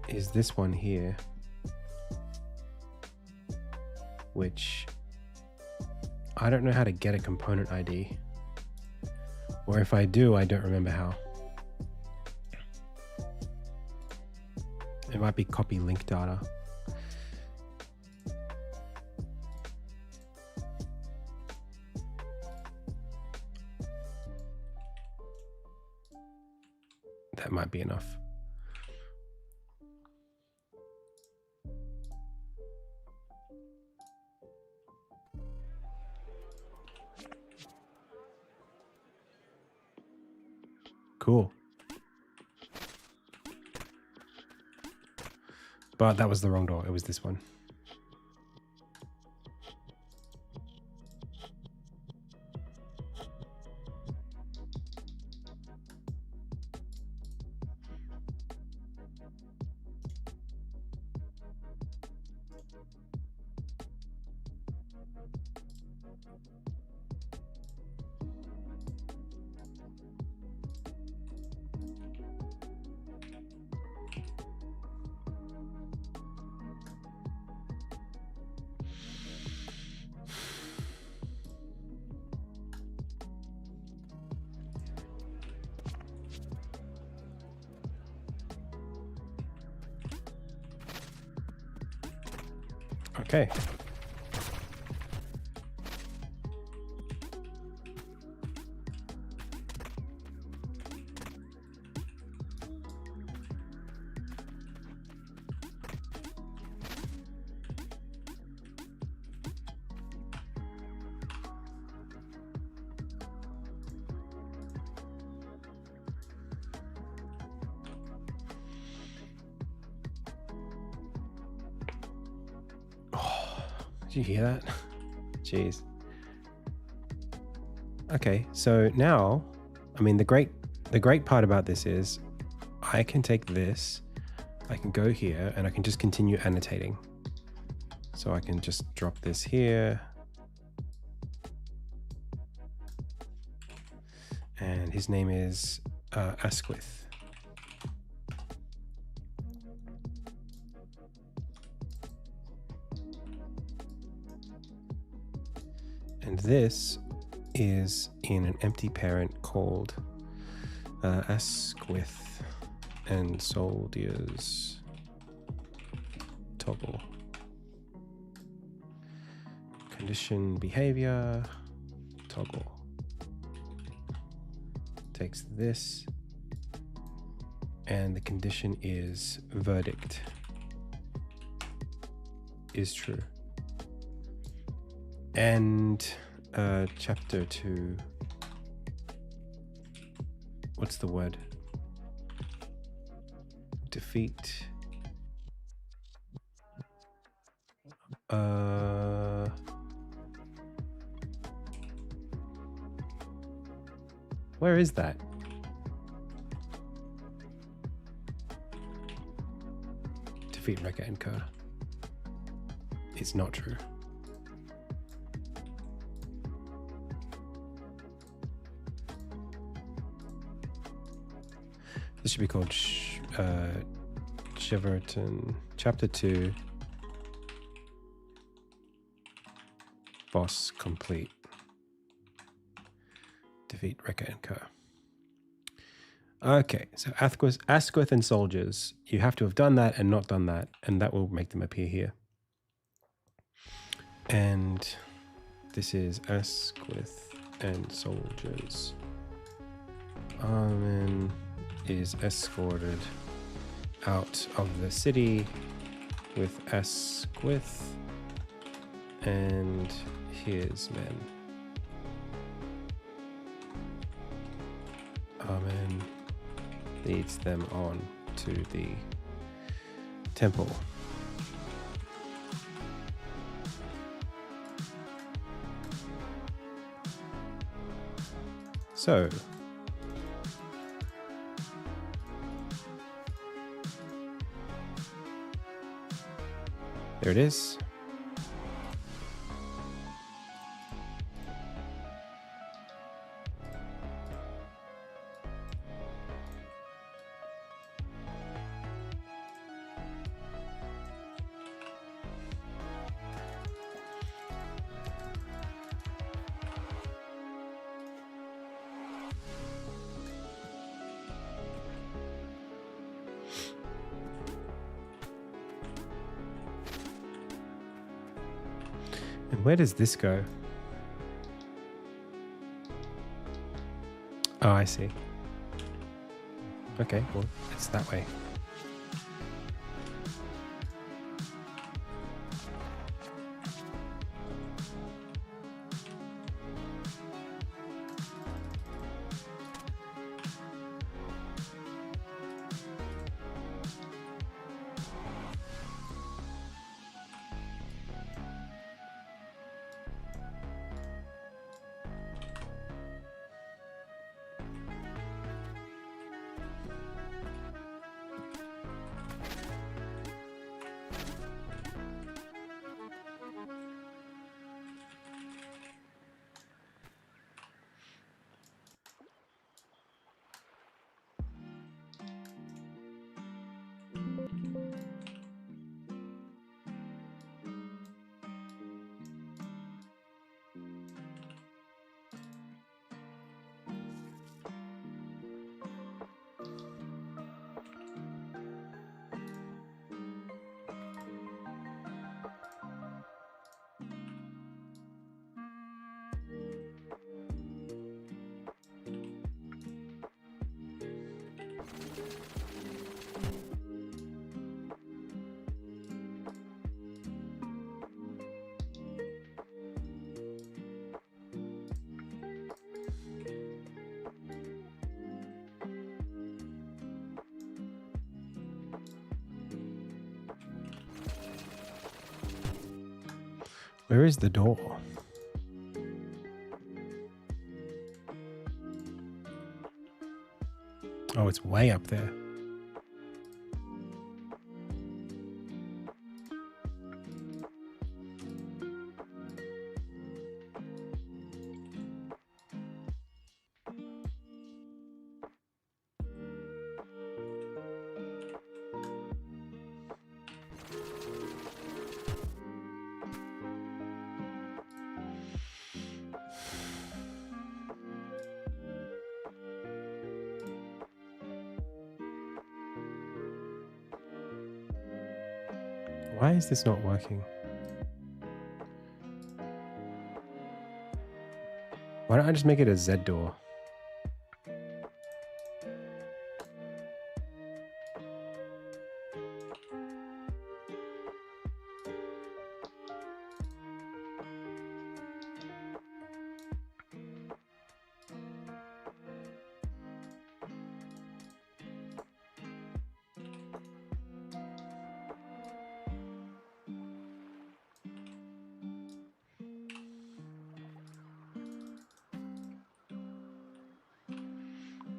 is this one here, which I don't know how to get a component ID, or if I do, I don't remember how. It might be copy link data. That might be enough. Cool. But that was the wrong door. It was this one. Okay. Did you hear that? Jeez. Okay, so now, I mean, the great part about this is I can take this, I can go here, and I can just continue annotating. So I can just drop this here. And his name is Asquith. And this is in an empty parent called Asquith and soldiers toggle. Condition behavior toggle. Takes this, and the condition is verdict is true. And chapter 2, what's the word? Defeat. Where is that? Defeat Wrecker and Kerr. It's not true. This should be called Shiverton, Chapter 2, Boss Complete. Defeat Wrecker and Kerr. Okay, so Asquith and soldiers. You have to have done that and not done that, and that will make them appear here. And this is Asquith and soldiers. Armin is escorted out of the city with Asquith and his men. Armin leads them on to the temple. So, there it is. And where does this go? Oh, I see. Okay, well, it's that way. Where is the door? Oh, it's way up there. Why is this not working? Why don't I just make it a Z door?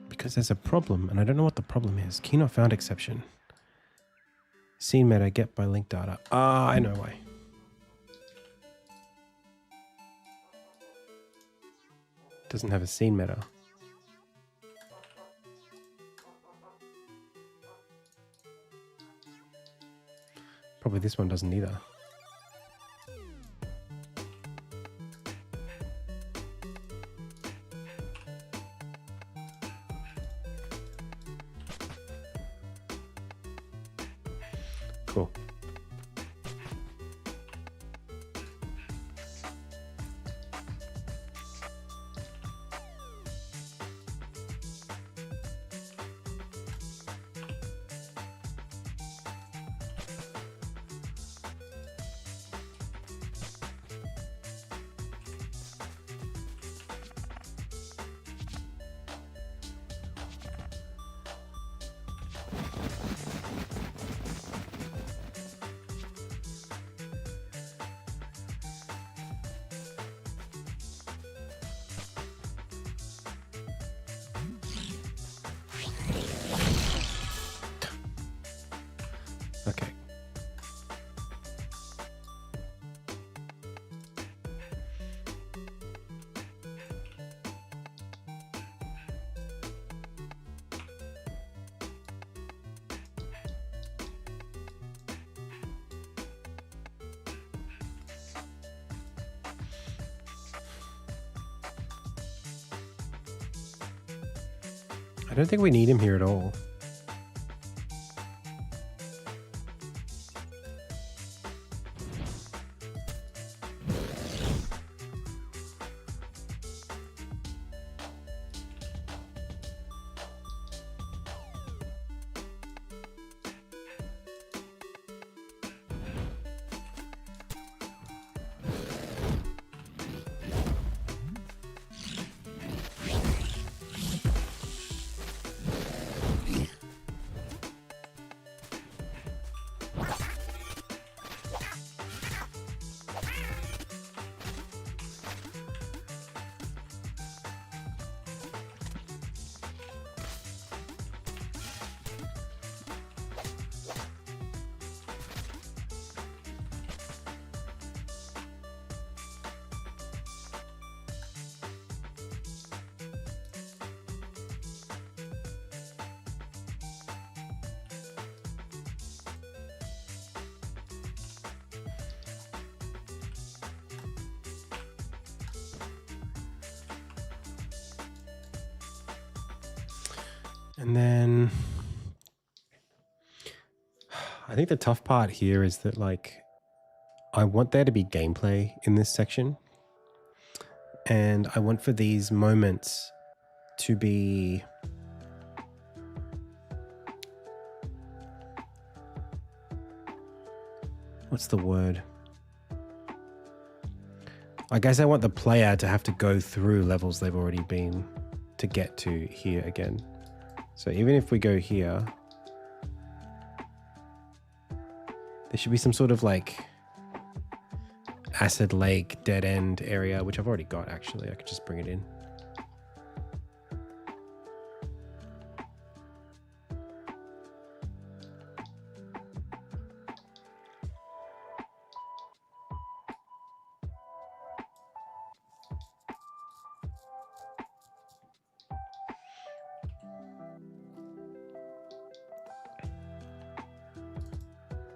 Because there's a problem, and I don't know what the problem is. Key not found exception. Scene meta get by link data. Ah, I know why. Doesn't have a scene meta. Probably this one doesn't either. Cool. I don't think we need him here at all. And then I think the tough part here is that, like, I want there to be gameplay in this section. And I want for these moments to be what's the word? I guess I want the player to have to go through levels they've already been to get to here again. So even if we go here, there should be some sort of like acid lake dead end area, which I've already got actually. I could just bring it in.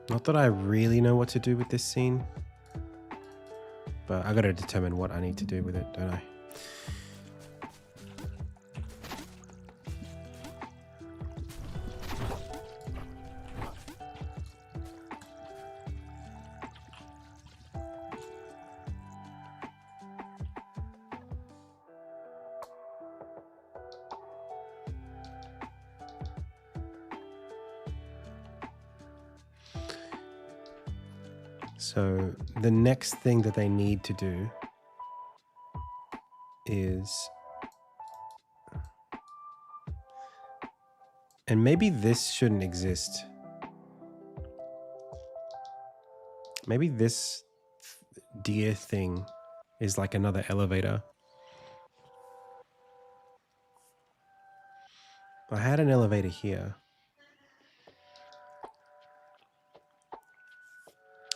Not that I really know what to do with this scene, but I gotta determine what I need to do with it, don't I? So the next thing that they need to do is, and maybe this shouldn't exist. Maybe this deer thing is like another elevator. I had an elevator here.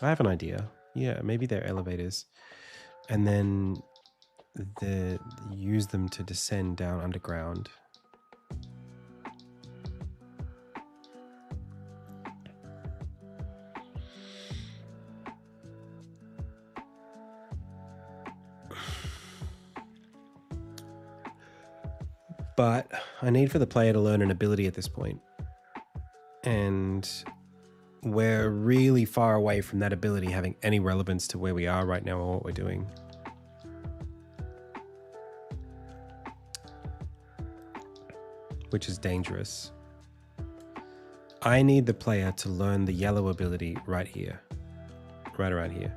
I have an idea. Yeah, maybe they're elevators. And then use them to descend down underground. But I need for the player to learn an ability at this point. And we're really far away from that ability having any relevance to where we are right now or what we're doing. Which is dangerous. I need the player to learn the yellow ability right here. Right around here.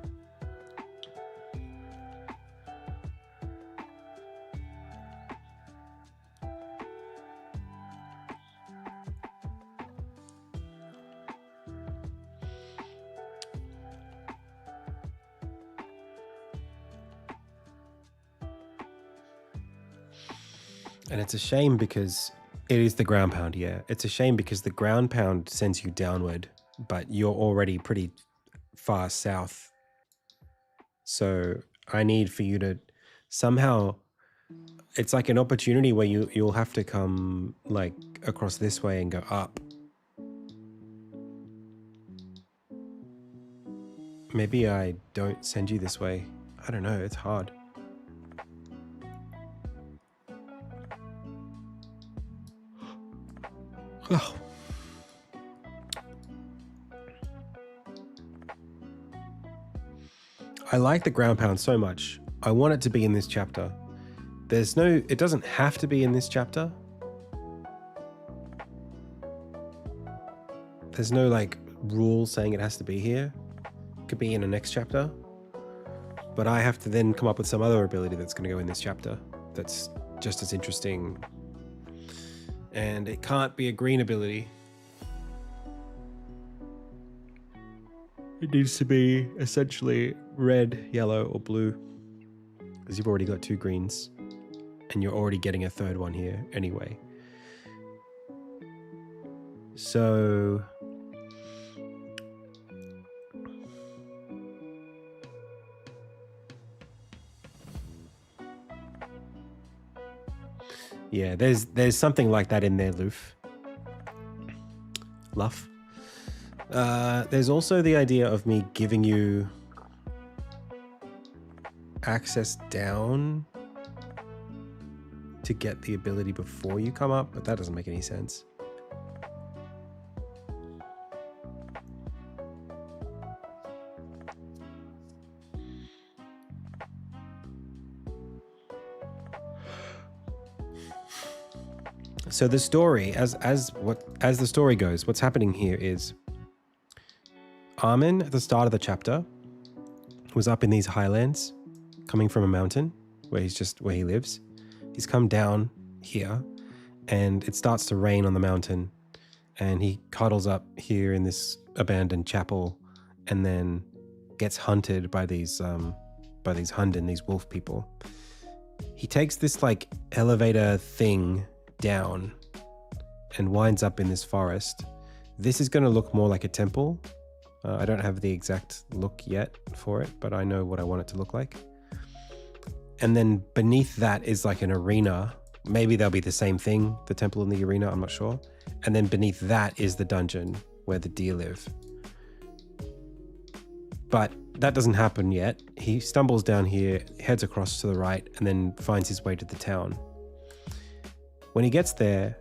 And it's a shame because it is the ground pound, yeah. It's a shame because the ground pound sends you downward, but you're already pretty far south. So I need for you to somehow, it's like an opportunity where you'll have to come like across this way and go up. Maybe I don't send you this way. I don't know, it's hard. Oh. I like the ground pound so much. I want it to be in this chapter. It doesn't have to be in this chapter. There's no like rule saying it has to be here. It could be in the next chapter. But I have to then come up with some other ability that's going to go in this chapter that's just as interesting. And it can't be a green ability. It needs to be essentially red, yellow, or blue. Because you've already got 2 greens. And you're already getting a 3rd one here anyway. So... yeah, there's something like that in there, Luff. There's also the idea of me giving you access down to get the ability before you come up, but that doesn't make any sense. So the story, as the story goes, what's happening here is Armin at the start of the chapter was up in these highlands, coming from a mountain where he lives. He's come down here, and it starts to rain on the mountain, and he cuddles up here in this abandoned chapel, and then gets hunted by these Hunden, these wolf people. He takes this like elevator thing down and winds up in this forest. This is going to look more like a temple. I don't have the exact look yet for it, but I know what I want it to look like. And then beneath that is like an arena. Maybe they'll be the same thing, the temple and the arena, I'm not sure. And then beneath that is the dungeon where the deer live. But that doesn't happen yet. He stumbles down here, heads across to the right, and then finds his way to the town. When he gets there,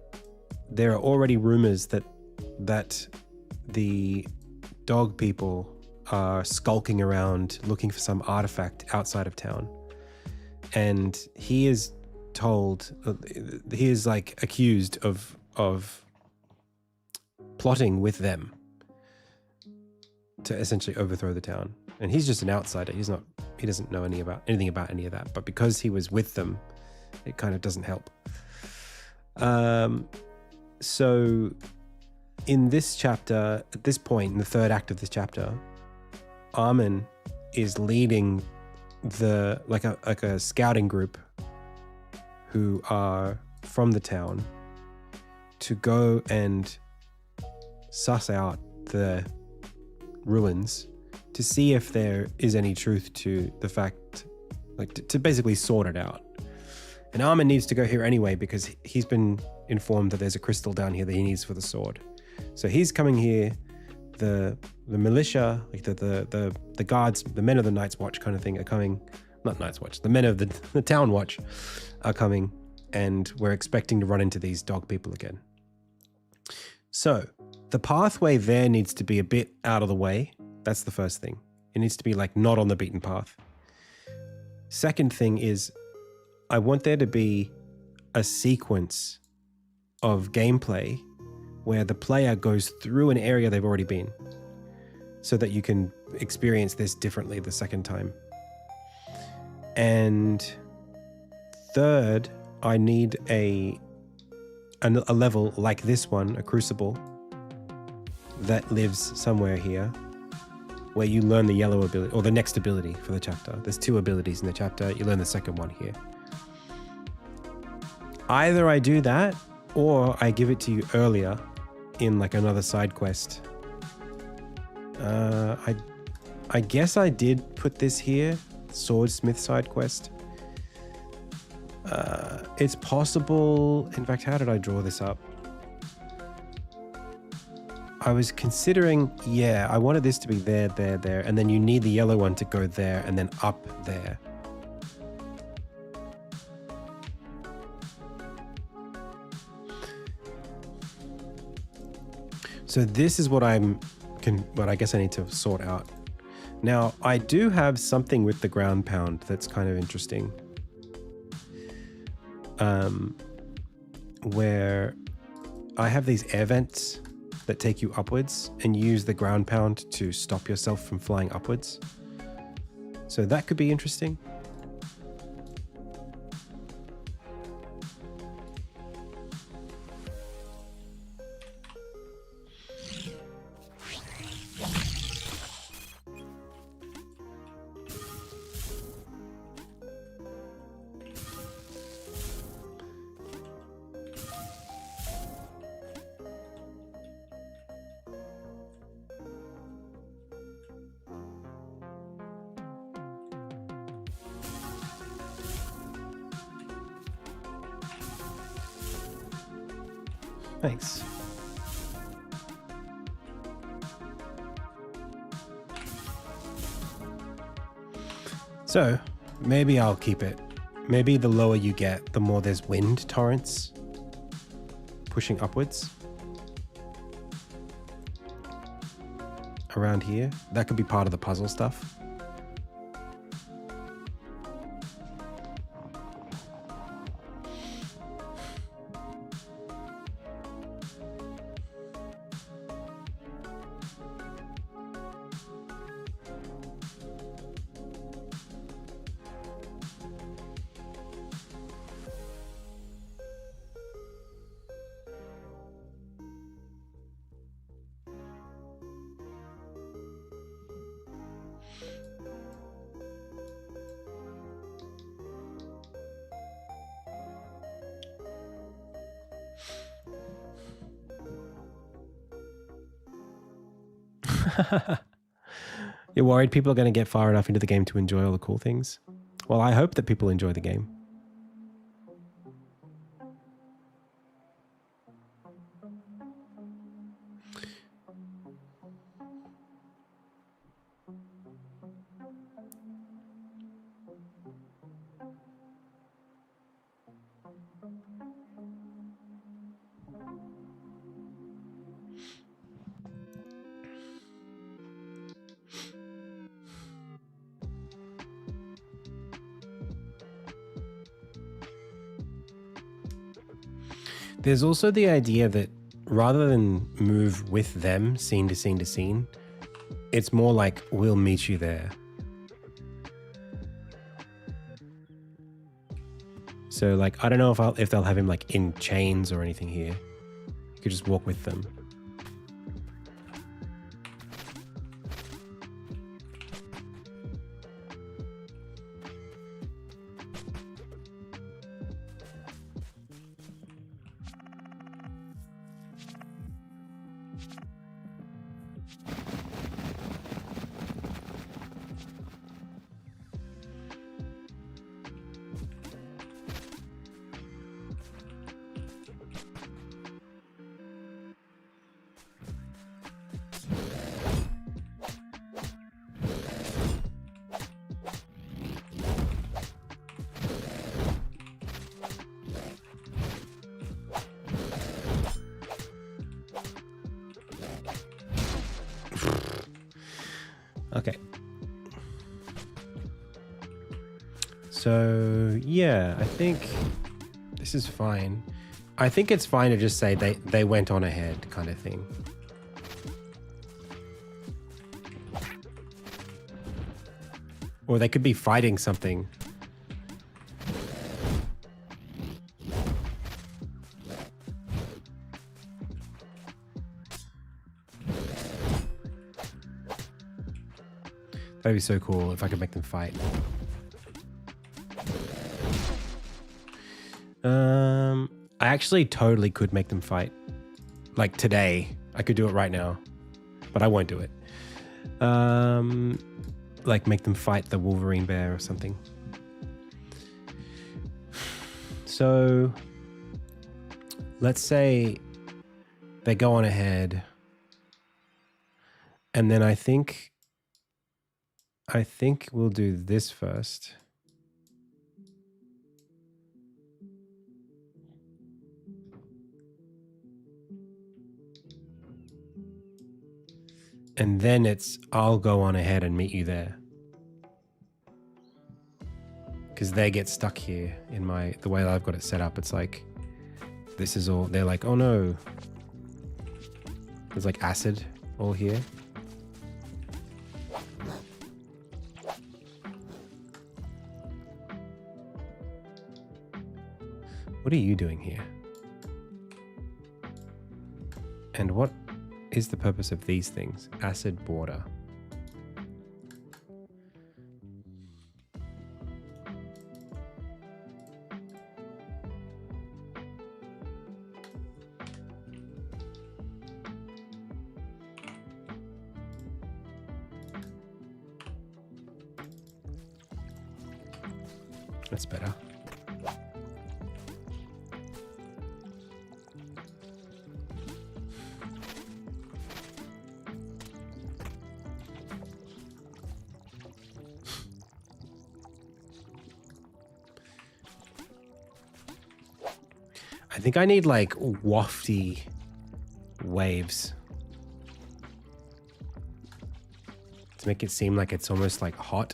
there are already rumors that the dog people are skulking around looking for some artifact outside of town. And he is told, he is like accused of plotting with them to essentially overthrow the town. And he's just an outsider. He doesn't know anything about any of that. But because he was with them, it kind of doesn't help. So in this chapter, at this point in the 3rd act of this chapter, Armin is leading like a scouting group who are from the town to go and suss out the ruins to see if there is any truth to the fact, like to basically sort it out. And Armin needs to go here anyway because he's been informed that there's a crystal down here that he needs for the sword. So he's coming here. The militia, like the guards, the men of the Night's Watch kind of thing are coming. Not Night's Watch, the men of the town watch are coming, and we're expecting to run into these dog people again. So the pathway there needs to be a bit out of the way. That's the first thing. It needs to be like not on the beaten path. Second thing is I want there to be a sequence of gameplay where the player goes through an area they've already been so that you can experience this differently the second time. And third, I need a level like this one, a crucible, that lives somewhere here where you learn the yellow ability, or the next ability for the chapter. There's 2 abilities in the chapter. You learn the second one here. Either I do that or I give it to you earlier in like another side quest. I guess I did put this here, swordsmith side quest. It's possible. In fact, how did I draw this up? I was considering, yeah, I wanted this to be there, and then you need the yellow one to go there and then up there. So this is what what I guess I need to sort out. Now, I do have something with the ground pound that's kind of interesting. Where I have these air vents that take you upwards and use the ground pound to stop yourself from flying upwards. So that could be interesting. Thanks. So maybe I'll keep it. Maybe the lower you get, the more there's wind torrents pushing upwards. Around here. That could be part of the puzzle stuff. You're worried people are going to get far enough into the game to enjoy all the cool things? Well, I hope that people enjoy the game. There's also the idea that rather than move with them scene to scene to scene, it's more like we'll meet you there. So like, I don't know if they'll have him like in chains or anything here. You could just walk with them. Okay. So, yeah, I think this is fine. I think it's fine to just say they went on ahead kind of thing. Or they could be fighting something. That'd be so cool if I could make them fight. I actually totally could make them fight. Like today. I could do it right now. But I won't do it. Like make them fight the Wolverine bear or something. So let's say they go on ahead. And then I think we'll do this first. And then it's, I'll go on ahead and meet you there. Because they get stuck here in the way that I've got it set up. It's like, this is all, they're like, oh no. There's like acid all here. What are you doing here? And what is the purpose of these things? Acid border. That's better. I think I need like wafty waves to make it seem like it's almost like hot.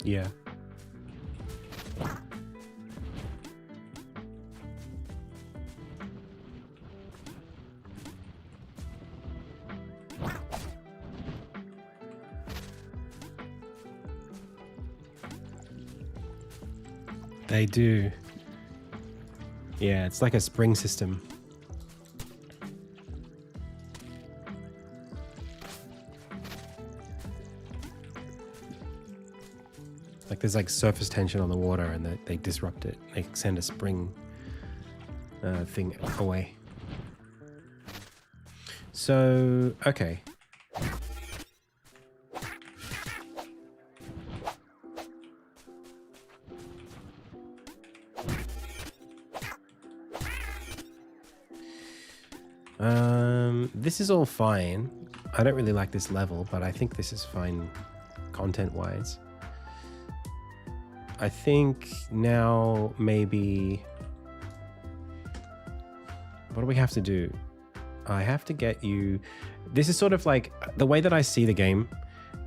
Yeah. They do. Yeah, it's like a spring system. Like there's like surface tension on the water and they disrupt it. They send a spring thing away. So, okay. This is all fine. I don't really like this level, but I think this is fine content-wise. I think now maybe... What do we have to do? I have to get you... This is sort of like the way that I see the game.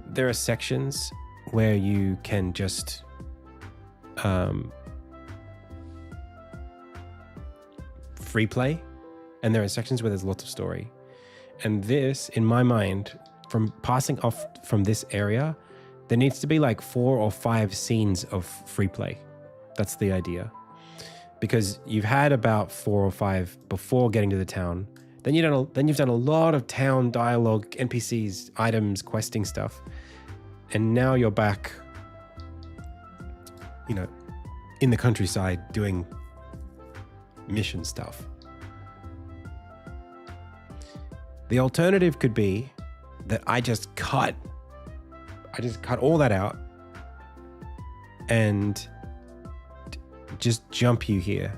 There are sections where you can just free play, and there are sections where there's lots of story. And this, in my mind, from passing off from this area, there needs to be like 4 or 5 scenes of free play. That's the idea. Because you've had about 4 or 5 before getting to the town. Then you've done a lot of town dialogue, NPCs, items, questing stuff. And now you're back, you know, in the countryside doing mission stuff. The alternative could be that I just cut all that out and just jump you here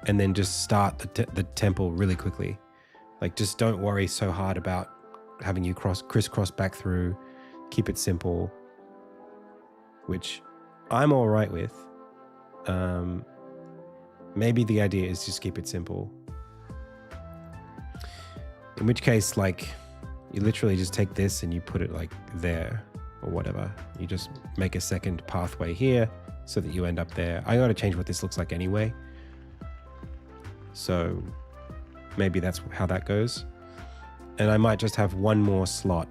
and then just start the temple really quickly. Like, just don't worry so hard about having you crisscross back through. Keep it simple, which I'm all right with. Maybe the idea is just keep it simple. In which case, like, you literally just take this and you put it like there or whatever. You just make a second pathway here so that you end up there. I got to change what this looks like anyway. So maybe that's how that goes. And I might just have one more slot.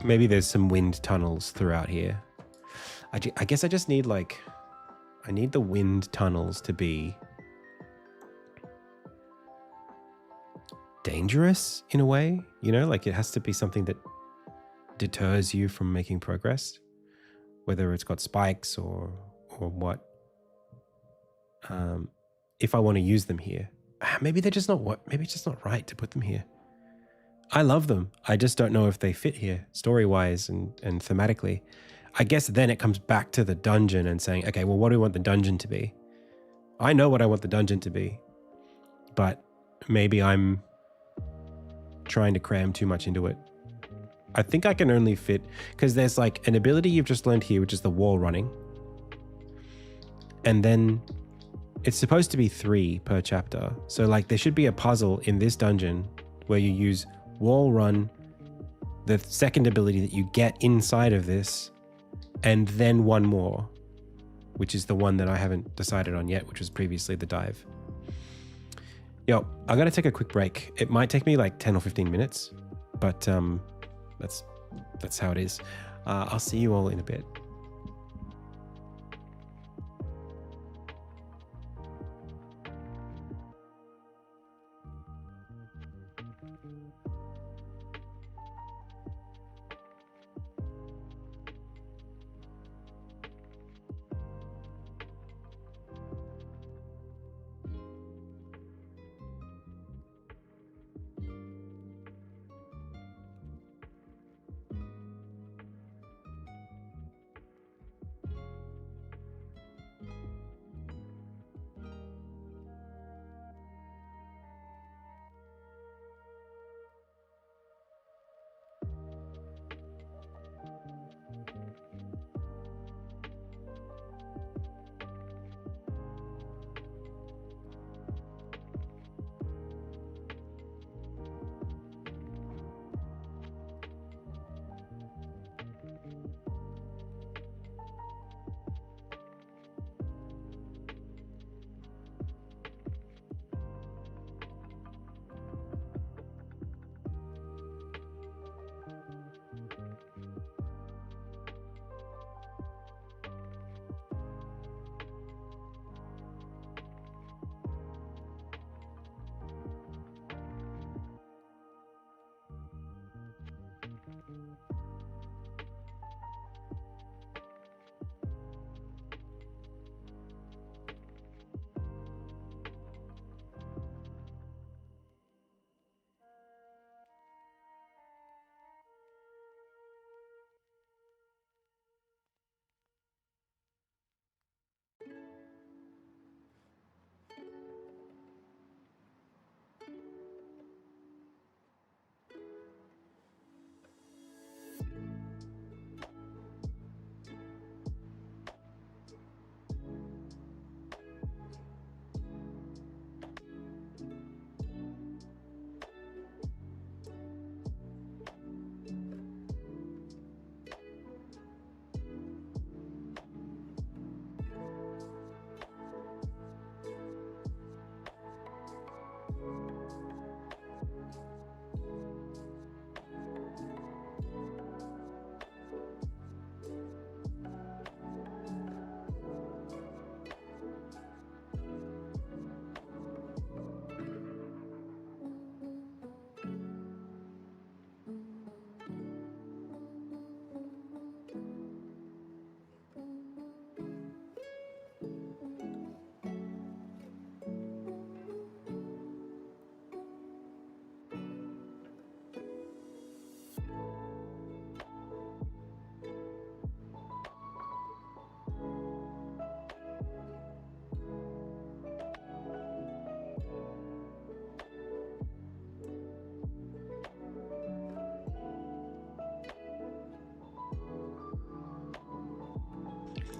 Maybe there's some wind tunnels throughout here. I guess I just need like, I need the wind tunnels to be dangerous in a way, you know, like it has to be something that deters you from making progress, whether it's got spikes or what. If I want to use them here, maybe they're just not maybe it's just not right to put them here. I love them. I just don't know if they fit here story-wise and thematically. I guess then it comes back to the dungeon and saying, okay, well, what do we want the dungeon to be? I know what I want the dungeon to be, but maybe I'm trying to cram too much into it. I think I can only fit, because there's like an ability you've just learned here, which is the wall running. And then it's supposed to be 3 per chapter. So like there should be a puzzle in this dungeon where you use wall run, the second ability that you get inside of this, and then one more, which is the one that I haven't decided on yet, which was previously the dive. Yo, I gotta take a quick break. It might take me like 10 or 15 minutes, but that's how it is. I'll see you all in a bit.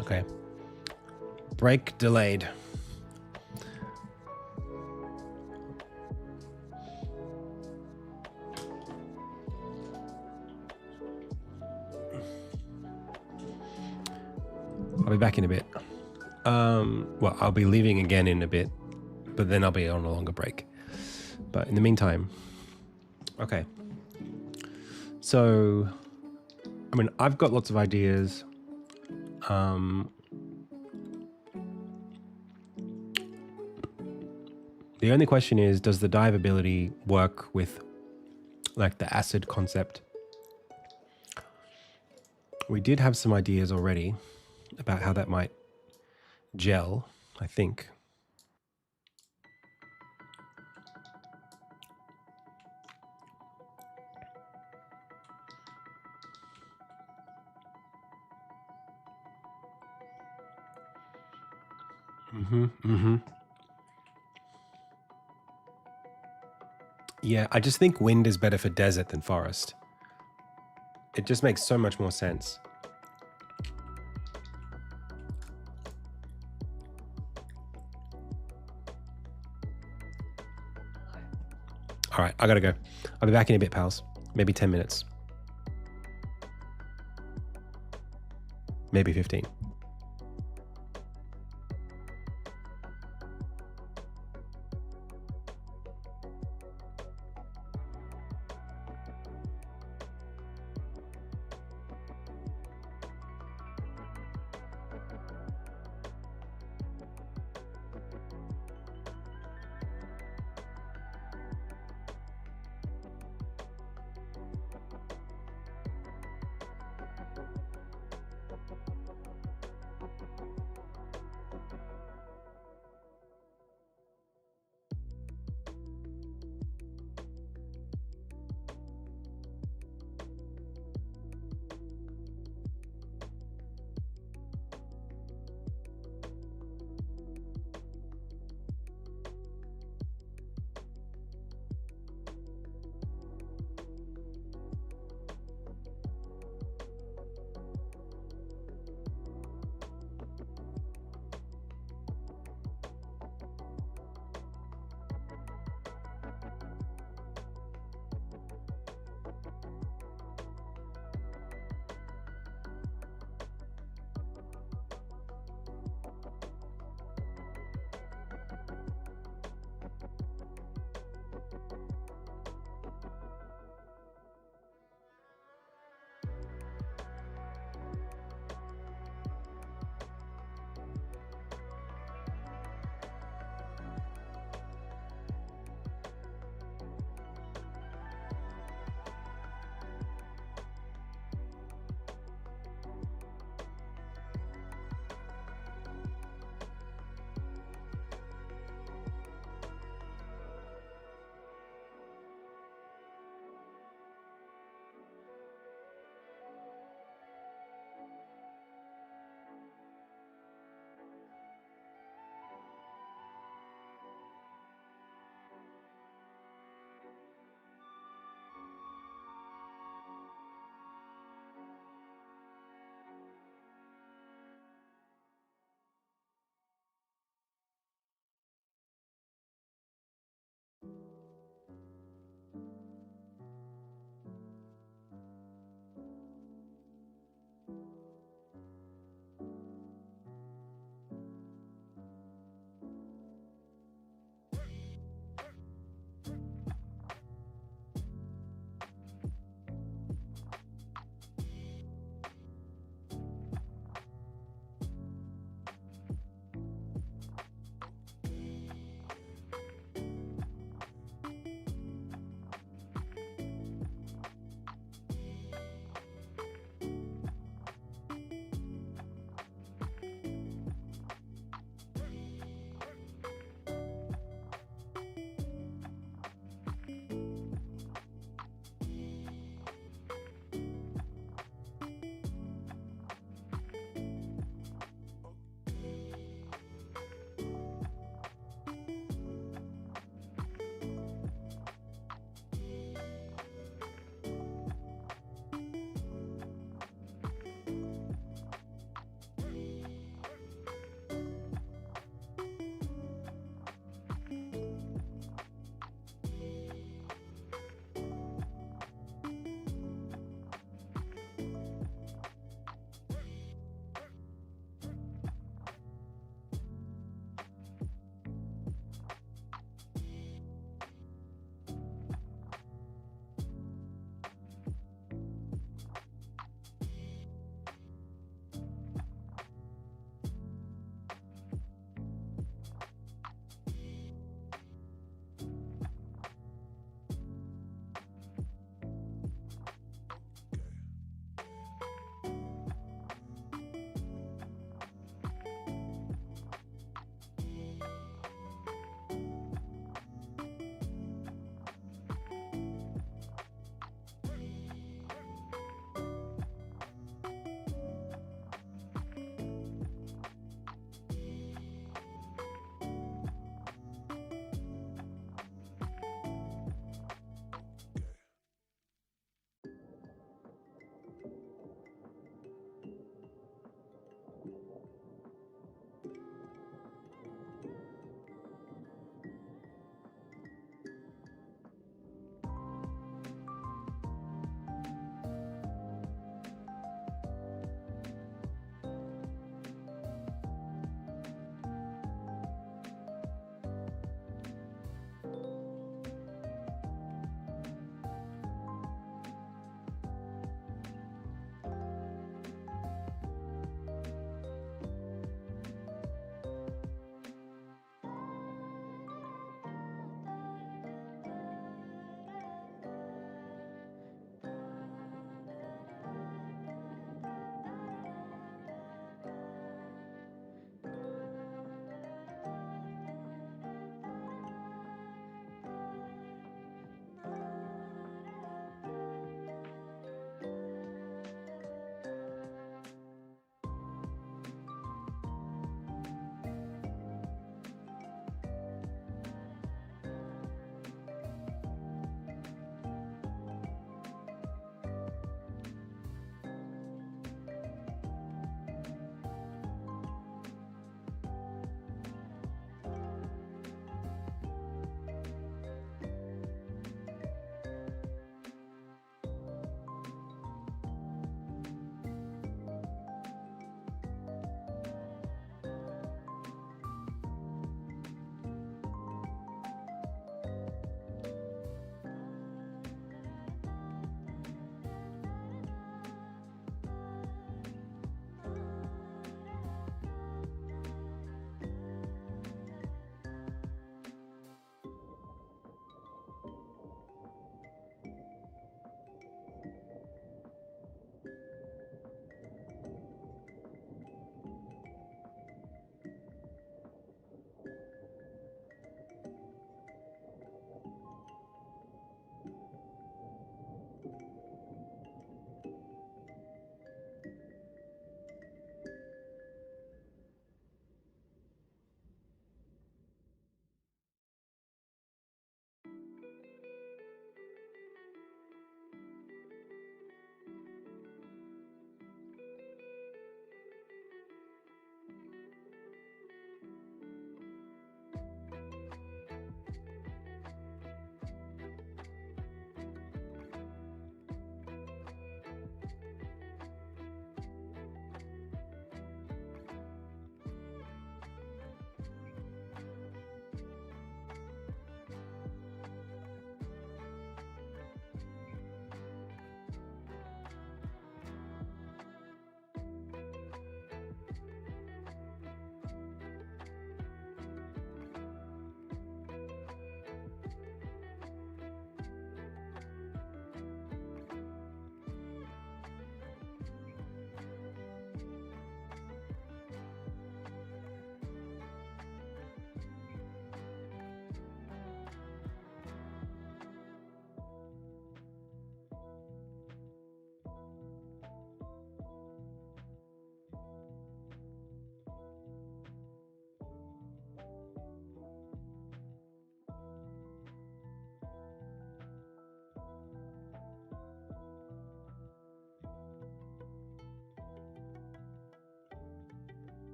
Okay. Break delayed. I'll be back in a bit. Well, I'll be leaving again in a bit, but then I'll be on a longer break. But in the meantime, okay. So, I mean, I've got lots of ideas. The only question is, does the dive ability work with like the acid concept? We did have some ideas already about how that might gel, I think. Yeah, I just think wind is better for desert than forest. It just makes so much more sense. All right, I gotta go. I'll be back in a bit, pals. Maybe 10 minutes. Maybe 15.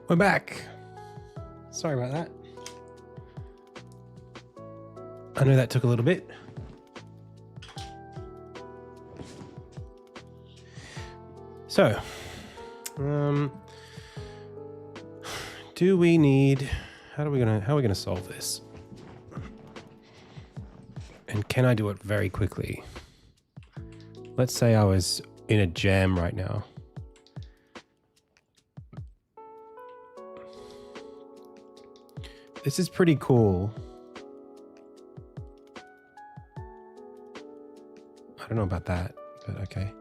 We're back. Sorry about that. I know that took a little bit. So, do we need? How are we gonna solve this? And can I do it very quickly? Let's say I was in a jam right now. This is pretty cool. I don't know about that, but okay.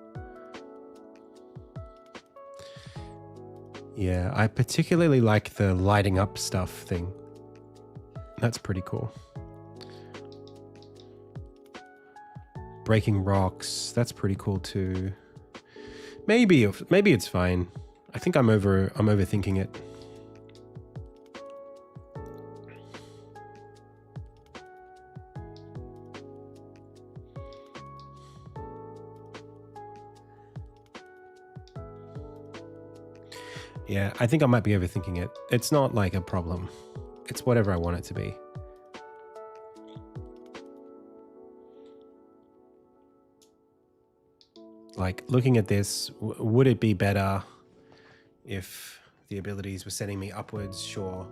Yeah, I particularly like the lighting up stuff thing. That's pretty cool. Breaking rocks, that's pretty cool too. Maybe it's fine. I think I'm overthinking it. Yeah, I think I might be overthinking it. It's not like a problem. It's whatever I want it to be. Like, looking at this, would it be better if the abilities were sending me upwards? Sure.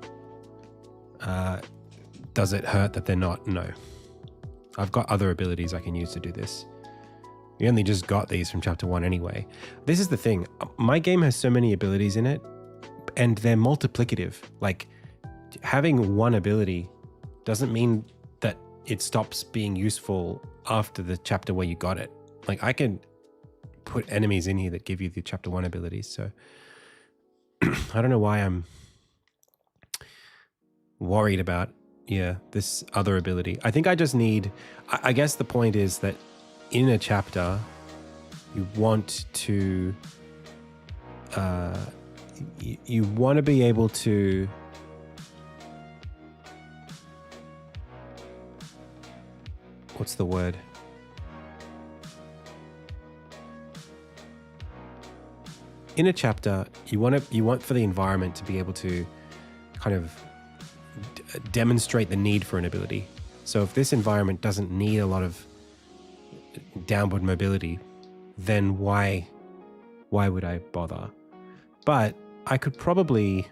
Does it hurt that they're not? No. I've got other abilities I can use to do this. We only just got these from chapter 1 anyway. This is the thing. My game has so many abilities in it, and they're multiplicative. Like, having one ability doesn't mean that it stops being useful after the chapter where you got it. Like, I can put enemies in here that give you the chapter 1 abilities. So I don't know why I'm worried about, this other ability. I think I just need, I guess the point is that in a chapter, you want to, you want to be able to what's the word? In a chapter, you want for the environment to be able to kind of demonstrate the need for an ability. So if this environment doesn't need a lot of downward mobility, then why would I bother? But I could probably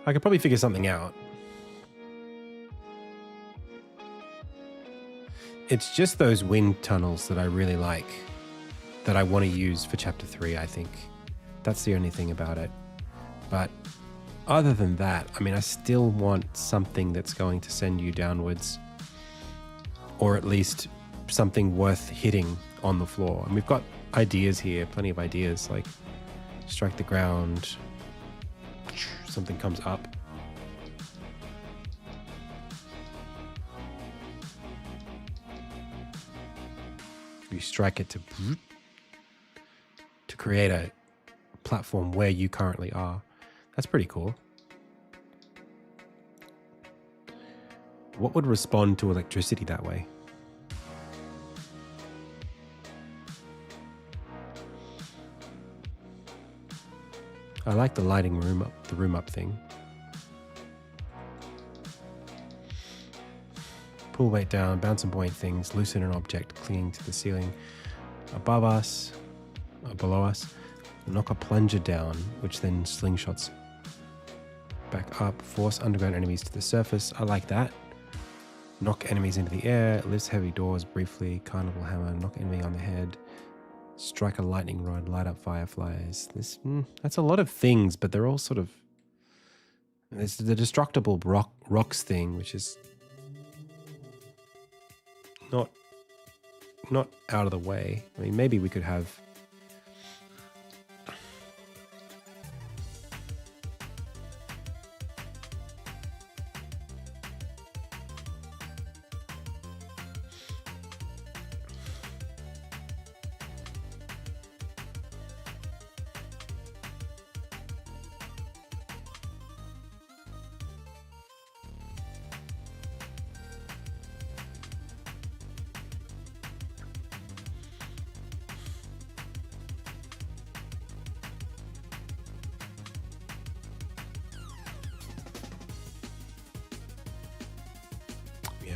figure something out. It's just those wind tunnels that I really like, that I want to use for chapter 3, I think. That's the only thing about it. But other than that, I mean, I still want something that's going to send you downwards, or at least something worth hitting on the floor. And we've got ideas here, plenty of ideas, like strike the ground, something comes up. You strike it to create a platform where you currently are. That's pretty cool. What would respond to electricity that way? I like the lighting the room up thing. Pull weight down, bounce and buoyant things, loosen an object clinging to the ceiling above us, or below us. Knock a plunger down, which then slingshots back up. Force underground enemies to the surface. I like that. Knock enemies into the air. Lifts heavy doors briefly. Carnival hammer. Knock enemy on the head. Strike a lightning rod. Light up fireflies. That's a lot of things, but they're all sort of... There's the destructible rocks thing, which is not out of the way. I mean, maybe we could have...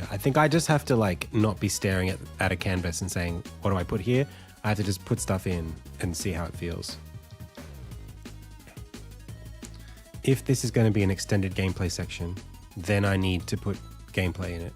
I think I just have to like not be staring at a canvas and saying, what do I put here? I have to just put stuff in and see how it feels. If this is going to be an extended gameplay section, then I need to put gameplay in it.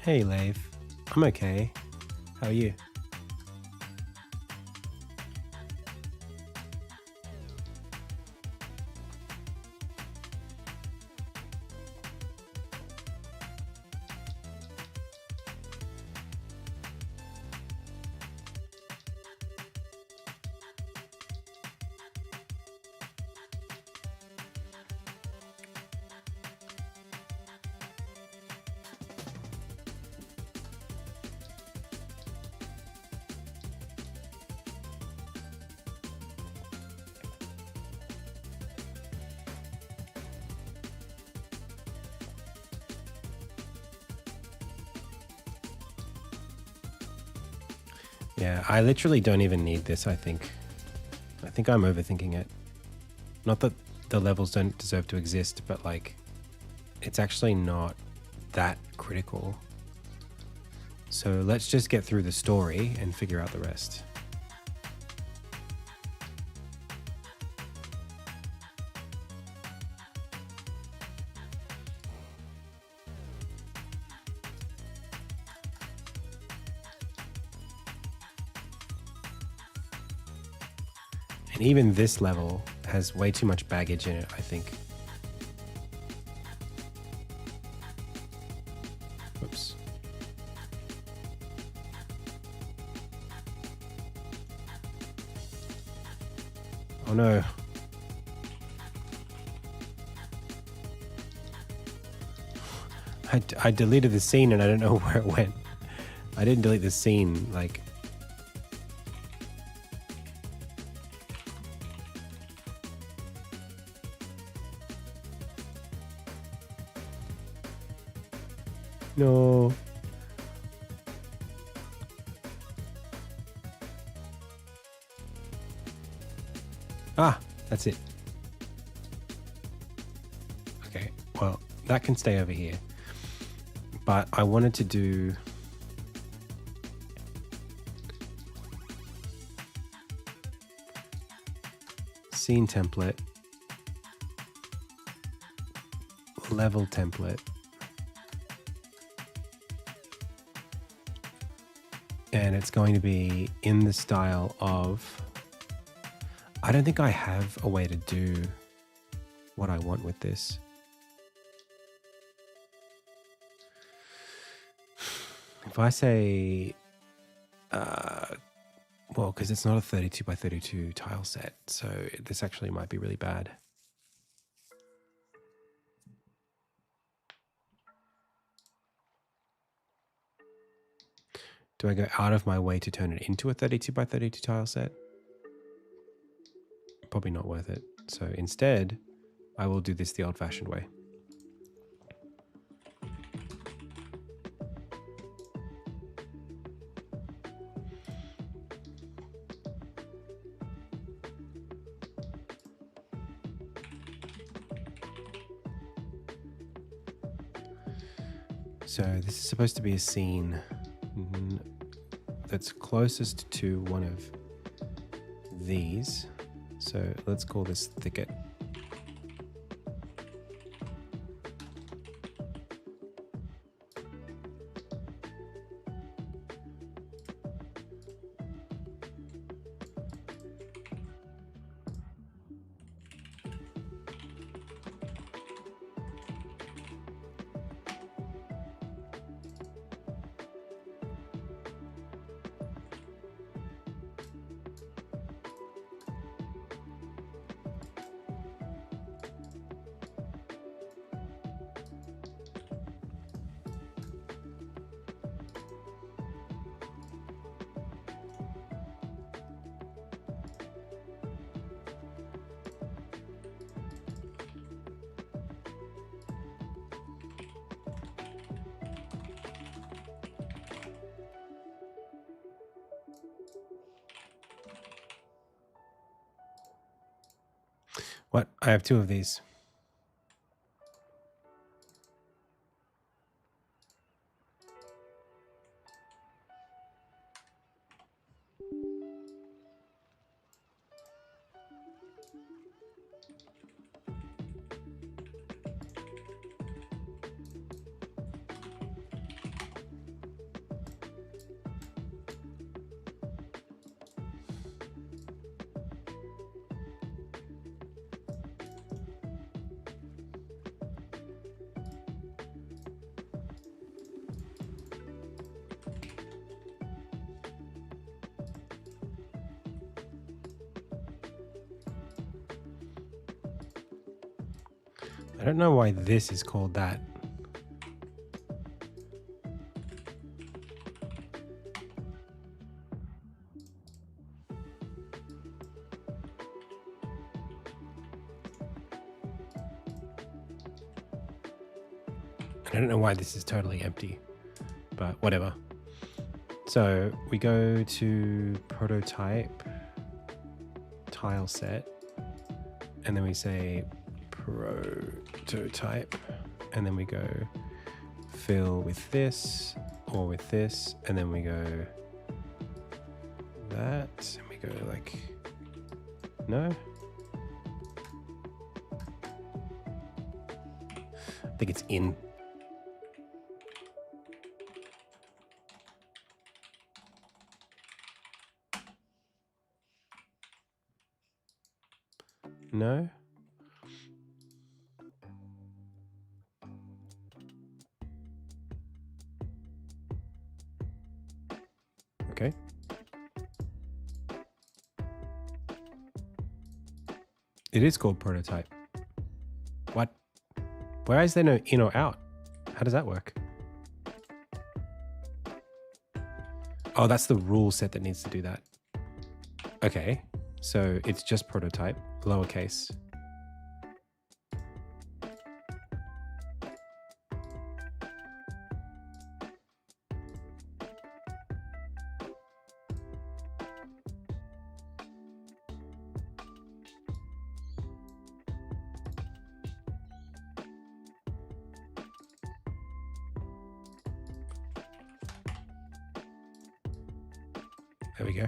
Hey, Lave. I'm okay. How are you? Yeah, I literally don't even need this, I think. I think I'm overthinking it. Not that the levels don't deserve to exist, but like, it's actually not that critical. So let's just get through the story and figure out the rest. And even this level has way too much baggage in it, I think. Whoops. Oh no. I deleted the scene and I don't know where it went. I didn't delete the scene, like... No. Ah, that's it. Okay, well, that can stay over here. But I wanted to do... scene template. Level template. And it's going to be in the style of... I don't think I have a way to do what I want with this. If I say... well, because it's not a 32 by 32 tile set, so this actually might be really bad. Do I go out of my way to turn it into a 32 by 32 tile set? Probably not worth it. So instead, I will do this the old-fashioned way. So this is supposed to be a scene that's closest to one of these. So let's call this thicket. What? I have 2 of these. I don't know why this is called that. I don't know why this is totally empty, but whatever. So we go to prototype, tile set, and then we say prototype, and then we go fill with this or with this, and then we go that, and we go like, no? I think it's in. No? Okay. It is called prototype. What? Why is there no in or out? How does that work? Oh, that's the rule set that needs to do that. Okay, so it's just prototype, lowercase. There we go.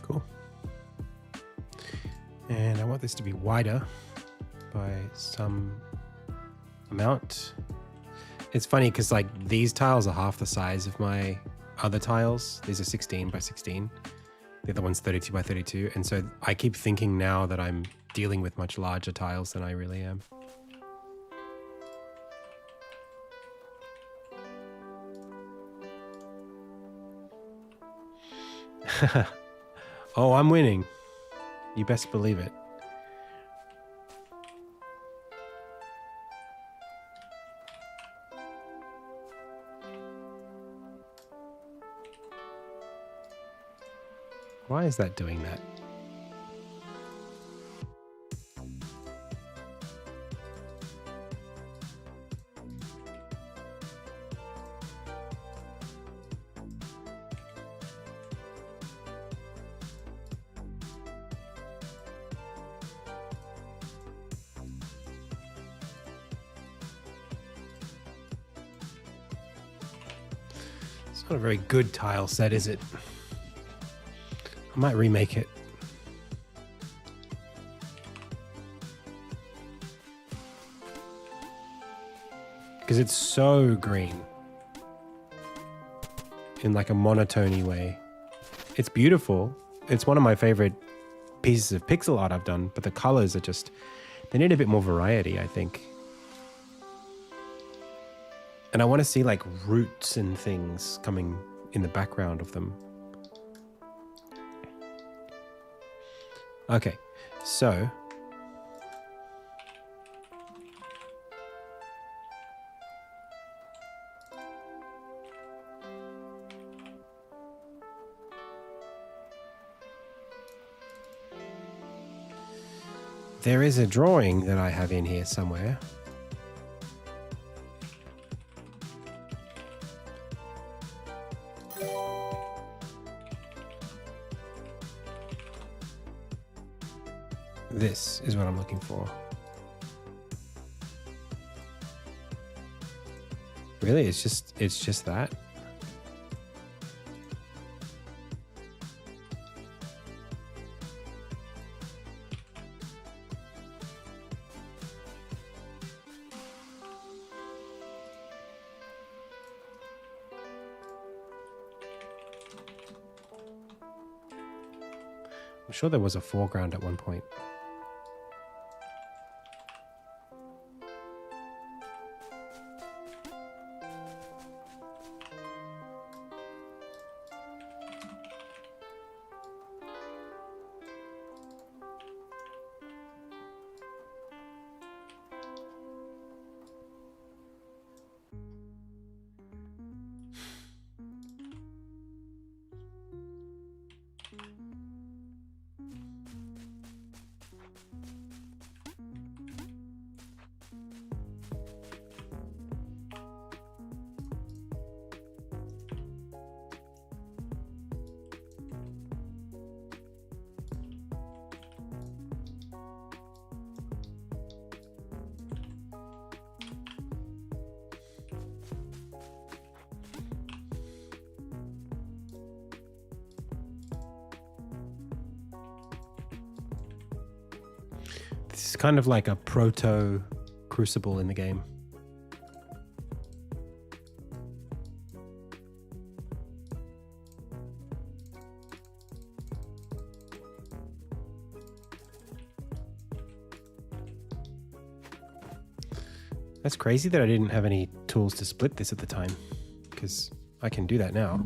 Cool. And I want this to be wider by some amount. It's funny because like these tiles are half the size of my other tiles. These are 16 by 16. The other one's 32 by 32. And so I keep thinking now that I'm dealing with much larger tiles than I really am. Oh, I'm winning. You best believe it. Why is that doing that? It's not a very good tile set, is it? I might remake it. Because it's so green. In like a monotony way. It's beautiful. It's one of my favorite pieces of pixel art I've done, but the colors are just, they need a bit more variety, I think. And I want to see like roots and things coming in the background of them. Okay, so there is a drawing that I have in here somewhere. This is what I'm looking for. Really? It's just that? I'm sure there was a foreground at one point. This is kind of like a proto crucible in the game. That's crazy that I didn't have any tools to split this at the time, because I can do that now.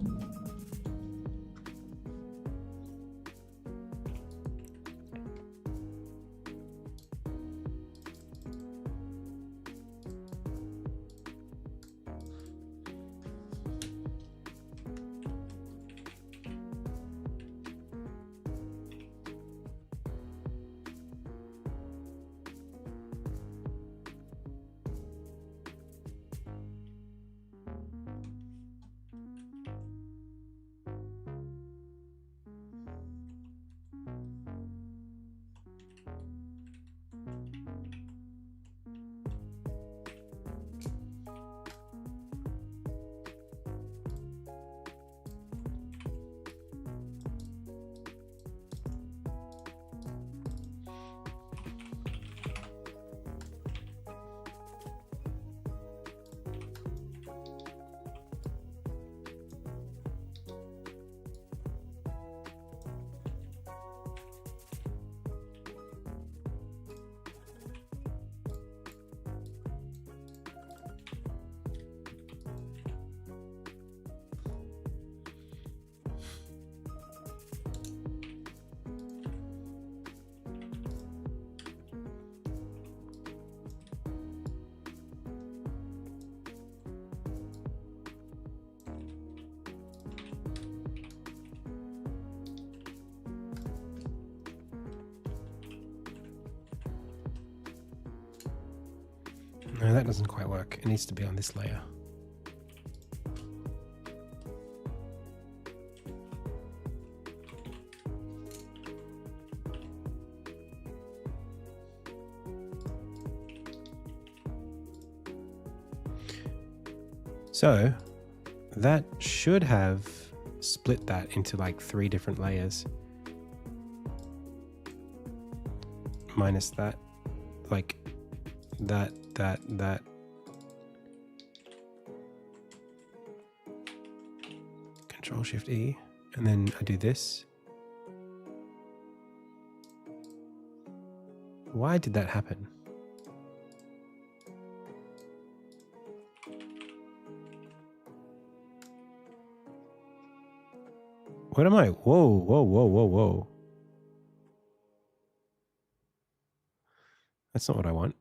No, that doesn't quite work. It needs to be on this layer. So that should have split that into like 3 different layers. Minus that, like that. Control Shift E, and then I do this. Why did that happen? What am I? Whoa. That's not what I want.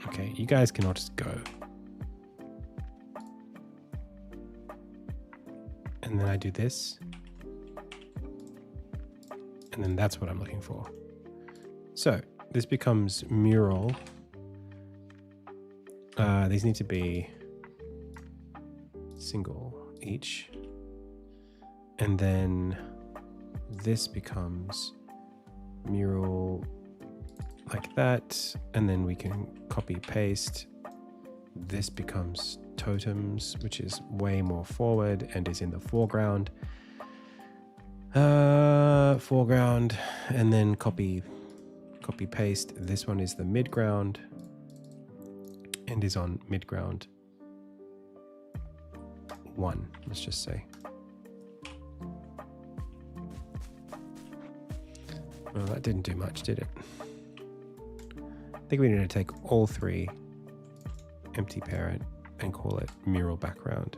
Okay, you guys can all just go. And then I do this. And then that's what I'm looking for. So this becomes mural. These need to be single each. And then this becomes mural like that, and then we can copy paste. This becomes totems, which is way more forward and is in the foreground. Foreground, and then copy paste. This one is the midground and is on midground 1, let's just say. Well, that didn't do much, did it? I think we need to take all 3, empty parent, and call it mural background.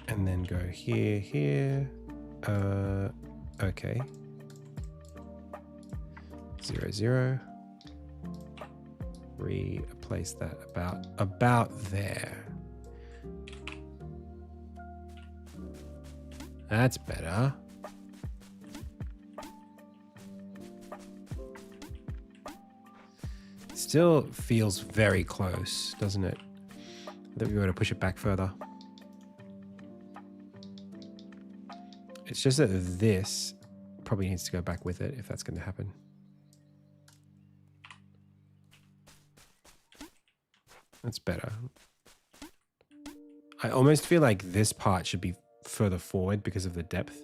And then go here. Okay. 0, 0. Replace that about there. That's better. Still feels very close, doesn't it? I think we were to push it back further. It's just that this probably needs to go back with it if that's going to happen. That's better. I almost feel like this part should be further forward because of the depth.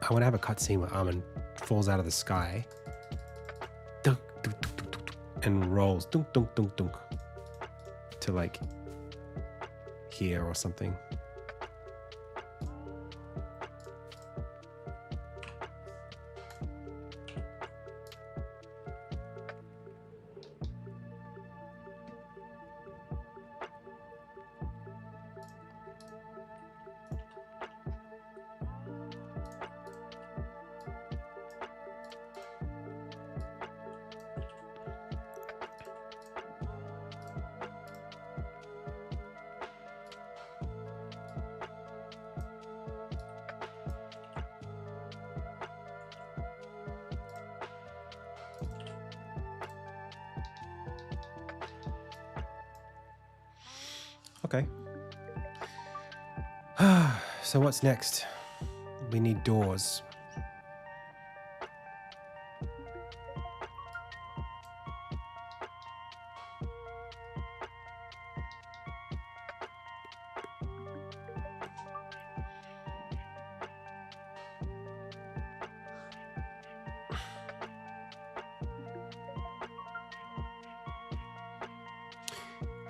I want to have a cutscene where Armin falls out of the sky and rolls to like here or something. Okay. So what's next? We need doors.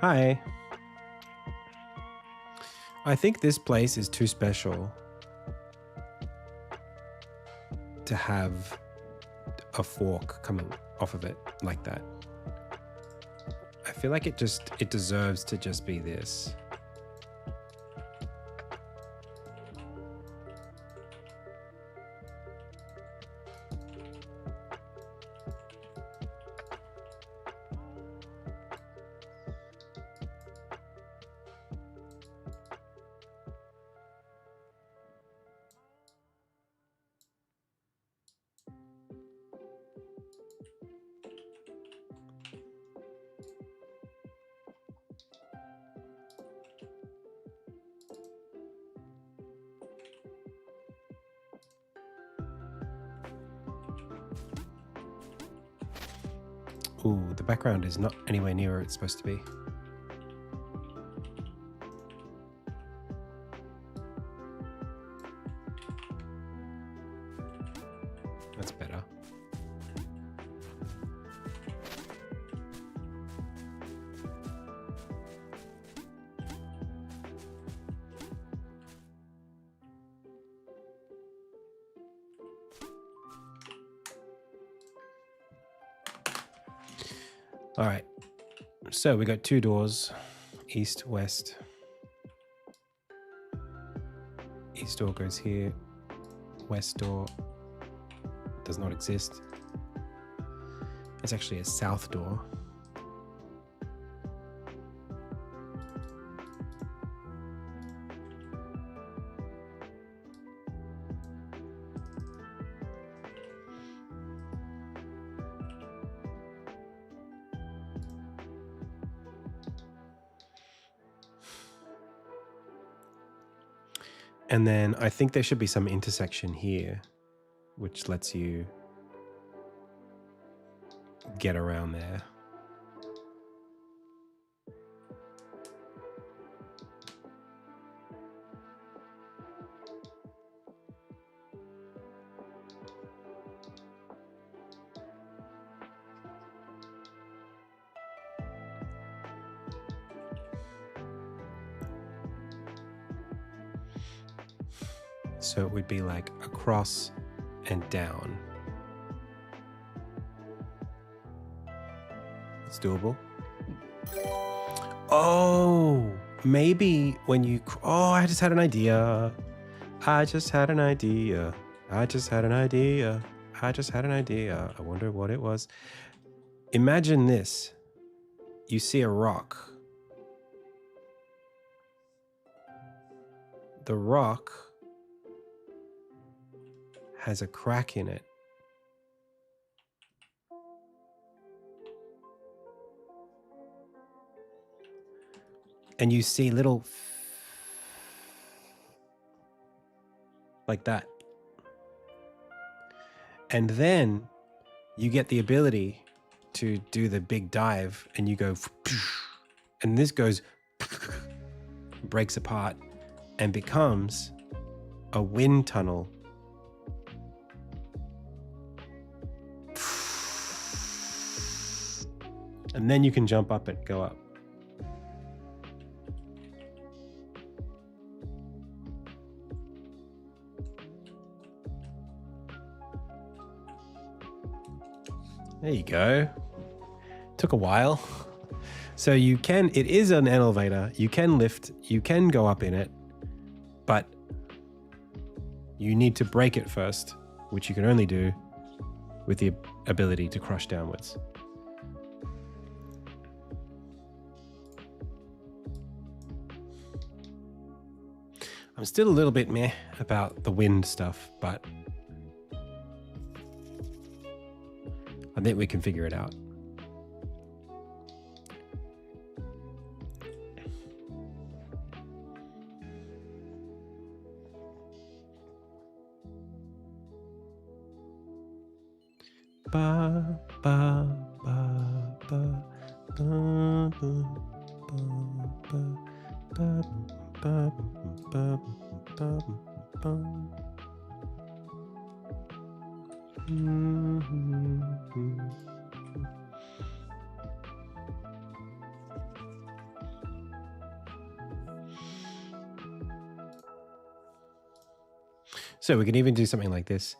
Hi. I think this place is too special to have a fork coming off of it like that. I feel like it deserves to just be this. Ooh, the background is not anywhere near where it's supposed to be. That's better. All right, so we got 2 doors, east, west. East door goes here, west door does not exist. It's actually a south door. And then I think there should be some intersection here, which lets you get around there. So it would be like across and down. It's doable. Oh, maybe when you... Oh, I just had an idea. I just had an idea. I just had an idea. I just had an idea. I wonder what it was. Imagine this. You see a rock. The rock has a crack in it. And you see little like that. And then you get the ability to do the big dive and you go, and this goes, breaks apart and becomes a wind tunnel. And then you can jump up and go up. There you go. Took a while. So you can, it is an elevator. You can lift, you can go up in it, but you need to break it first, which you can only do with the ability to crush downwards. I'm still a little bit meh about the wind stuff, but I think we can figure it out. Ba, ba, ba, ba, ba, ba, ba, ba, ba, ba, ba, ba. So we can even do something like this.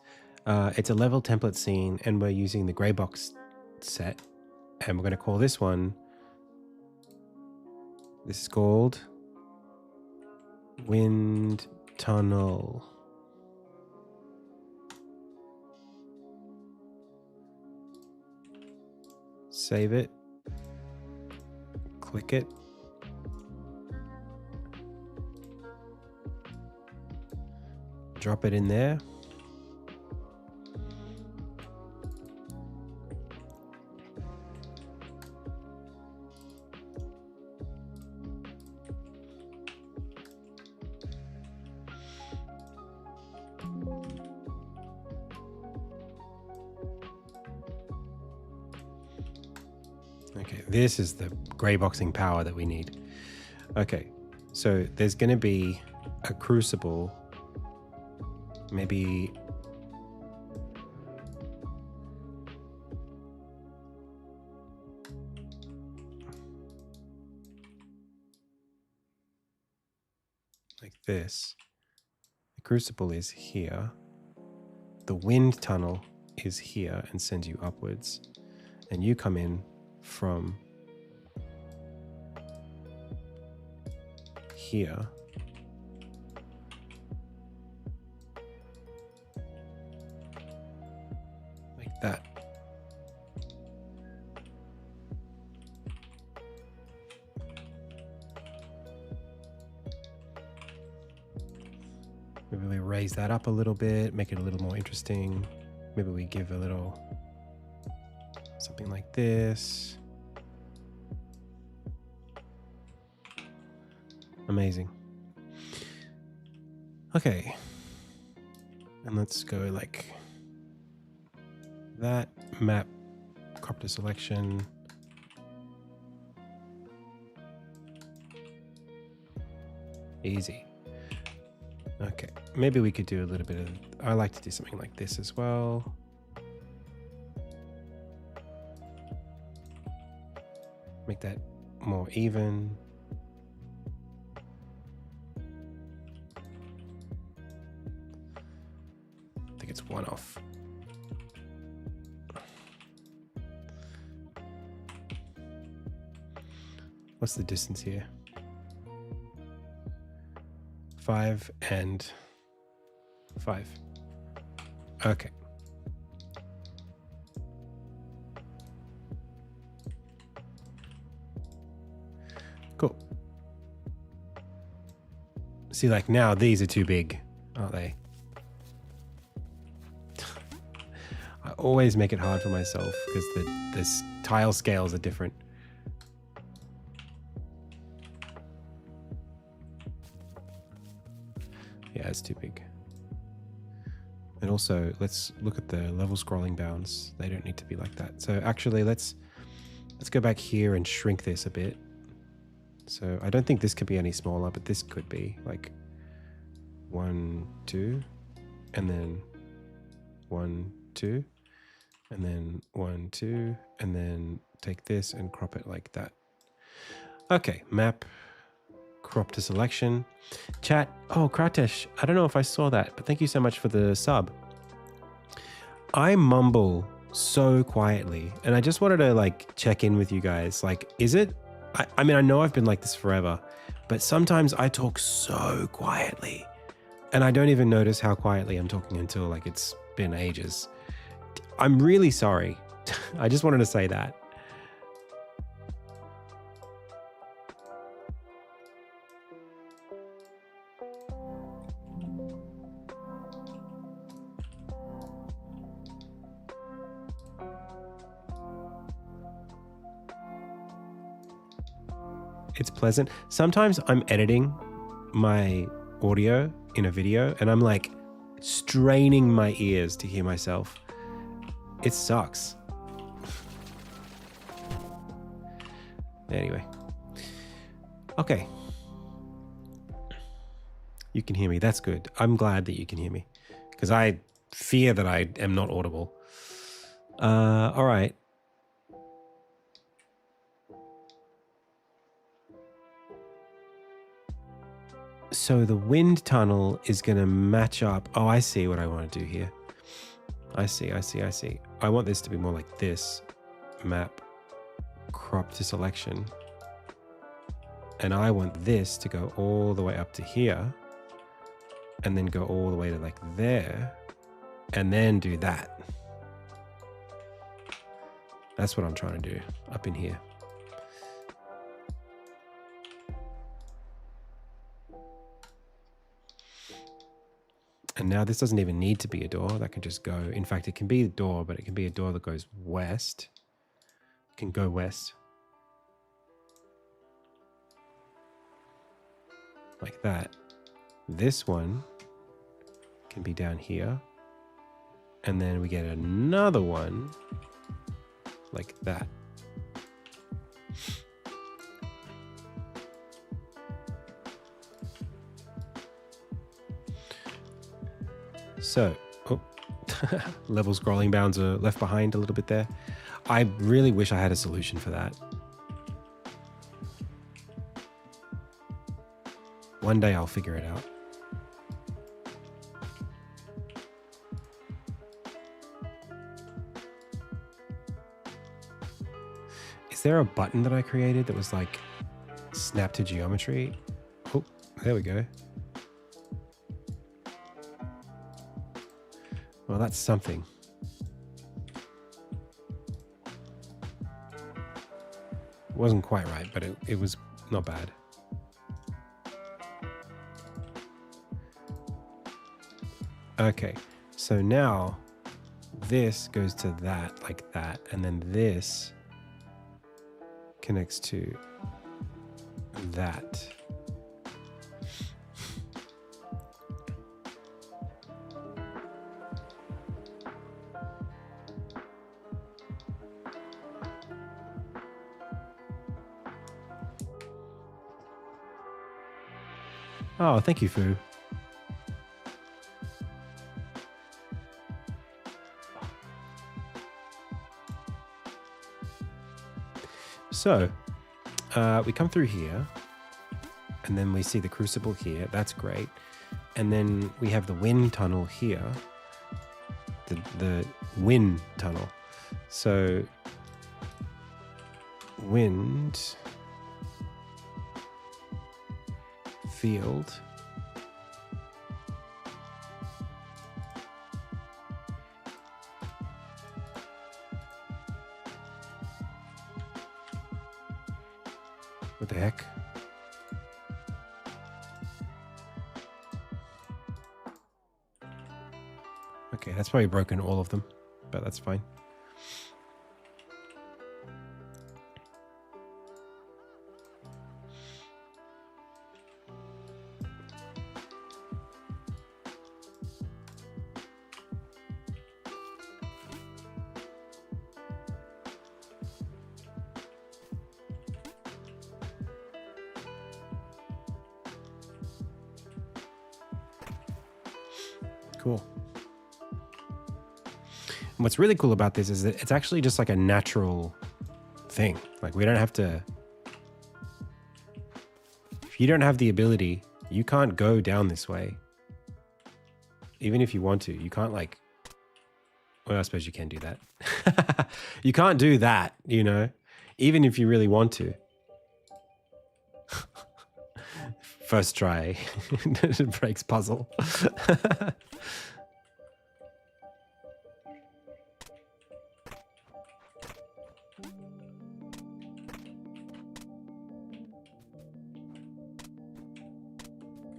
It's a level template scene, and we're using the gray box set, and we're going to call this one. This is called Wind Tunnel. Save it. Click it. Drop it in there. Okay, this is the gray boxing power that we need. Okay, so there's going to be a crucible, maybe like this. The crucible is here. The wind tunnel is here and sends you upwards, and you come in from here. Like that. Maybe we raise that up a little bit, make it a little more interesting. Maybe we give a little something like this. Amazing. Okay. And let's go like that. Map, crop to selection. Easy. Okay, maybe we could do a little bit of, I like to do something like this as well. Make that more even. I think it's one off. What's the distance here? 5 and 5. Okay. Cool. See, like now these are too big, aren't they? I always make it hard for myself because the tile scales are different. Yeah, it's too big. And also, let's look at the level scrolling bounds. They don't need to be like that. So actually, let's go back here and shrink this a bit. So I don't think this could be any smaller, but this could be like 1, 2, and then 1, 2, and then 1, 2, and then take this and crop it like that. Okay, map, crop to selection. Chat, oh, Kratesh, I don't know if I saw that, but thank you so much for the sub. I mumble so quietly, and I just wanted to like check in with you guys. Like, is it, I mean, I know I've been like this forever, but sometimes I talk so quietly and I don't even notice how quietly I'm talking until like it's been ages. I'm really sorry. I just wanted to say that. It's pleasant. Sometimes I'm editing my audio in a video and I'm like straining my ears to hear myself. It sucks. Anyway. Okay. You can hear me. That's good. I'm glad that you can hear me because I fear that I am not audible. All right. So the wind tunnel is going to match up. Oh, I see what I want to do here. I see. I want this to be more like this. Map, crop to selection. And I want this to go all the way up to here. And then go all the way to like there. And then do that. That's what I'm trying to do up in here. And now this doesn't even need to be a door. That can just go. In fact, it can be a door, but it can be a door that goes west. It can go west. Like that. This one can be down here. And then we get another one like that. So, oh, level scrolling bounds are left behind a little bit there. I really wish I had a solution for that. One day I'll figure it out. Is there a button that I created that was like snap to geometry? Oh, there we go. Well, that's something. It wasn't quite right, but it was not bad. Okay, so now this goes to that like that, and then this connects to that. Oh, thank you, Fu. So, we come through here, and then we see the crucible here. That's great. And then we have the wind tunnel here. The wind tunnel. So, wind... field. What the heck? Okay, that's probably broken all of them, but that's fine. Cool. And what's really cool about this is that it's actually just like a natural thing. Like we don't have to, if you don't have the ability, you can't go down this way. Even if you want to, you can't like, well, I suppose you can do that. You can't do that, you know, even if you really want to. First try, breaks puzzle.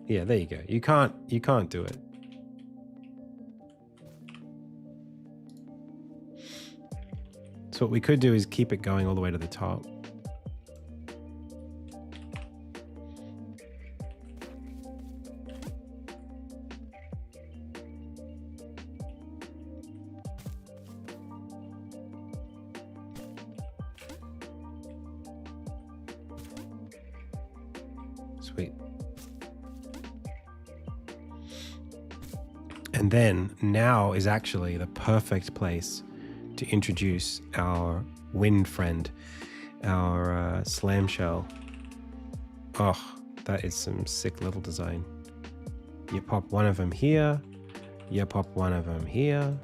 Yeah, there you go. You can't do it. So what we could do is keep it going all the way to the top. Sweet. And then now is actually the perfect place to introduce our wind friend, our slam shell. Oh, That is some sick level design. You pop one of them here. You pop one of them here.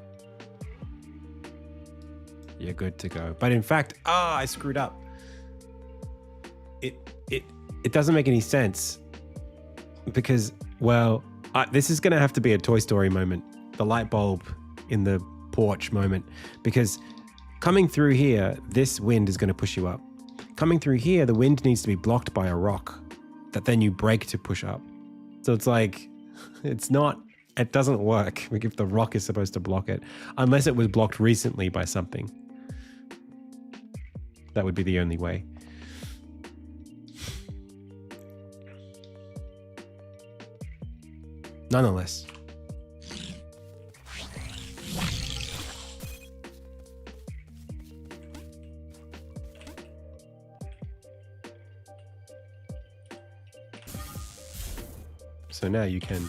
You're good to go. But in fact, I screwed up. It doesn't make any sense because, well, this is going to have to be a Toy Story moment. The light bulb in the porch moment, because coming through here, this wind is going to push you up. Coming through here, the wind needs to be blocked by a rock that then you break to push up. So it's like, it doesn't work if the rock is supposed to block it, unless it was blocked recently by something. That would be the only way. Nonetheless. So now you could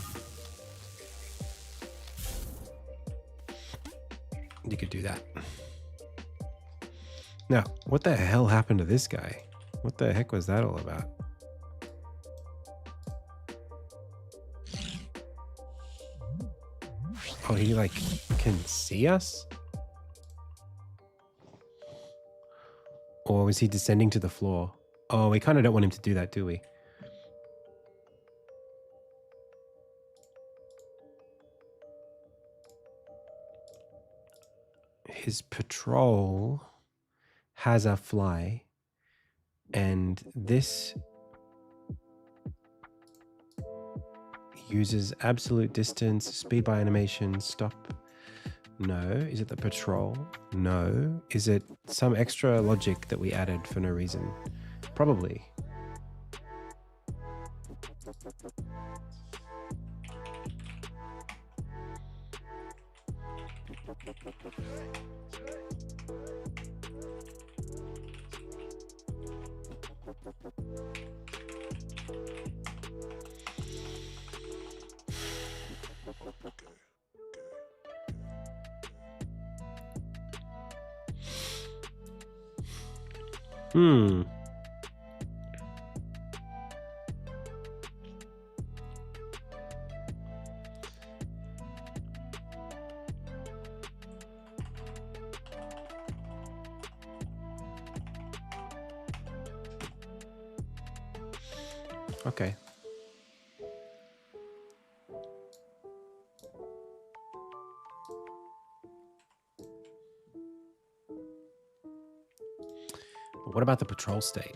do that. Now, what the hell happened to this guy? What the heck was that all about? Oh, he like can see us? Or was he descending to the floor? Oh, we kind of don't want him to do that, do we? His patrol has a fly, and this uses absolute distance, speed by animation, stop. No. Is it the patrol? No. Is it some extra logic that we added for no reason? Probably. Okay. But what about the patrol state?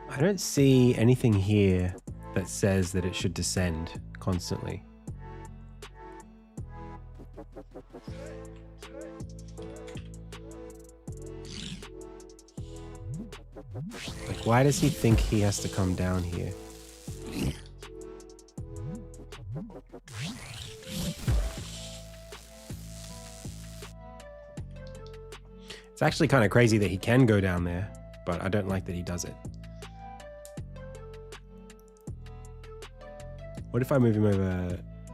I don't see anything here that says that it should descend constantly. Like, why does he think he has to come down here? It's actually kind of crazy that he can go down there, but I don't like that he does it. What if I move him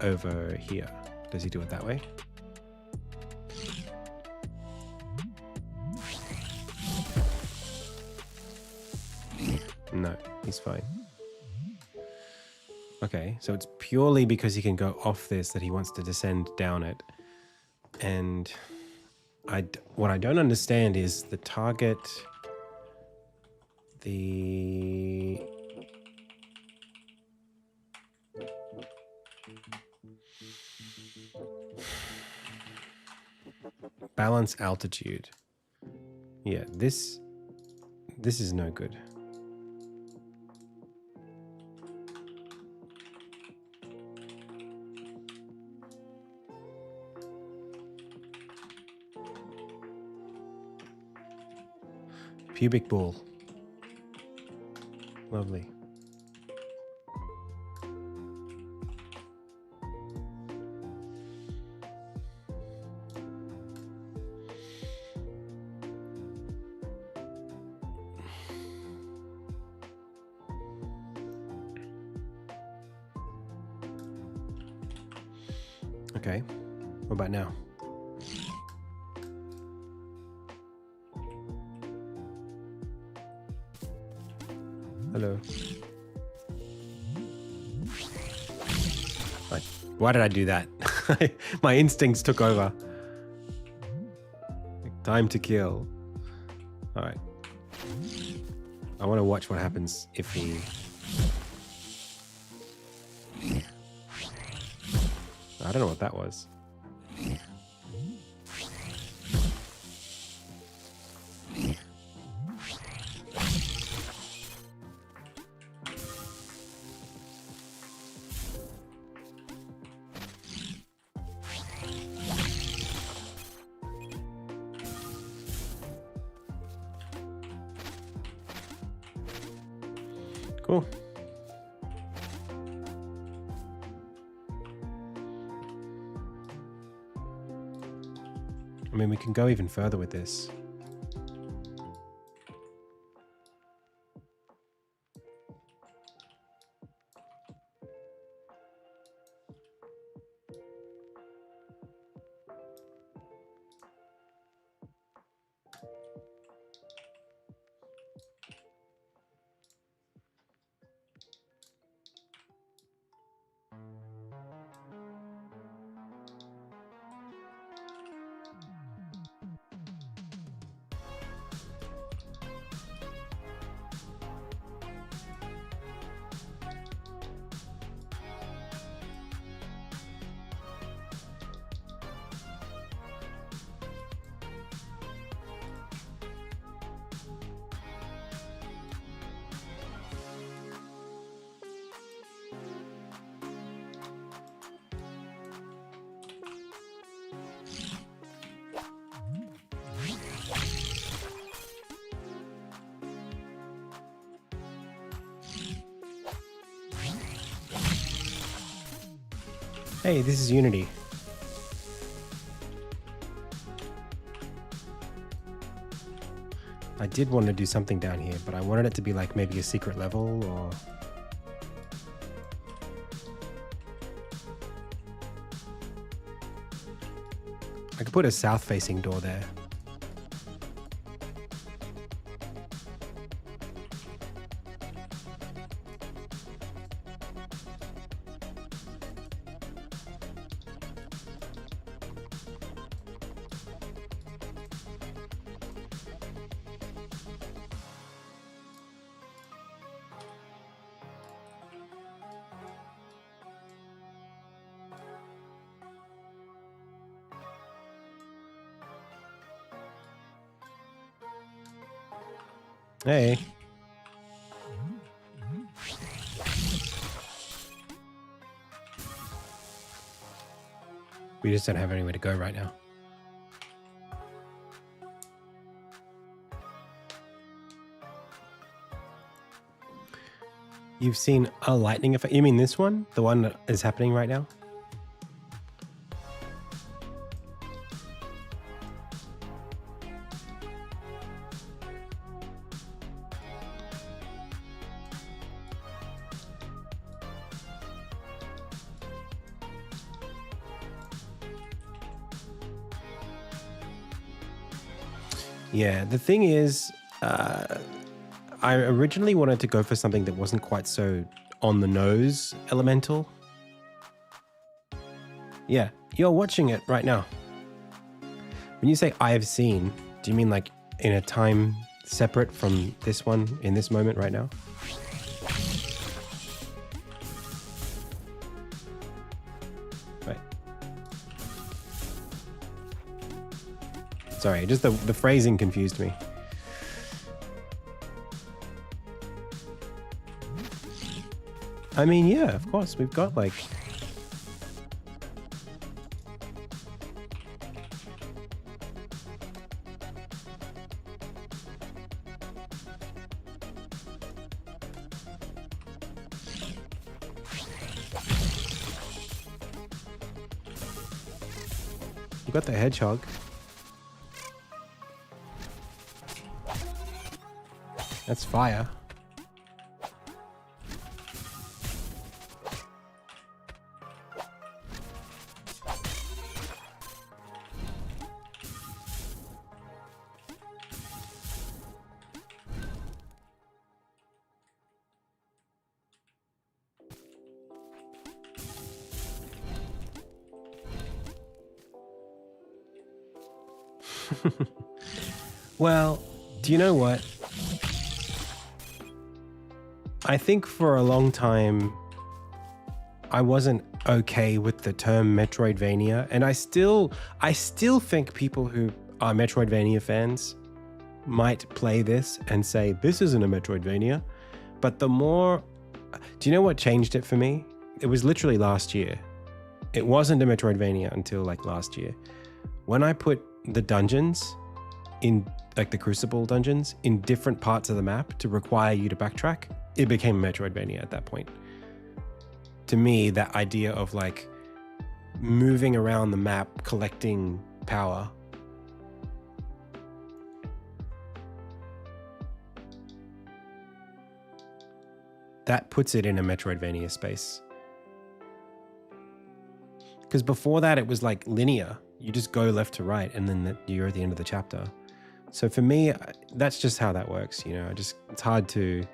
over here? Does he do it that way? No, he's fine. Okay, so it's purely because he can go off this that he wants to descend down it. And what I don't understand is the target, the balance altitude. Yeah, this is no good. Pubic ball. Lovely. Okay. What about now? Hello. Why did I do that? My instincts took over. Time to kill. All right. I want to watch what happens if he... I don't know what that was. Cool. I mean, we can go even further with this. Hey, this is Unity. I did want to do something down here, but I wanted it to be like maybe a secret level or... I could put a south-facing door there. Hey. We just don't have anywhere to go right now. You've seen a lightning effect? You mean this one? The one that is happening right now? Yeah, the thing is, I originally wanted to go for something that wasn't quite so on the nose elemental. Yeah, you're watching it right now. When you say I have seen, do you mean like in a time separate from this one in this moment right now? Right. Sorry, just the phrasing confused me. I mean, yeah, of course, we've got like... We've got the hedgehog. That's fire. Well, do you know what? I think for a long time, I wasn't okay with the term Metroidvania, and I still think people who are Metroidvania fans might play this and say, this isn't a Metroidvania. But the more, do you know what changed it for me? It was literally last year. It wasn't a Metroidvania until like last year. When I put the dungeons in, like the Crucible dungeons, in different parts of the map to require you to backtrack, it became a Metroidvania at that point. To me, that idea of like moving around the map, collecting power, that puts it in a Metroidvania space. Because before that, it was like linear. You just go left to right, and then you're at the end of the chapter. So for me, that's just how that works. You know, it's hard to.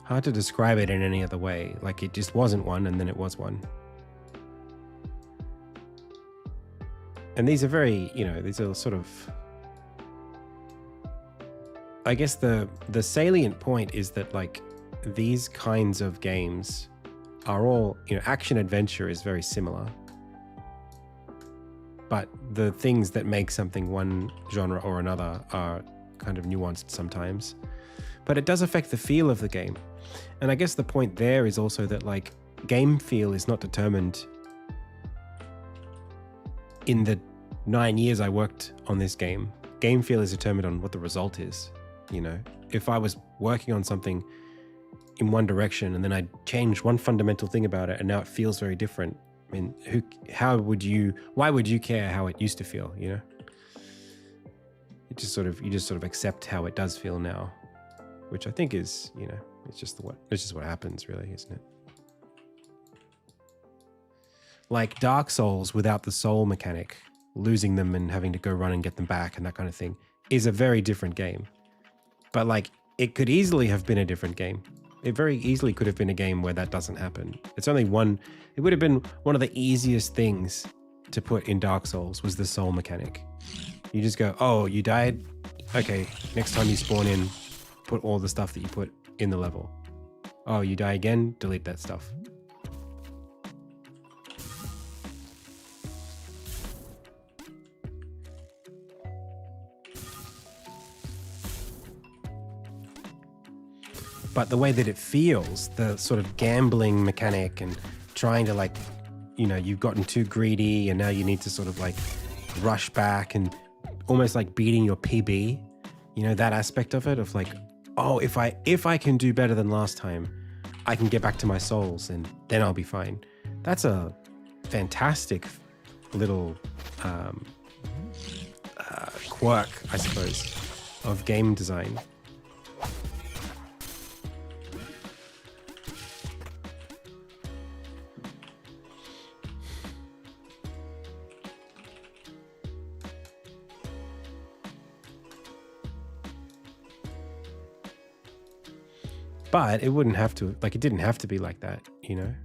Hard to describe it in any other way. Like it just wasn't one, and then it was one. And these are very, you know, these are sort of. I guess the salient point is that like these kinds of games are all, you know, action adventure is very similar. But the things that make something one genre or another are kind of nuanced sometimes. But it does affect the feel of the game. And I guess the point there is also that like game feel is not determined in the 9 years I worked on this game. Game feel is determined on what the result is. You know, if I was working on something in one direction and then I changed one fundamental thing about it and now it feels very different. I mean, why would you care how it used to feel, you know? You just sort of accept how it does feel now, which I think is, you know, it's just what happens really, isn't it? Like Dark Souls without the soul mechanic, losing them and having to go run and get them back and that kind of thing is a very different game. But like, it could easily have been a different game. It very easily could have been a game where that doesn't happen. It would have been one of the easiest things to put in Dark Souls was the soul mechanic. You just go, oh, you died? Okay, next time you spawn in, put all the stuff that you put in the level. Oh, you die again? Delete that stuff. But the way that it feels, the sort of gambling mechanic and trying to like, you know, you've gotten too greedy and now you need to sort of like rush back and almost like beating your PB, you know, that aspect of it of like, oh, if I can do better than last time, I can get back to my souls and then I'll be fine. That's a fantastic little quirk, I suppose, of game design. But it wouldn't have to, like, it didn't have to be like that, you know?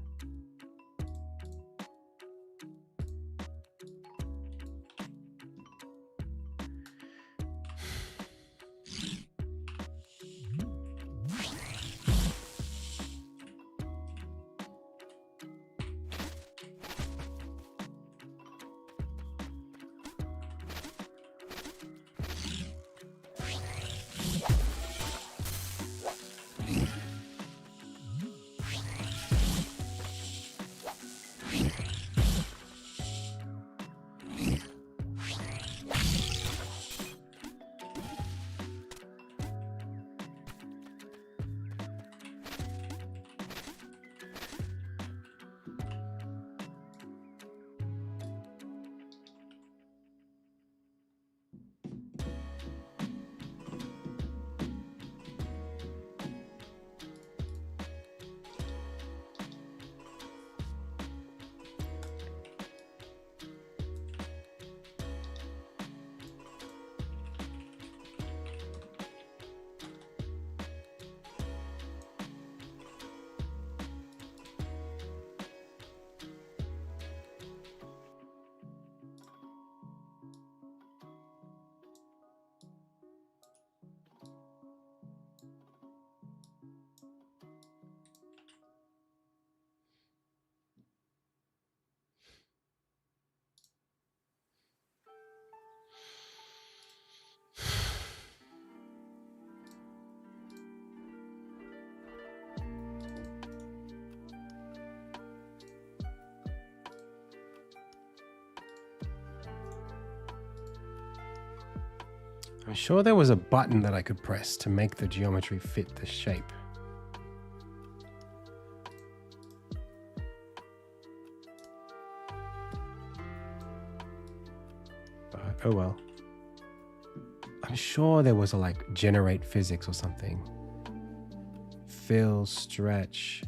I'm sure there was a button that I could press to make the geometry fit the shape. But, oh well. I'm sure there was a like generate physics or something. Fill, stretch,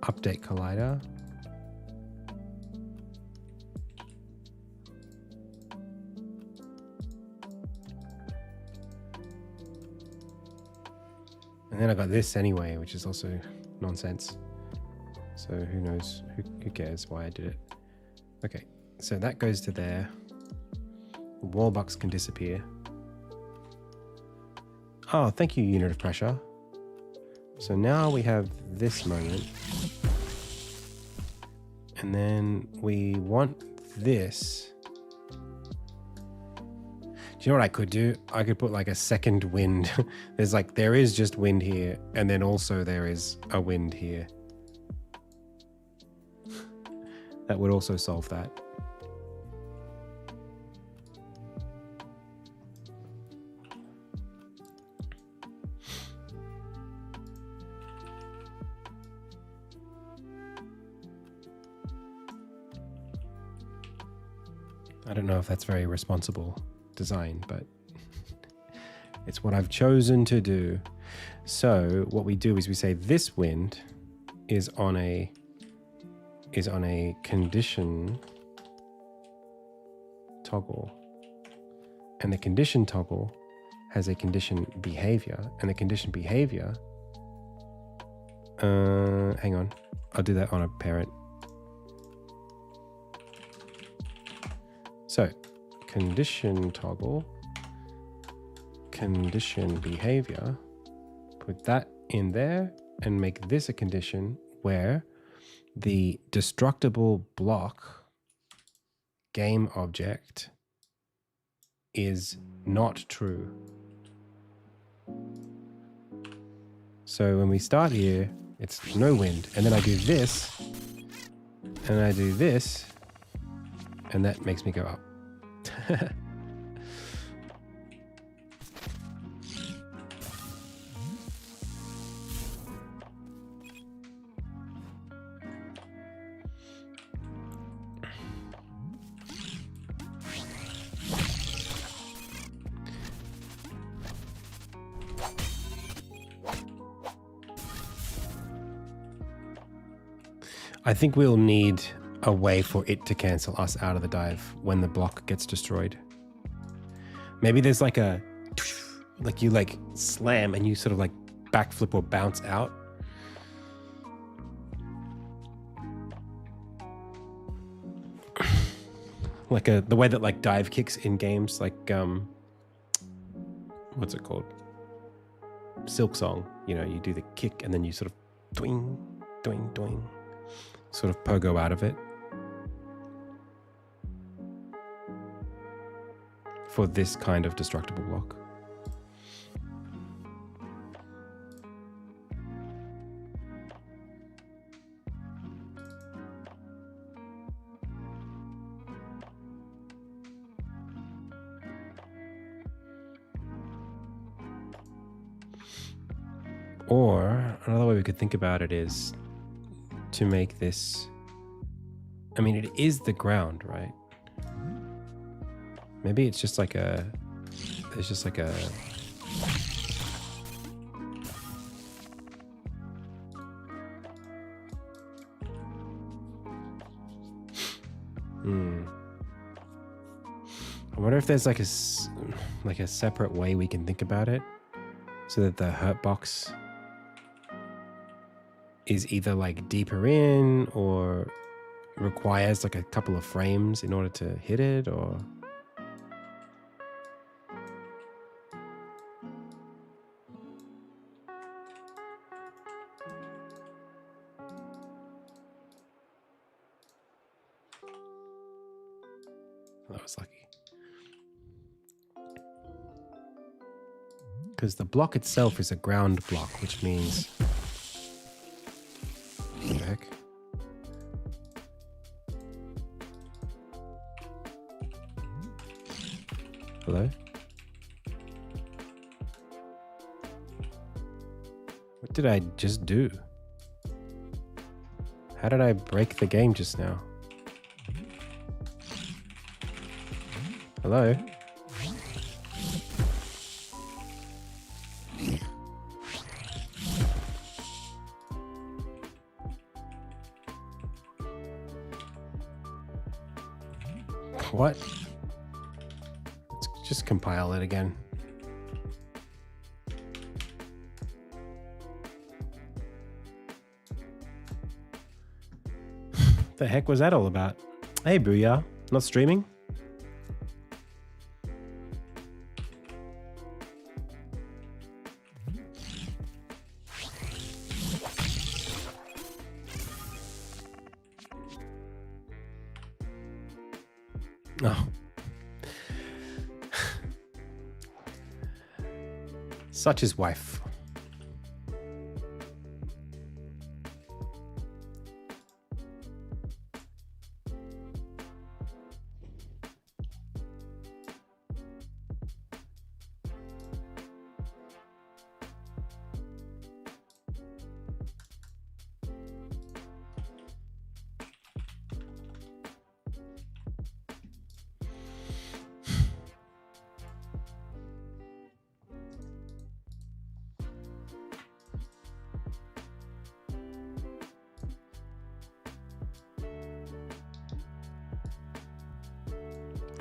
update collider. And then I got this anyway, which is also nonsense. So who knows, who cares why I did it. Okay, so that goes to there. Wall bucks can disappear. Oh, thank you, unit of pressure. So now we have this moment. And then we want this. Do you know what I could do? I could put like a second wind. There is just wind here, and then also there is a wind here. That would also solve that. I don't know if that's very responsible design, but it's what I've chosen to do. So what we do is we say this wind is on a condition toggle, and the condition toggle has a condition behavior, and the condition behavior hang on, I'll do that on a parent. So condition toggle, condition behavior, put that in there and make this a condition where the destructible block game object is not true. So when we start here, it's no wind, and then I do this, and I do this, and that makes me go up. I think we'll need a way for it to cancel us out of the dive when the block gets destroyed. Maybe there's like a, like you like slam and you sort of like backflip or bounce out. Like the way that like dive kicks in games, like what's it called? Silk Song. You know, you do the kick and then you sort of doing, doing, doing, sort of pogo out of it. For this kind of destructible block. Or another way we could think about it is to make this, I mean, it is the ground, right? Maybe it's just like a, it's just like a, I wonder if there's like a separate way we can think about it so that the hurt box is either like deeper in or requires like a couple of frames in order to hit it, or that was lucky. Because the block itself is a ground block, which means... What the heck? Hello? What did I just do? How did I break the game just now? Hello? What? Let's just compile it again. The heck was that all about? Hey, Booyah. Not streaming? Oh. Such is wife.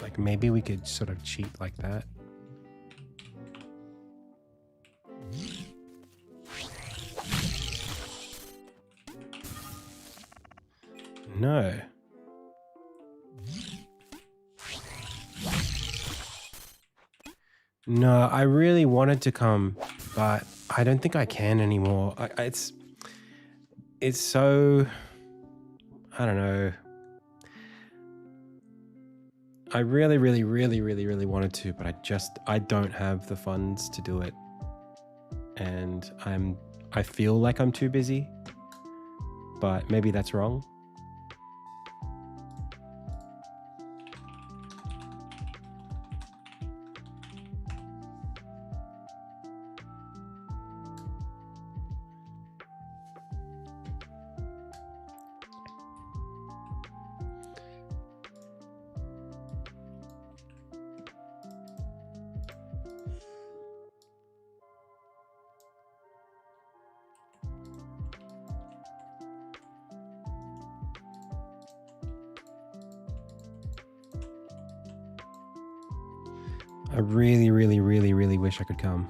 Like maybe we could sort of cheat like that. No. No, I really wanted to come, but I don't think I can anymore. It's so, I don't know. I really wanted to, but I don't have the funds to do it. And I feel like I'm too busy, but maybe that's wrong. I really wish I could come.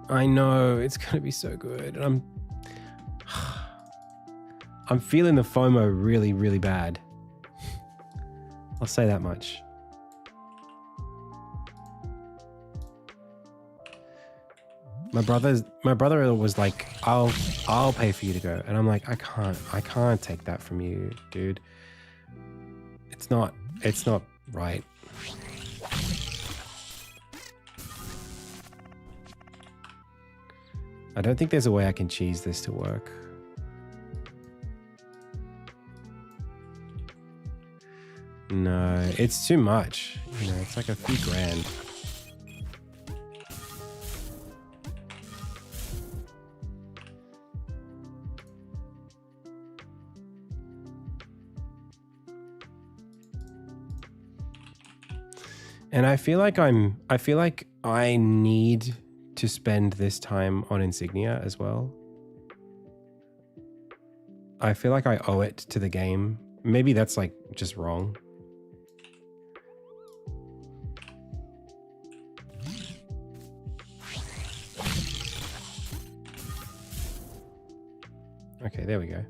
I know, it's gonna be so good. I'm feeling the FOMO really bad. I'll say that much. My brother was like, I'll pay for you to go. And I'm like, I can't take that from you, dude. It's not right. I don't think there's a way I can cheese this to work. No, it's too much. You know, it's like a few grand. And I feel like I need to spend this time on Insignia as well. I feel like I owe it to the game. Maybe that's like just wrong. Okay, there we go.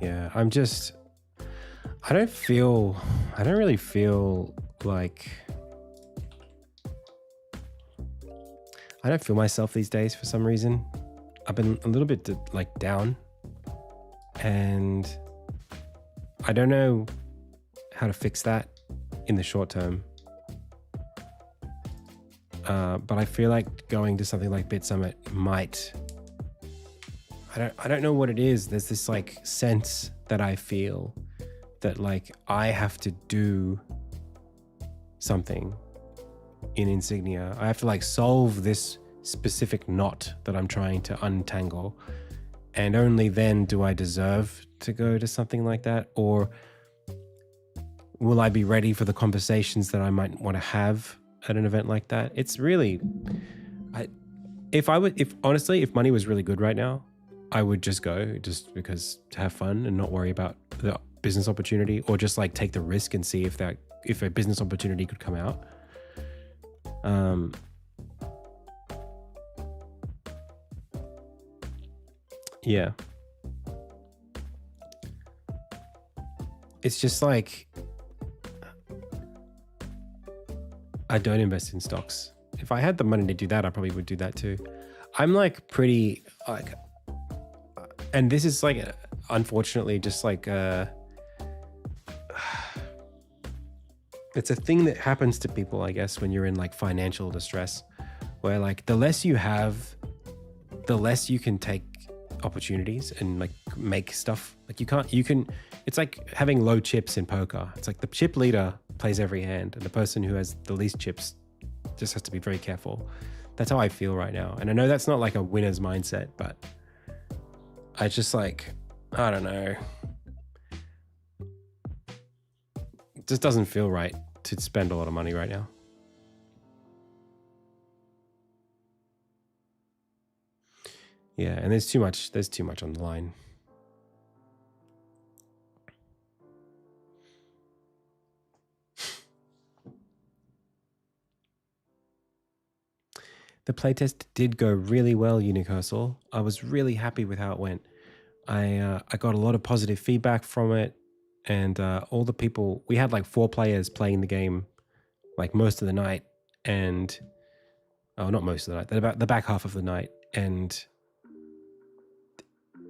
Yeah, I don't really feel like, I don't feel myself these days for some reason. I've been a little bit like down, and I don't know how to fix that in the short term. But I feel like going to something like Bit Summit might, I don't know what it is. There's this like sense that I feel that like I have to do something in Insignia. I have to like solve this specific knot that I'm trying to untangle, and only then do I deserve to go to something like that. Or will I be ready for the conversations that I might want to have at an event like that? It's really, if money was really good right now, I would just go just because to have fun and not worry about the business opportunity, or just like take the risk and see if a business opportunity could come out. Yeah. It's just like, I don't invest in stocks. If I had the money to do that, I probably would do that too. I'm like pretty like, and this is like, unfortunately, just like, it's a thing that happens to people, I guess, when you're in like financial distress, where like the less you have, the less you can take opportunities and like make stuff. Like it's like having low chips in poker. It's like the chip leader plays every hand, and the person who has the least chips just has to be very careful. That's how I feel right now. And I know that's not like a winner's mindset, but I just like, I don't know. It just doesn't feel right to spend a lot of money right now. Yeah, and there's too much on the line. The playtest did go really well, Unicursal. I was really happy with how it went. I got a lot of positive feedback from it, and all the people, we had like 4 players playing the game like most of the night, and not most of the night, about the back half of the night, and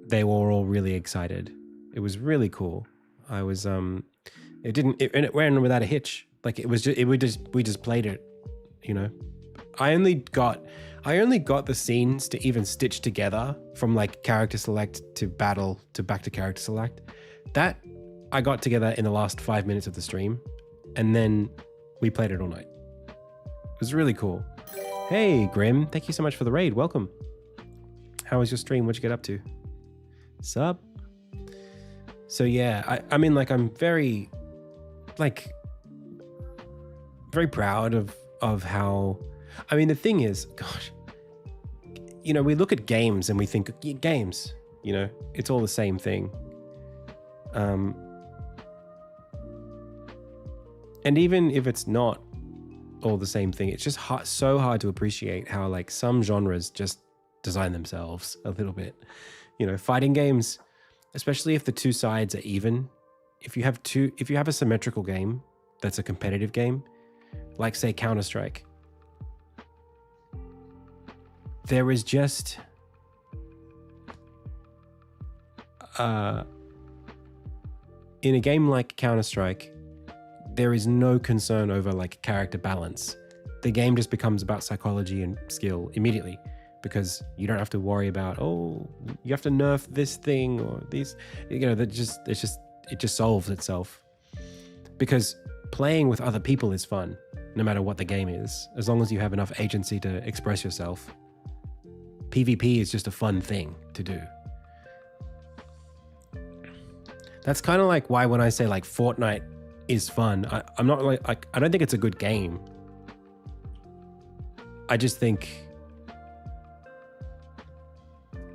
they were all really excited. It was really cool. I was it ran without a hitch. Like it was just, we just played it, you know. I only got the scenes to even stitch together from like character select to battle to back to character select. That I got together in the last 5 minutes of the stream, and then we played it all night. It was really cool. Hey Grim, thank you so much for the raid. Welcome. How was your stream? What'd you get up to? Sup? So yeah, I mean, like, I'm very proud of how, I mean, the thing is, gosh, you know, we look at games and we think, games, you know, it's all the same thing. And even if it's not all the same thing, it's just so hard to appreciate how like some genres just design themselves a little bit. You know, fighting games, especially if the two sides are even, if you have a symmetrical game that's a competitive game, like say Counter-Strike, there is just in a game like Counter-Strike, there is no concern over like character balance. The game just becomes about psychology and skill immediately, because you don't have to worry about, oh, you have to nerf this thing or these, you know, it just solves itself. Because playing with other people is fun, no matter what the game is, as long as you have enough agency to express yourself. PvP is just a fun thing to do. That's kind of like why when I say like Fortnite is fun, I'm not like, I don't think it's a good game. I just think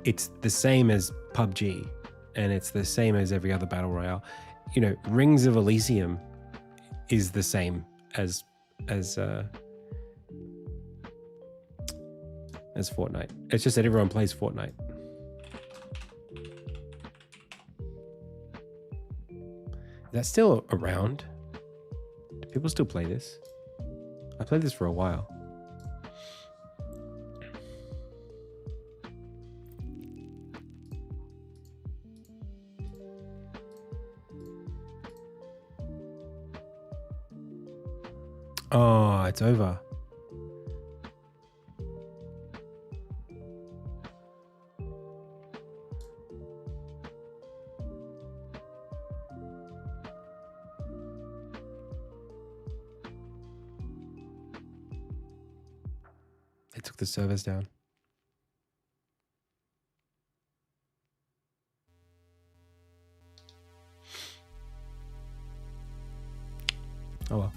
it's the same as PUBG, and it's the same as every other battle royale. You know, Rings of Elysium is the same as Fortnite. It's just that everyone plays Fortnite. That's still around. Do people still play this? I played this for a while. Oh, it's over. They took the servers down. Oh well.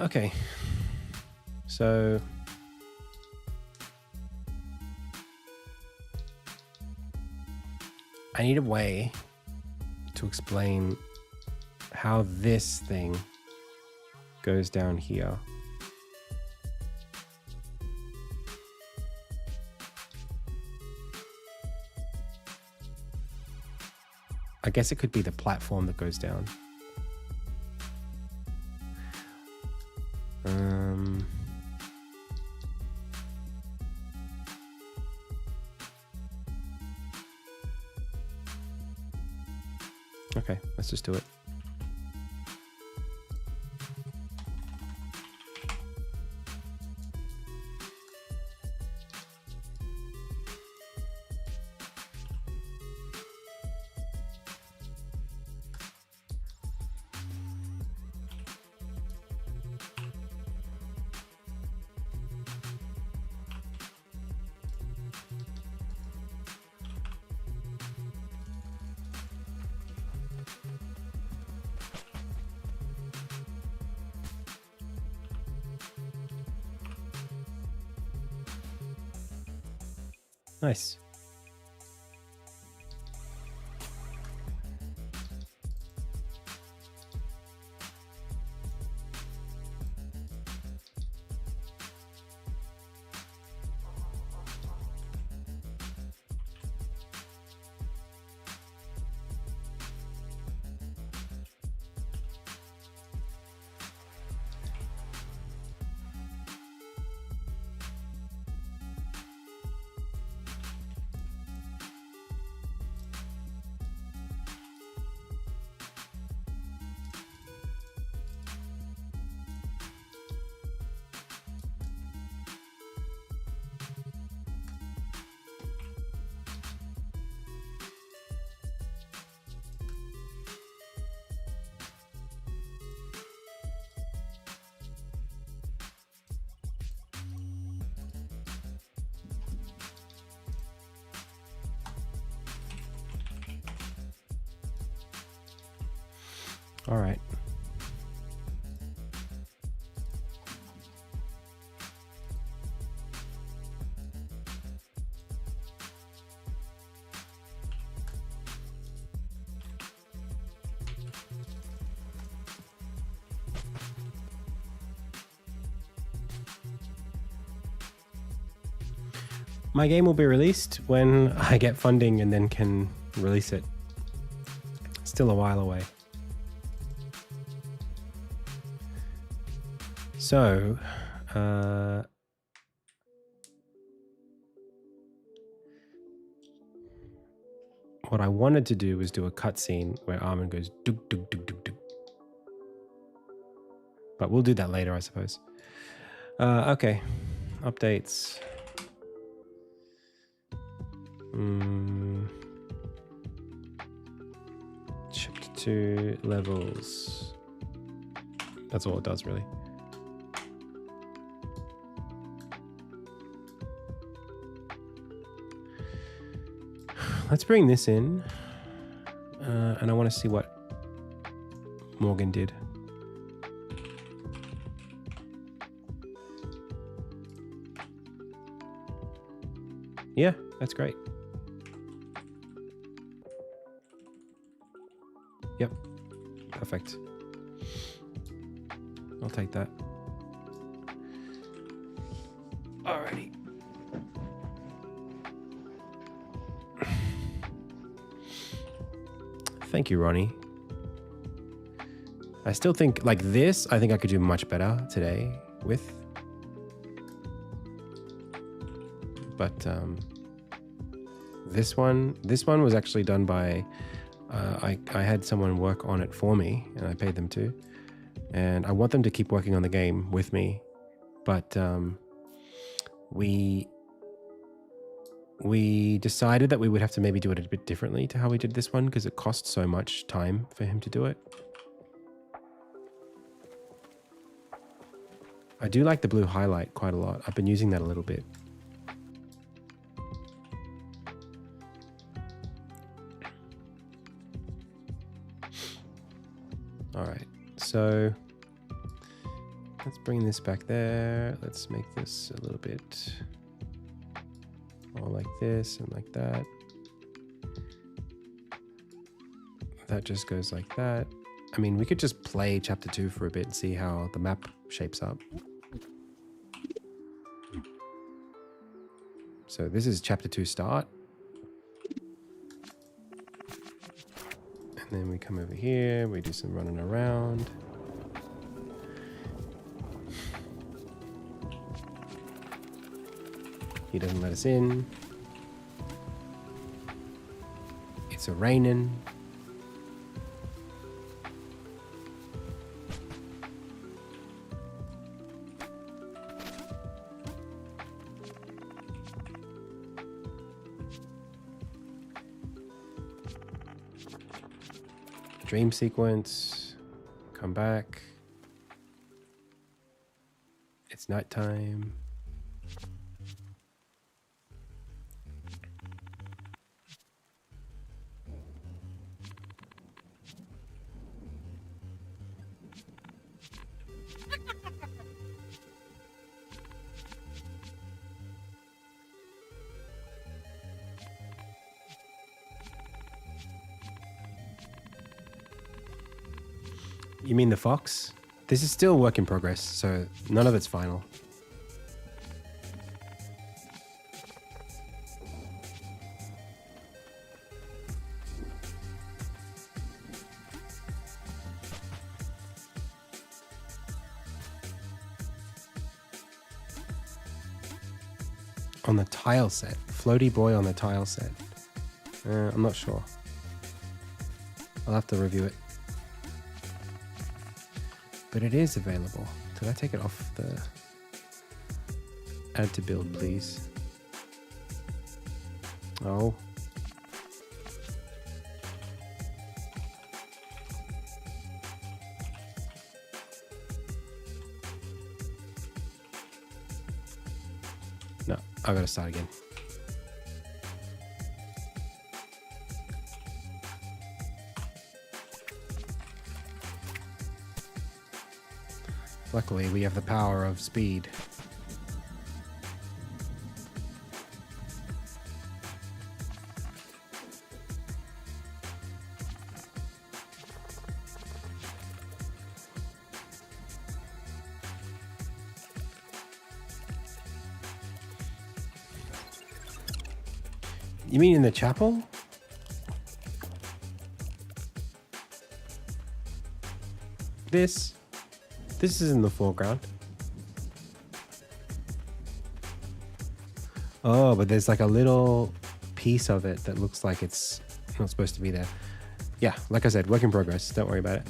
Okay. So I need a way to explain how this thing goes down here. I guess it could be the platform that goes down. Okay, let's just do it. Nice. All right. My game will be released when I get funding and then can release it. Still a while away. So, what I wanted to do was do a cutscene where Armin goes duk duk duk duk duk. But we'll do that later, I suppose. Okay, updates. Shift to levels. That's all it does, really. Let's bring this in, and I want to see what Morgan did. Yeah, that's great. Yep, perfect. I'll take that. Alrighty. Thank you, Ronnie. I still think, like this, I think I could do much better today with. But this one was actually done by, I had someone work on it for me, and I paid them to. And I want them to keep working on the game with me. But we decided that we would have to maybe do it a bit differently to how we did this one, because it cost so much time for him to do it. I do like the blue highlight quite a lot. I've been using that a little bit. All right, so let's bring this back there. Let's make this a little bit more like this and like that. That just goes like that. I mean, we could just play chapter 2 for a bit and see how the map shapes up. So this is chapter 2 start. And then we come over here, we do some running around. He doesn't let us in. It's a raining. Dream sequence, come back. It's nighttime. You mean the fox? This is still a work in progress, so none of it's final. On the tile set. Floaty boy on the tile set. I'm not sure. I'll have to review it. But it is available. Did I take it off the... Add to build, please. Oh. No, I gotta start again. Luckily, we have the power of speed. You mean in the chapel? This is in the foreground. Oh, but there's like a little piece of it that looks like it's not supposed to be there. Yeah, like I said, work in progress. Don't worry about it.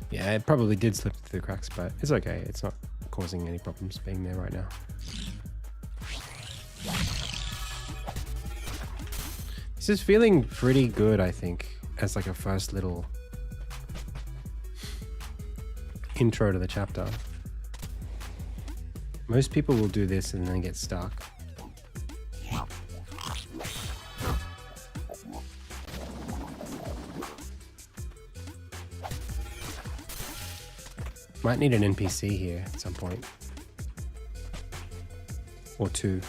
Yeah, it probably did slip through the cracks, but it's okay. It's not causing any problems being there right now. This is feeling pretty good, I think, as like a first little intro to the chapter. Most people will do this and then get stuck. Might need an NPC here at some point. or 2.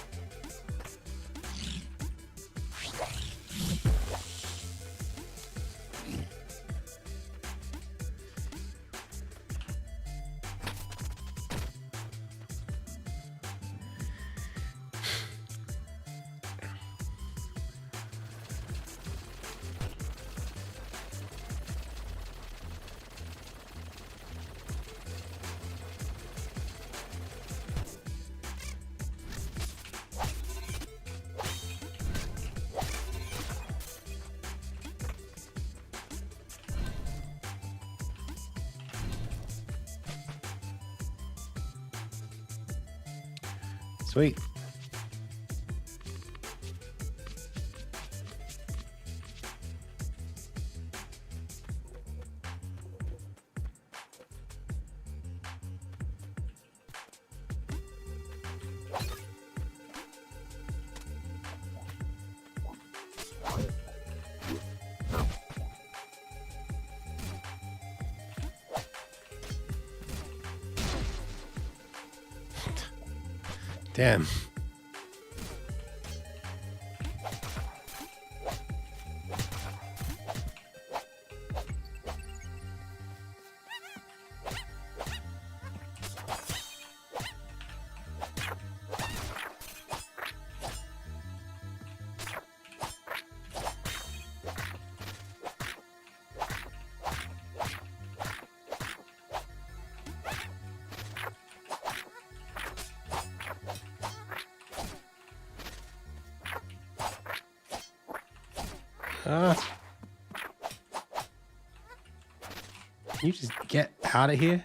Sweet. Damn. Can you just get out of here?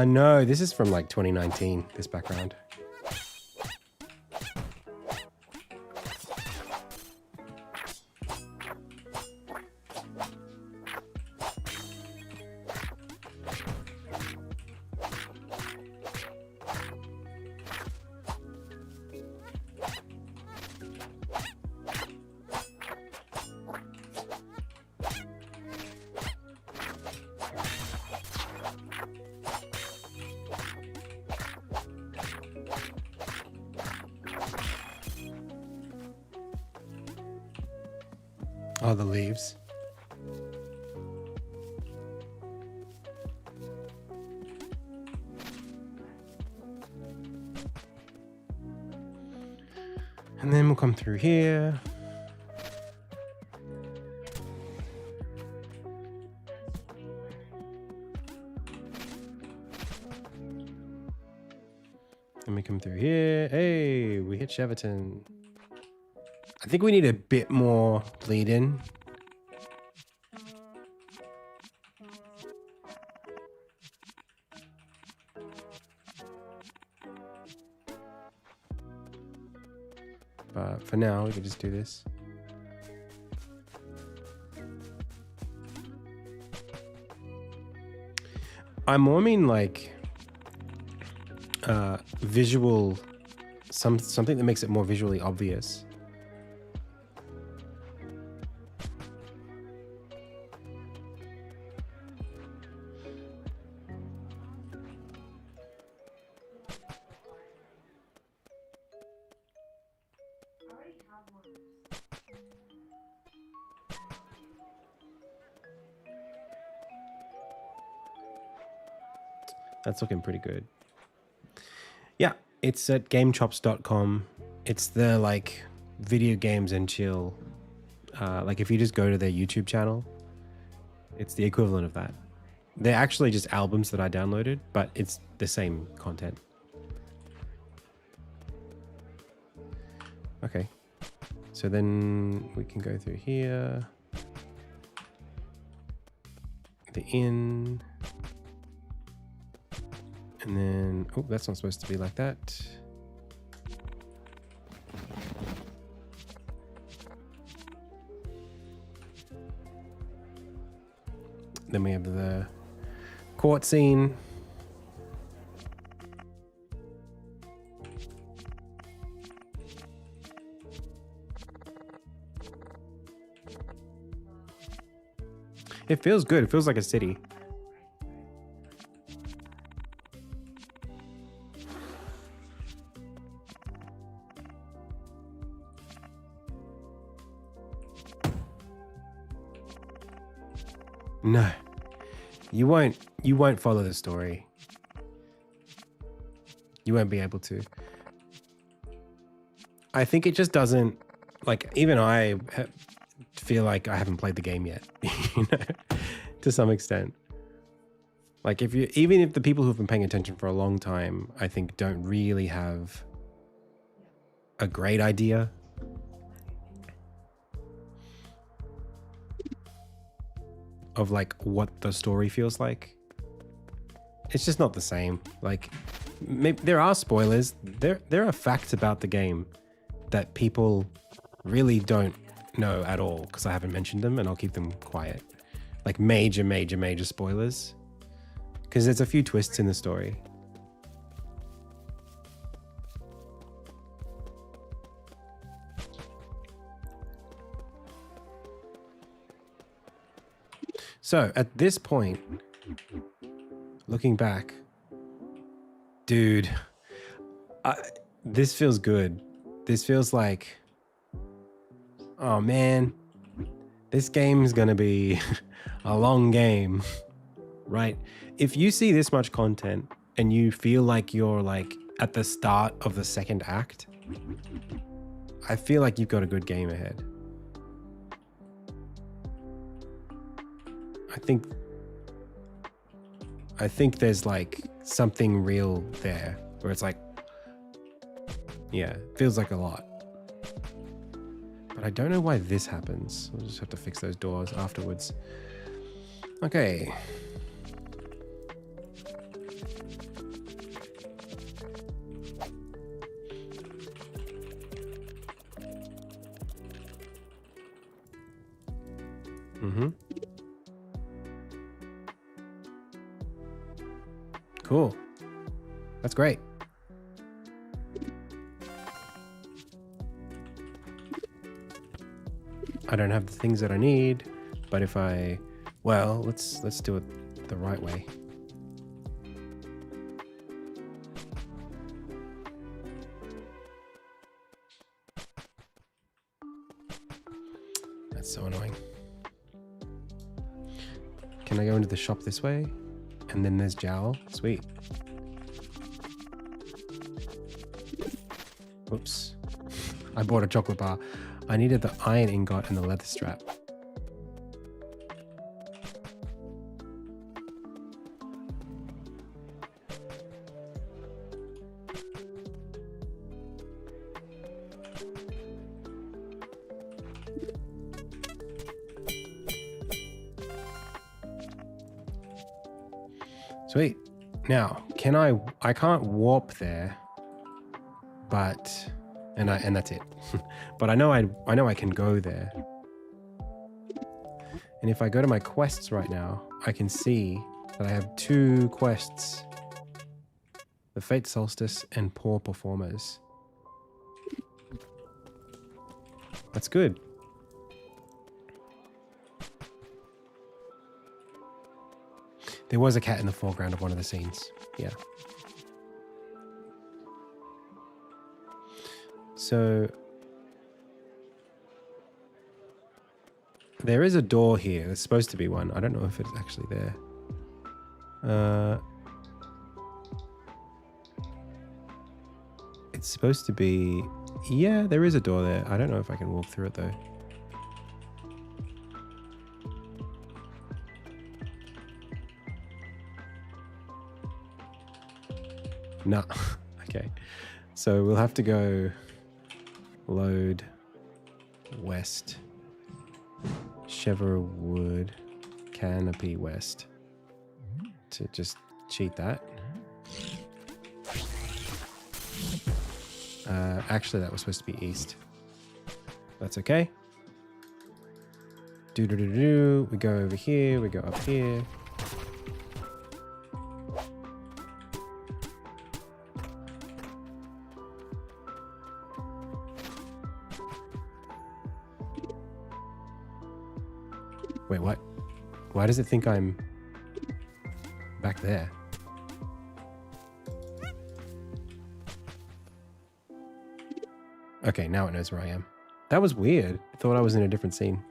No, this is from like 2019, this background. Oh, the leaves. And then we'll come through here. And we come through here. Hey, we hit Cheverton. I think we need a bit more bleed in. But for now, we can just do this. I more mean like visual, something that makes it more visually obvious. That's looking pretty good. Yeah, it's at gamechops.com. It's the like video games and chill. Like if you just go to their YouTube channel, it's the equivalent of that. They're actually just albums that I downloaded, but it's the same content. Okay. So then we can go through here. The inn. And then, oh, that's not supposed to be like that. Then we have the court scene. It feels good. It feels like a city. No. You won't follow the story. You won't be able to. I think it just doesn't, like, even I feel like I haven't played the game yet, you know, to some extent. Like, even if the people who've been paying attention for a long time, I think don't really have a great idea of like what the story feels like. It's just not the same. Like, maybe there are spoilers. There are facts about the game that people really don't know at all because I haven't mentioned them, and I'll keep them quiet. Like major spoilers, because there's a few twists in the story. So at this point, looking back, dude, this feels good. This feels like, oh man, this game is going to be a long game, right? If you see this much content and you feel like you're like at the start of the second act, I feel like you've got a good game ahead. I think there's like something real there where it's like, yeah, it feels like a lot. But I don't know why this happens. We'll just have to fix those doors afterwards. Okay. Mm-hmm. Cool. That's great. I don't have the things that I need, but if I, well, let's do it the right way. That's so annoying. Can I go into the shop this way? And then there's Jowl. Sweet. Oops. I bought a chocolate bar. I needed the iron ingot and the leather strap. Sweet. Now, I can't warp there, but, and that's it. But I know I can go there. And if I go to my quests right now, I can see that I have 2 quests. The Fate Solstice and Poor Performers. That's good. There was a cat in the foreground of one of the scenes. Yeah. So there is a door here. There's supposed to be one. I don't know if it's actually there. It's supposed to be... Yeah, there is a door there. I don't know if I can walk through it though. No. Okay. So we'll have to go load west. Cheverwood Canopy West. To just cheat that. Actually, that was supposed to be east. That's okay. We go over here. We go up here. Wait, what? Why does it think I'm back there? Okay, now it knows where I am. That was weird. I thought I was in a different scene.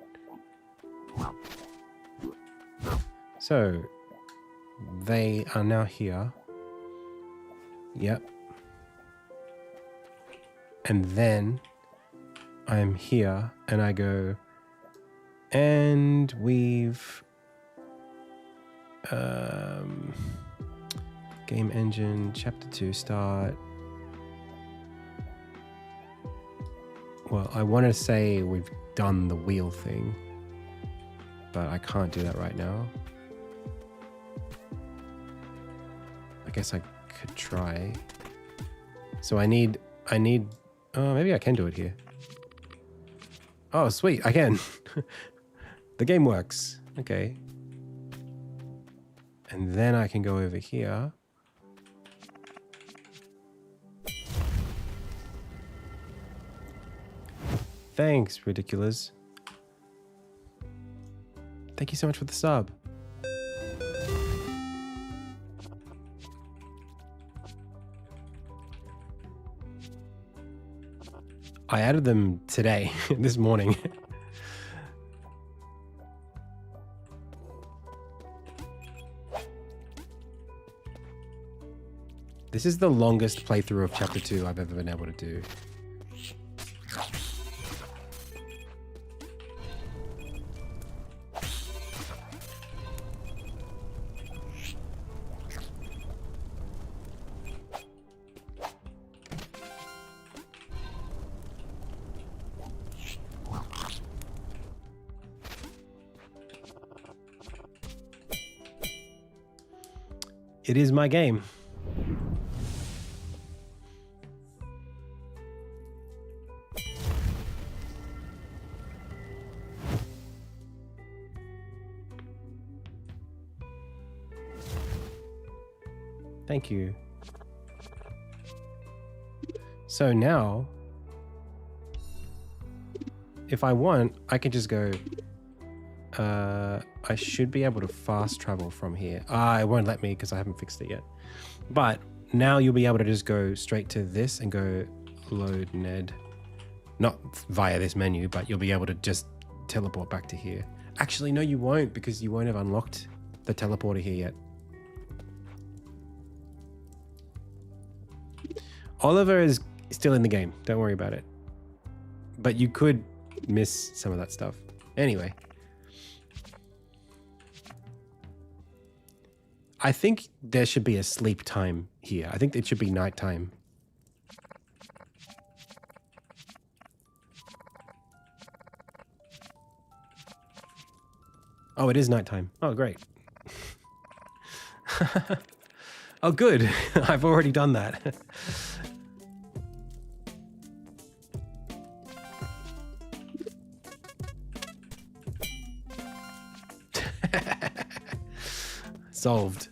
So, they are now here. Yep. And then I'm here and I go, and we've game engine, chapter 2 start. Well, I want to say we've done the wheel thing, but I can't do that right now. I guess I could try. So I need, oh, maybe I can do it here. Oh, sweet, I can. The game works. Okay. And then I can go over here. Thanks, Ridiculous. Thank you so much for the sub. I added them today, this morning. This is the longest playthrough of chapter 2 I've ever been able to do. It is my game. Thank you. So now, if I want, I can just go, I should be able to fast travel from here. It won't let me because I haven't fixed it yet. But now you'll be able to just go straight to this and go load Ned. Not via this menu, but you'll be able to just teleport back to here. Actually, no, you won't, because you won't have unlocked the teleporter here yet. Oliver is still in the game. Don't worry about it. But you could miss some of that stuff. Anyway. I think there should be a sleep time here. I think it should be nighttime. Oh, it is nighttime. Oh, great. Oh, good. I've already done that. Solved.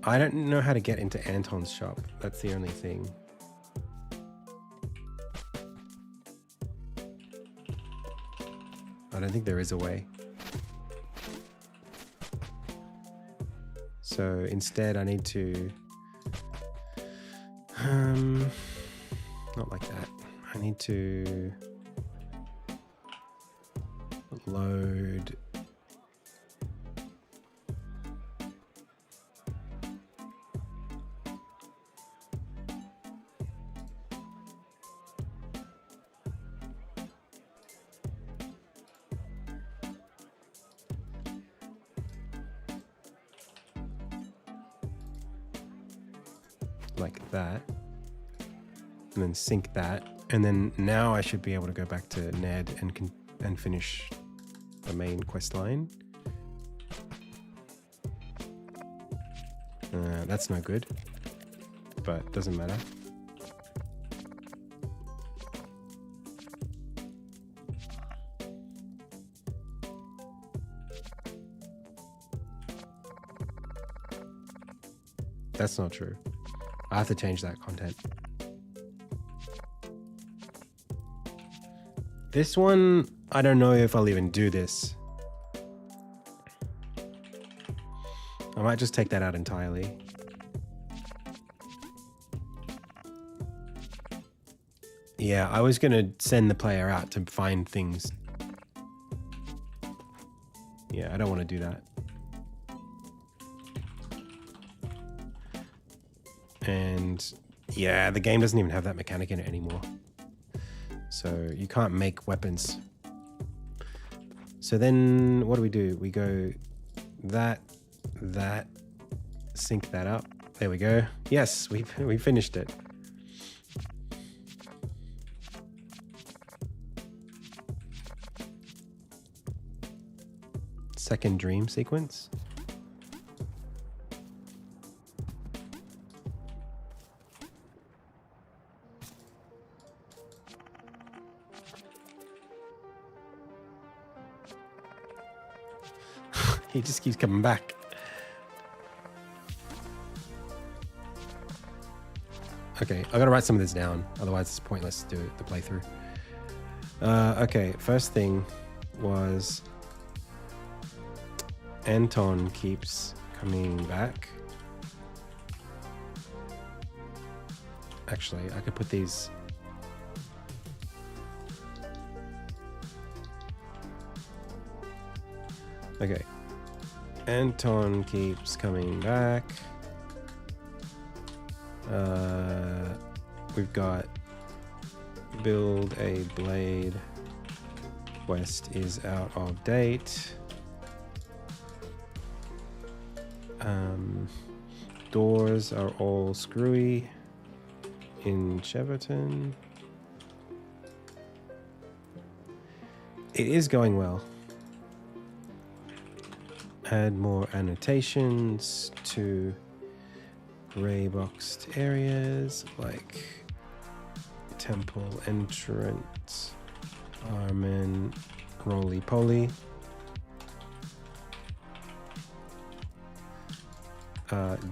I don't know how to get into Anton's shop. That's the only thing. I don't think there is a way. So instead I need to... not like that. I need to load... like that, and then sync that, and then now I should be able to go back to Ned and finish the main quest line. That's no good, but doesn't matter. That's not true. I have to change that content. This one, I don't know if I'll even do this. I might just take that out entirely. Yeah, I was going to send the player out to find things. Yeah, I don't want to do that. And yeah, the game doesn't even have that mechanic in it anymore. So you can't make weapons. So then what do? We go that, sync that up. There we go. Yes, we finished it. Second dream sequence. He just keeps coming back. Okay, I gotta write some of this down, otherwise it's pointless to do the playthrough. Okay, first thing was Anton keeps coming back. Actually, I could put these. Okay. Anton keeps coming back. We've got build a blade. Quest is out of date. Doors are all screwy in Cheverton. It is going well. Add more annotations to gray boxed areas like temple entrance, Armin, roly poly.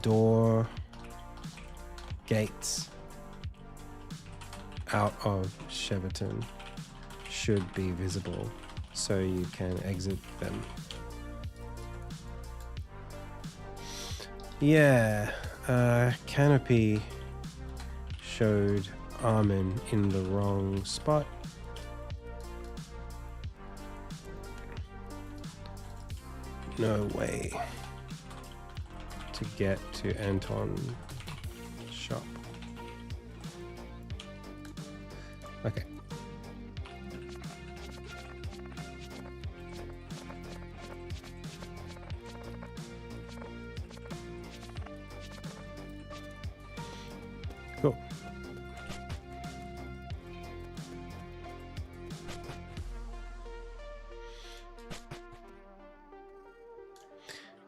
Door, gates out of Cheverton should be visible so you can exit them. Yeah, canopy showed Armin in the wrong spot. No way to get to Anton's shop. Okay. Cool.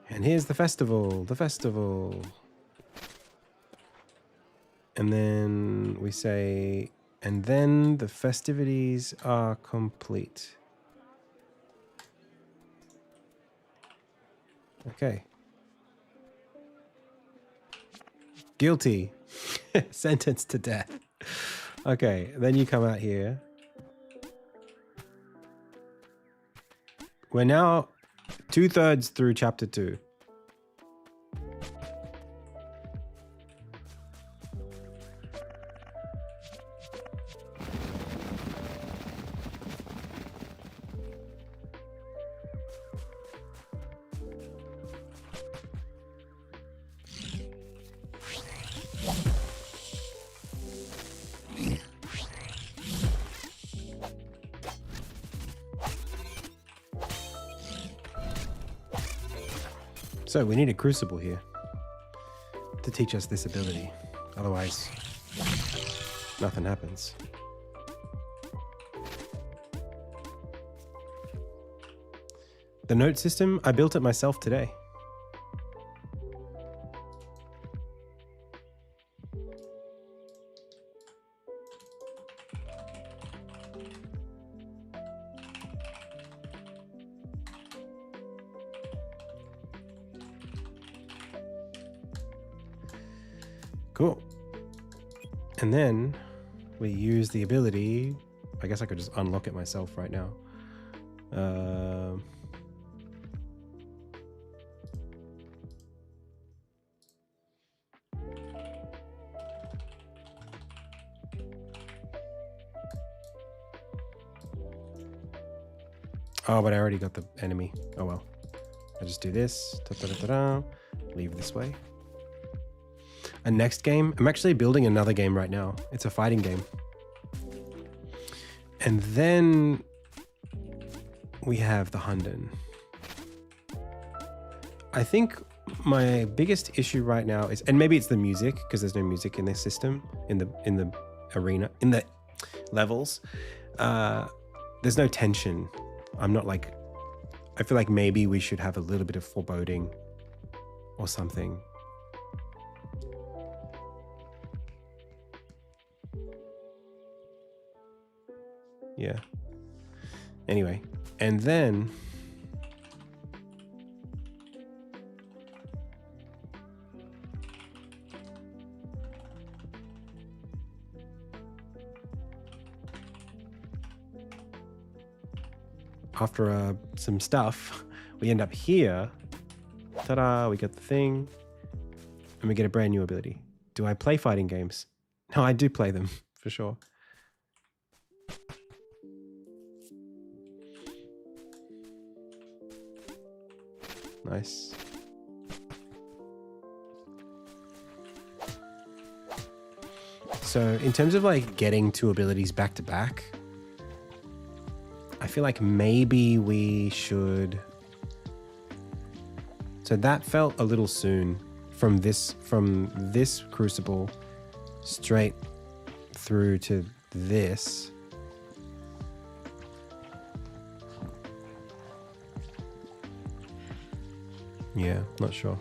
And here's the festival, And then we say, and then the festivities are complete. Okay. Guilty. Sentenced to death. Okay, then you come out here. We're now 2/3 through chapter 2. So we need a crucible here to teach us this ability. Otherwise, nothing happens. The note system, I built it myself today. Cool. And then we use the ability. I guess I could just unlock it myself right now. Oh, but I already got the enemy. Oh well. I just do this. Leave this way. A next game. I'm actually building another game right now. It's a fighting game. And then we have the Hunden. I think my biggest issue right now is, and maybe it's the music, because there's no music in this system, in the arena, in the levels. There's no tension. I'm not like, I feel like maybe we should have a little bit of foreboding or something. Yeah. Anyway, and then after some stuff, we end up here. Ta-da, we get the thing. And we get a brand new ability. Do I play fighting games? No, I do play them, for sure. Nice. So in terms of like getting two abilities back to back, I feel like maybe we should. So that felt a little soon from this crucible straight through to this. Yeah, not sure.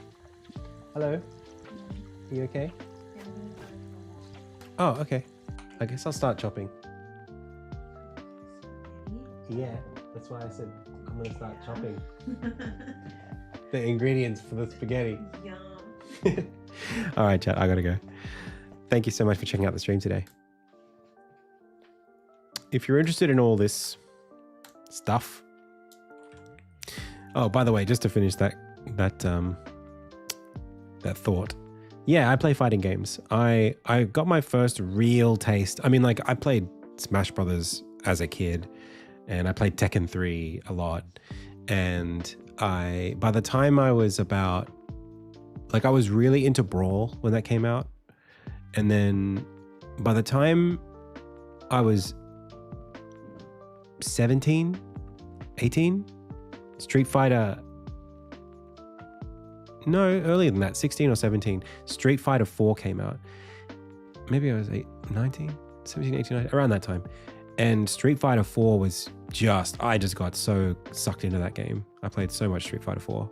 Hello? Are you okay? Oh, okay. I guess I'll start chopping. Yeah, that's why I said I'm gonna start chopping the ingredients for the spaghetti. Yum. All right, chat, I gotta go. Thank you so much for checking out the stream today. If you're interested in all this stuff. Oh, by the way, just to finish that thought. Yeah, I play fighting games. I got my first real taste. I mean, like, I played Smash Brothers as a kid, and I played Tekken 3 a lot. And by the time I was about, like, I was really into Brawl when that came out. And then by the time I was 17, 18, Street Fighter, no, earlier than that, 16 or 17, Street Fighter 4 came out. Maybe I was 17, 18, 19, around that time. And Street Fighter 4 was I just got so sucked into that game. I played so much Street Fighter 4.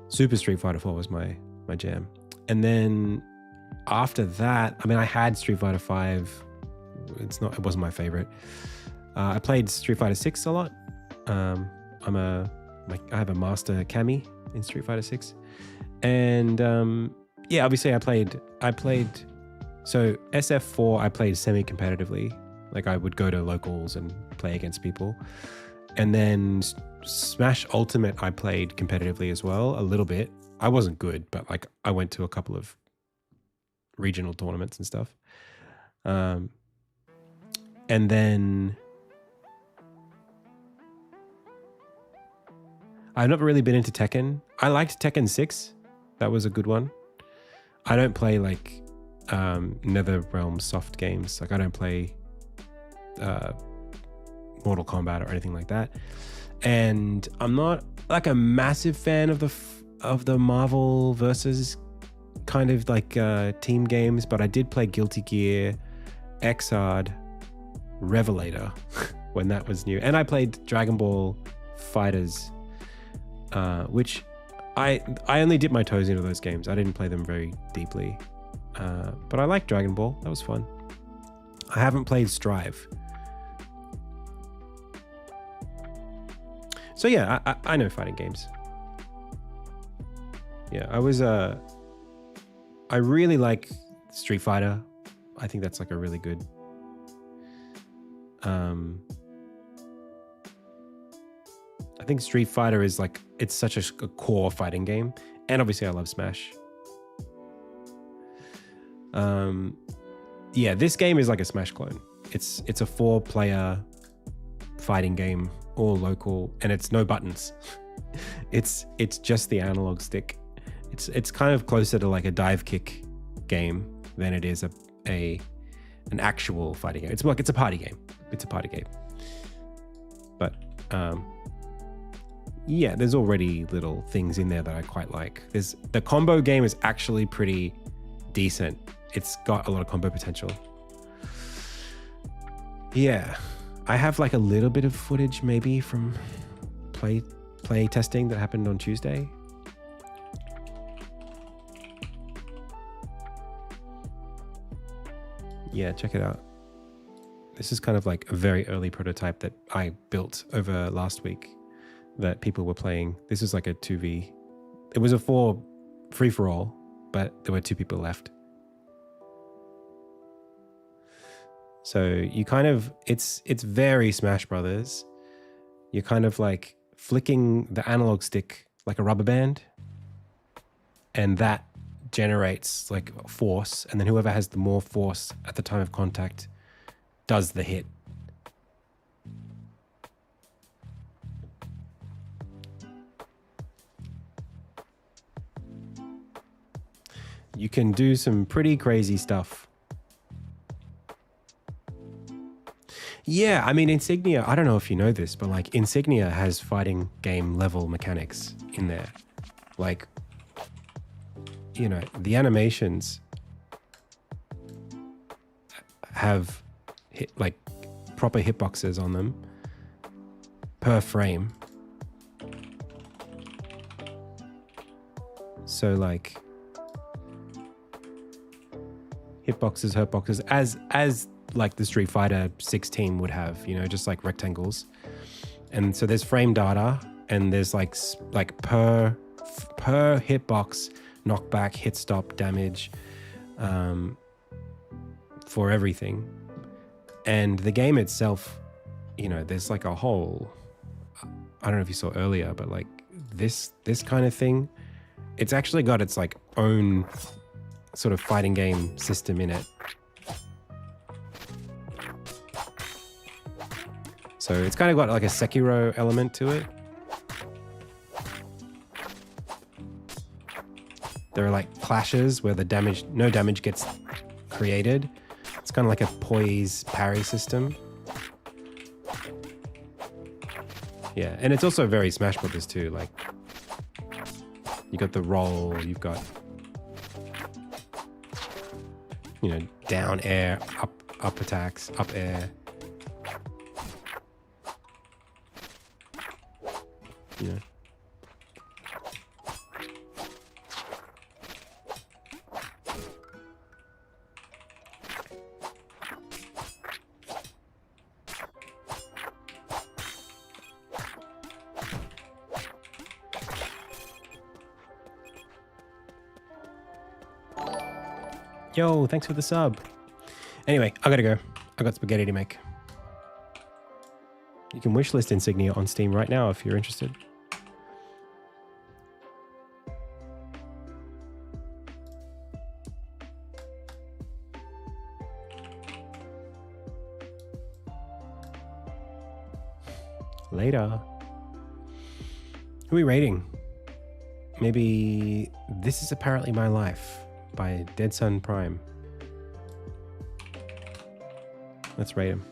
Super Street Fighter 4 was my jam. And then after that, I mean, I had Street Fighter 5. It wasn't my favorite. I played Street Fighter 6 a lot. I have a master Kami in Street Fighter 6. And yeah, obviously I played so SF4 I played semi-competitively. Like, I would go to locals and play against people. And then Smash Ultimate I played competitively as well, a little bit. I wasn't good, but like I went to a couple of regional tournaments and stuff. And then I've not really been into Tekken. I liked Tekken 6. That was a good one. I don't play like NetherRealm soft games. Like, I don't play Mortal Kombat or anything like that. And I'm not like a massive fan of the Marvel versus kind of like team games, but I did play Guilty Gear, Xrd, Revelator when that was new. And I played Dragon Ball Fighters, which I only dipped my toes into those games. I didn't play them very deeply. But I like Dragon Ball. That was fun. I haven't played Strive. So yeah, I know fighting games. Yeah, I really like Street Fighter. I think that's like a really good. I think Street Fighter is like, it's such a core fighting game. And obviously I love Smash. Yeah, this game is like a Smash clone. It's a 4-player fighting game, all local, and it's no buttons. It's just the analog stick. It's kind of closer to like a dive kick game than it is an actual fighting game. It's like, it's a party game. It's a party game. But yeah, there's already little things in there that I quite like. The combo game is actually pretty decent. It's got a lot of combo potential. Yeah, I have like a little bit of footage maybe from play testing that happened on Tuesday. Yeah, check it out. This is kind of like a very early prototype that I built over last week that people were playing. This is like a 2v. It was a 4 free-for-all, but there were 2 people left. So you kind of, it's very Smash Brothers. You're kind of like flicking the analog stick like a rubber band, and that generates like force, and then whoever has the more force at the time of contact does the hit. You can do some pretty crazy stuff. Yeah, I mean, Insignia, I don't know if you know this, but like Insignia has fighting game level mechanics in there. Like, you know, the animations have like proper hitboxes on them per frame. So like hitboxes, hurtboxes, as like the Street Fighter 6 team would have, you know, just like rectangles. And so there's frame data, and there's like per hitbox, knockback, hit stop, damage, for everything. And the game itself, you know, there's like a whole, I don't know if you saw earlier, but like this kind of thing, it's actually got its like own sort of fighting game system in it. So it's kind of got like a Sekiro element to it. There are like clashes where no damage gets created. It's kind of like a poise parry system. Yeah, and it's also very Smash Brothers too. Like, you got the roll, you've got, you know, down air, up attacks, up air. Yeah. Yo, thanks for the sub. Anyway, I gotta go. I got spaghetti to make. You can wishlist Insignia on Steam right now if you're interested. Later. Who are we rating? Maybe This Is Apparently My Life by Dead Sun Prime. Let's rate him.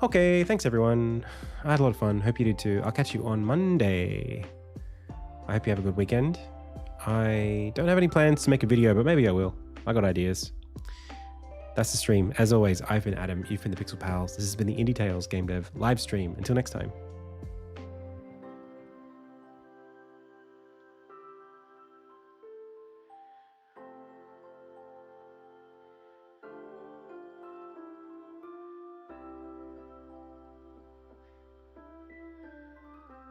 Okay, thanks everyone. I had a lot of fun. Hope you did too. I'll catch you on Monday. I hope you have a good weekend. I don't have any plans to make a video, but maybe I will. I got ideas. That's the stream. As always, I've been Adam. You've been the Pixel Pals. This has been the Indie Tales Game Dev live stream. Until next time.